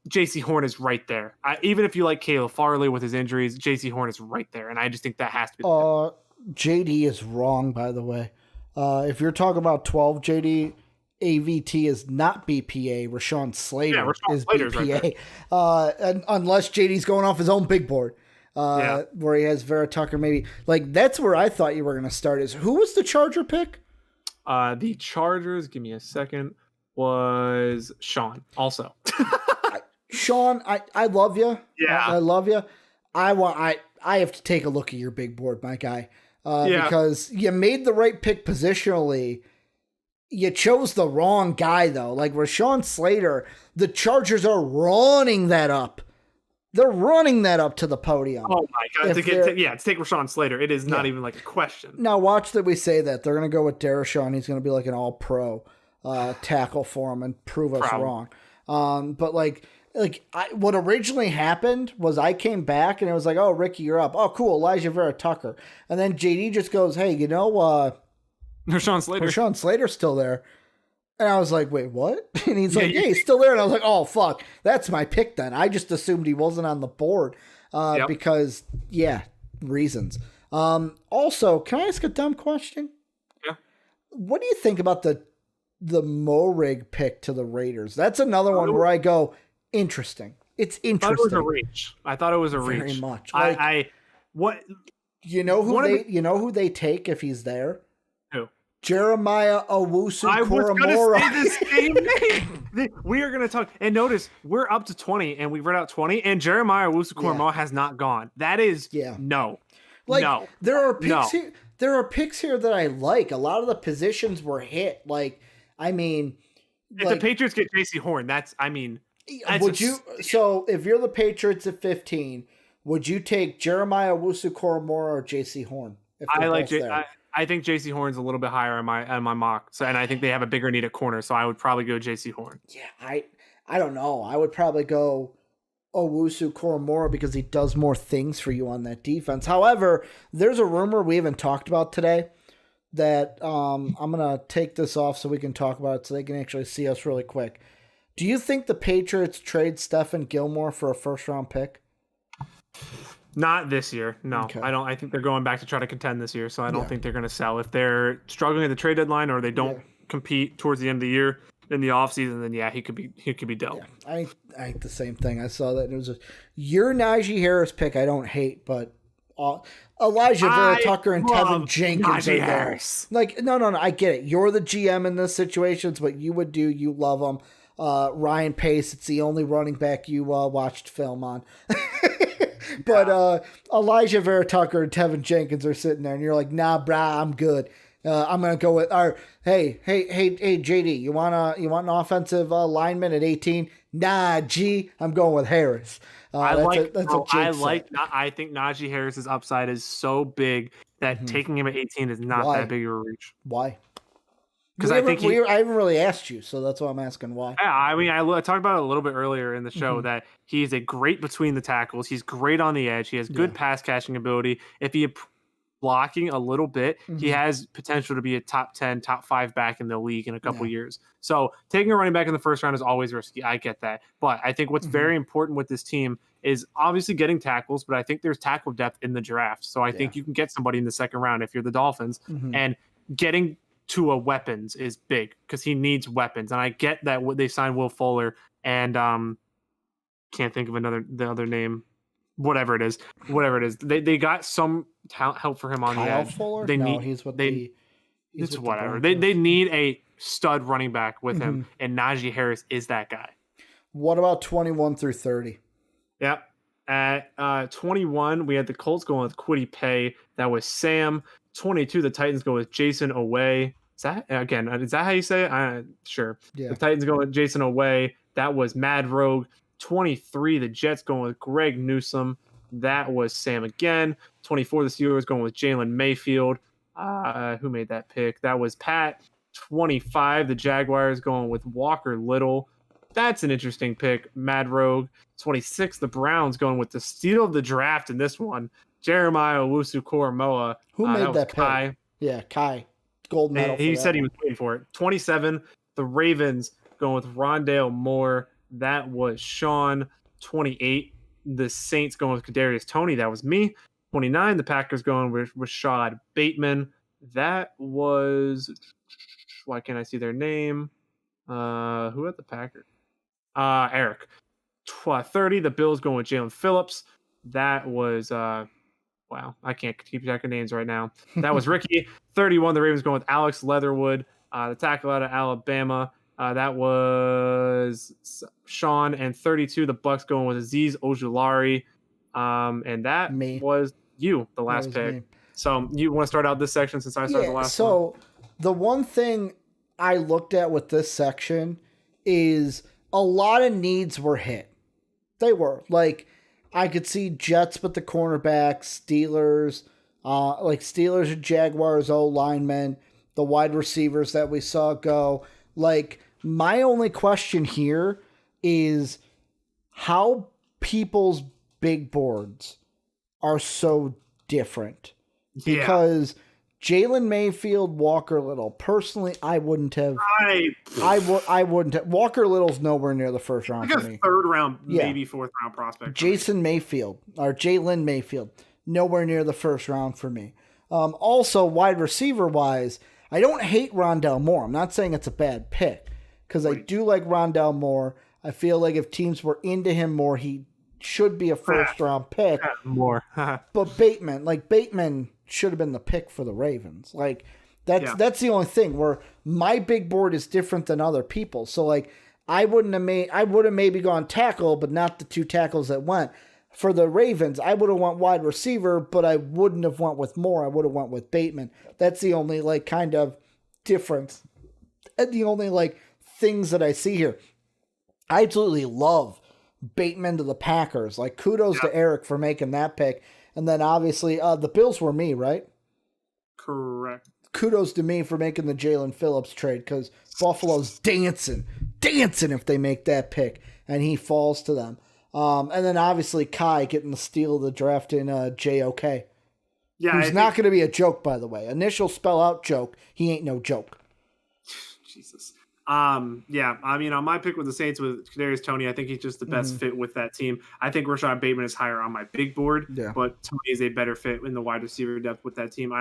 J.C. Horn is right there. Even if you like Caleb Farley with his injuries, J.C. Horn is right there, and I just think that has to be the pick. JD is wrong, by the way. If you're talking about 12, JD, AVT is not BPA. Rashawn Slater is BPA. Right and unless JD's going off his own big board, where he has Vera Tucker, maybe. Like, that's where I thought you were going to start. Who was the Charger pick? The Chargers, give me a second, was Sean also. Sean, I love you. Yeah. I love you. I have to take a look at your big board, my guy. Because you made the right pick positionally. You chose the wrong guy, though. Like Rashawn Slater, the Chargers are running that up. They're running that up to the podium. Oh, my God. To take Rashawn Slater. It is not even like a question. Now, watch that we say that. They're going to go with Darashawn. He's going to be like an all-pro tackle for him and prove us wrong. But, what originally happened was I came back and it was like, oh, Ricky, you're up. Oh, cool, Elijah Vera Tucker. And then JD just goes, hey, Rashawn Slater's still there. And I was like, wait, what? And he's like, yeah, he's still there. And I was like, oh, fuck, that's my pick then. I just assumed he wasn't on the board because, reasons. Also, can I ask a dumb question? Yeah. What do you think about the Morig pick to the Raiders? That's another one where I go, interesting. It's interesting. I thought it was a reach. Very much. You know who they take if he's there? Who? Jeremiah Owusu-Koramoah. I was going to say the same name. We are going to talk. And notice, we're up to 20, and we've read out 20, and Jeremiah Owusu-Koramoah has not gone. That is no. No. There are picks here. There are picks here that I like. A lot of the positions were hit. If the Patriots get J.C. Horn, so if you're the Patriots at 15, would you take Jeremiah Owusu-Koramoah or J.C. Horn? I think J.C. Horn's a little bit higher on my mock. So, and I think they have a bigger need at corner, so I would probably go J.C. Horn. Yeah, I don't know. I would probably go Owusu-Koramoah because he does more things for you on that defense. However, there's a rumor we haven't talked about today that I'm going to take this off so we can talk about it so they can actually see us really quick. Do you think the Patriots trade Stephon Gilmore for a first-round pick? Not this year, no. Okay. I don't. I think they're going back to try to contend this year, so I don't think they're going to sell. If they're struggling at the trade deadline or they don't compete towards the end of the year in the offseason, then he could be dealt. Yeah, I think the same thing. I saw that, and it was your Najee Harris pick. I don't hate, but Elijah Vera Tucker and Tevin Jenkins Najee are Harris. There. No, I get it. You're the GM in this situation. It's what you would do. You love them. Ryan Pace, it's the only running back you watched film on. But Elijah Vera Tucker and Tevin Jenkins are sitting there, and you're like, nah, brah, I'm good. I'm gonna go with hey, JD, you want an offensive lineman at 18? Nah, I'm going with Harris. I think Najee Harris's upside is so big that taking him at 18 is not that big of a reach. Why? Because I haven't really asked you, so that's why I'm asking why. Yeah, I talked about it a little bit earlier in the show that he's a great between the tackles. He's great on the edge. He has good pass catching ability. If he blocking a little bit, he has potential to be a top 10, top 5 back in the league in a couple years. So taking a running back in the first round is always risky. I get that. But I think what's very important with this team is obviously getting tackles, but I think there's tackle depth in the draft. So I think you can get somebody in the second round if you're the Dolphins and getting Tua weapons is big because he needs weapons. And I get that they signed Will Fuller and can't think of the other name. Whatever it is. They got some help for him on Kyle the edge. Fuller? They no, need he's with it's whatever. They need a stud running back with him, and Najee Harris is that guy. What about 21 through 30? Yep. At 21, we had the Colts going with Kwity Paye. That was Sam. 22, the Titans go with Jason Oweh. Is that how you say it? Sure. Yeah. The Titans going with Jason Oweh. That was Mad Rogue. 23, the Jets going with Greg Newsome. That was Sam again. 24, the Steelers going with Jalen Mayfield. Who made that pick? That was Pat. 25, the Jaguars going with Walker Little. That's an interesting pick. Mad Rogue. 26, the Browns going with the steal of the draft in this one. Jeremiah Owusu-Koramoah. Who made that Kai. pick? Yeah, Kai. Gold medal. He said he was waiting for it. 27, the Ravens going with Rondale Moore. That was Sean. 28, the Saints going with Kadarius Toney. That was me. 29, the Packers going with Rashad Bateman. That was... Why can't I see their name? Who had the Packers? Eric. 30, the Bills going with Jalen Phillips. That was... wow, I can't keep track of names right now. That was Ricky. 31, the Ravens going with Alex Leatherwood. The tackle out of Alabama. That was Sean. And 32, the Bucks going with Azeez Ojulari. And that was you, the last pick. Me. So you want to start out this section since I started the last one? So the one thing I looked at with this section is a lot of needs were hit. They were. Like, I could see Jets with the cornerbacks, Steelers and Jaguars, linemen, the wide receivers that we saw go. Like, my only question here is how people's big boards are so different. Because Jalen Mayfield, Walker Little. Personally, I wouldn't have. I wouldn't have. Walker Little's nowhere near the first round for me. Third round, maybe fourth round prospect. Jalen Mayfield, nowhere near the first round for me. Also, wide receiver wise, I don't hate Rondale Moore. I'm not saying it's a bad pick because I do like Rondale Moore. I feel like if teams were into him more, he should be a first round pick. More. But Bateman should have been the pick for the Ravens. Like that's the only thing where my big board is different than other people. So like I would have maybe gone tackle, but not the two tackles that went. For the Ravens, I would have went wide receiver, but I wouldn't have went with Moore. I would have went with Bateman. That's the only like kind of difference. And the only like things that I see here. I absolutely love Bateman to the Packers. Like kudos to Eric for making that pick. And then obviously the Bills were me, right? Correct. Kudos to me for making the Jalen Phillips trade because Buffalo's dancing if they make that pick and he falls to them. And then obviously Kai getting the steal of the draft in JOK. Yeah, who's not going to be a joke, by the way. Initial spell out joke. He ain't no joke. Jesus. I mean, on my pick with the Saints with Kadarius Toney, I think he's just the best fit with that team. I think Rashad Bateman is higher on my big board, but Toney is a better fit in the wide receiver depth with that team.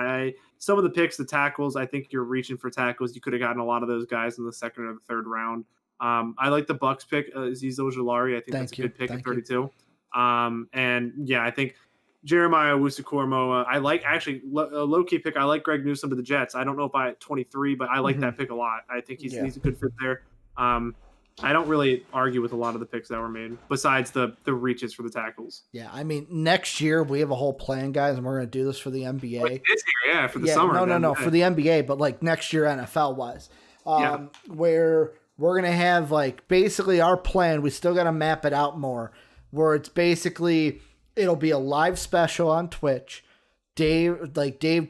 Some of the picks, the tackles, I think you're reaching for tackles. You could have gotten a lot of those guys in the second or the third round. I like the Bucks pick, Azeez Ojulari. I think that's a good pick at 32. I think Jeremiah Owusu-Koramoah. I like actually a low-key pick. I like Greg Newsome to the Jets. I don't know if I at 23, but I like that pick a lot. I think he's a good fit there. I don't really argue with a lot of the picks that were made besides the reaches for the tackles. Yeah, I mean, next year we have a whole plan, guys, and we're going to do this for the NBA. Like this year, for the summer. No, for the NBA, but like next year NFL-wise. Where we're going to have like basically our plan. We still got to map it out more where it's basically it'll be a live special on Twitch. Dave,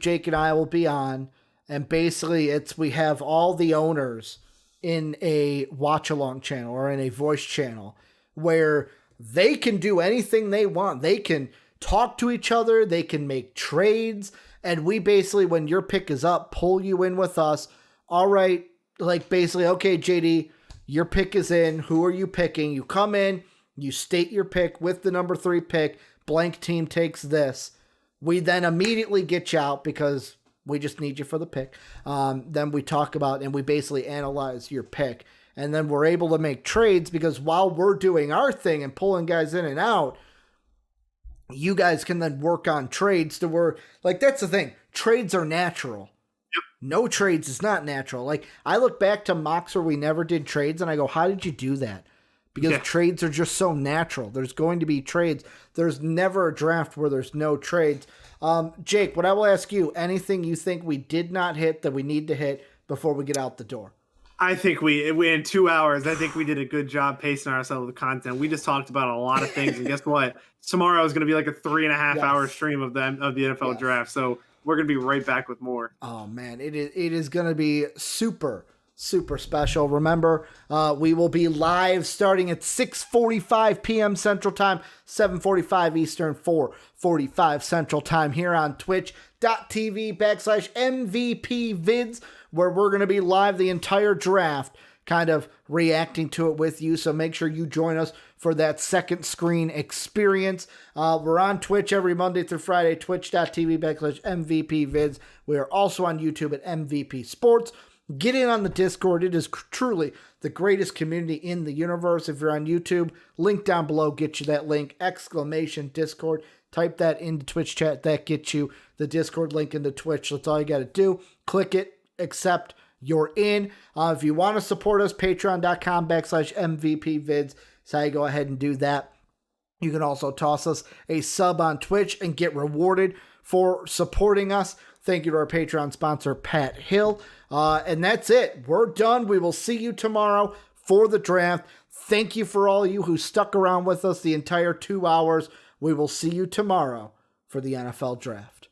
Jake, and I will be on. And basically we have all the owners in a watch-along channel or in a voice channel where they can do anything they want. They can talk to each other. They can make trades. And we basically, when your pick is up, pull you in with us. All right, like basically, okay, JD, your pick is in. Who are you picking? You come in, you state your pick with the number 3 pick. Blank team takes this. We then immediately get you out because We just need you for the pick. Then we talk about and we basically analyze your pick. And then we're able to make trades because while we're doing our thing and pulling guys in and out, you guys can then work on trades to where, like, that's the thing. Trades are natural. Yep. No trades is not natural. Like, I look back to mocks where we never did trades and I go, how did you do that? Because trades are just so natural. There's going to be trades. There's never a draft where there's no trades. Jake, what I will ask you, anything you think we did not hit that we need to hit before we get out the door? I think we in 2 hours, I think we did a good job pacing ourselves with content. We just talked about a lot of things. And guess what? Tomorrow is going to be like a 3.5 hour stream of the NFL draft. So we're going to be right back with more. Oh, man. It is going to be super special. Remember, we will be live starting at 6:45 p.m. Central Time, 7:45 Eastern, 4:45 Central Time here on twitch.tv/MVP-vids, where we're going to be live the entire draft, kind of reacting to it with you. So make sure you join us for that second screen experience. We're on Twitch every Monday through Friday, twitch.tv/MVP-vids. We are also on YouTube at MVP Sports. Get in on the Discord. It is truly the greatest community in the universe. If you're on YouTube, link down below, get you that link, !Discord. Type that into Twitch chat. That gets you the Discord link into Twitch. That's all you got to do. Click it, accept, you're in. If you want to support us, patreon.com/MVP-vids. That's how you go ahead and do that. You can also toss us a sub on Twitch and get rewarded for supporting us. Thank you to our Patreon sponsor, Pat Hill. And that's it. We're done. We will see you tomorrow for the draft. Thank you for all you who stuck around with us the entire 2 hours. We will see you tomorrow for the NFL draft.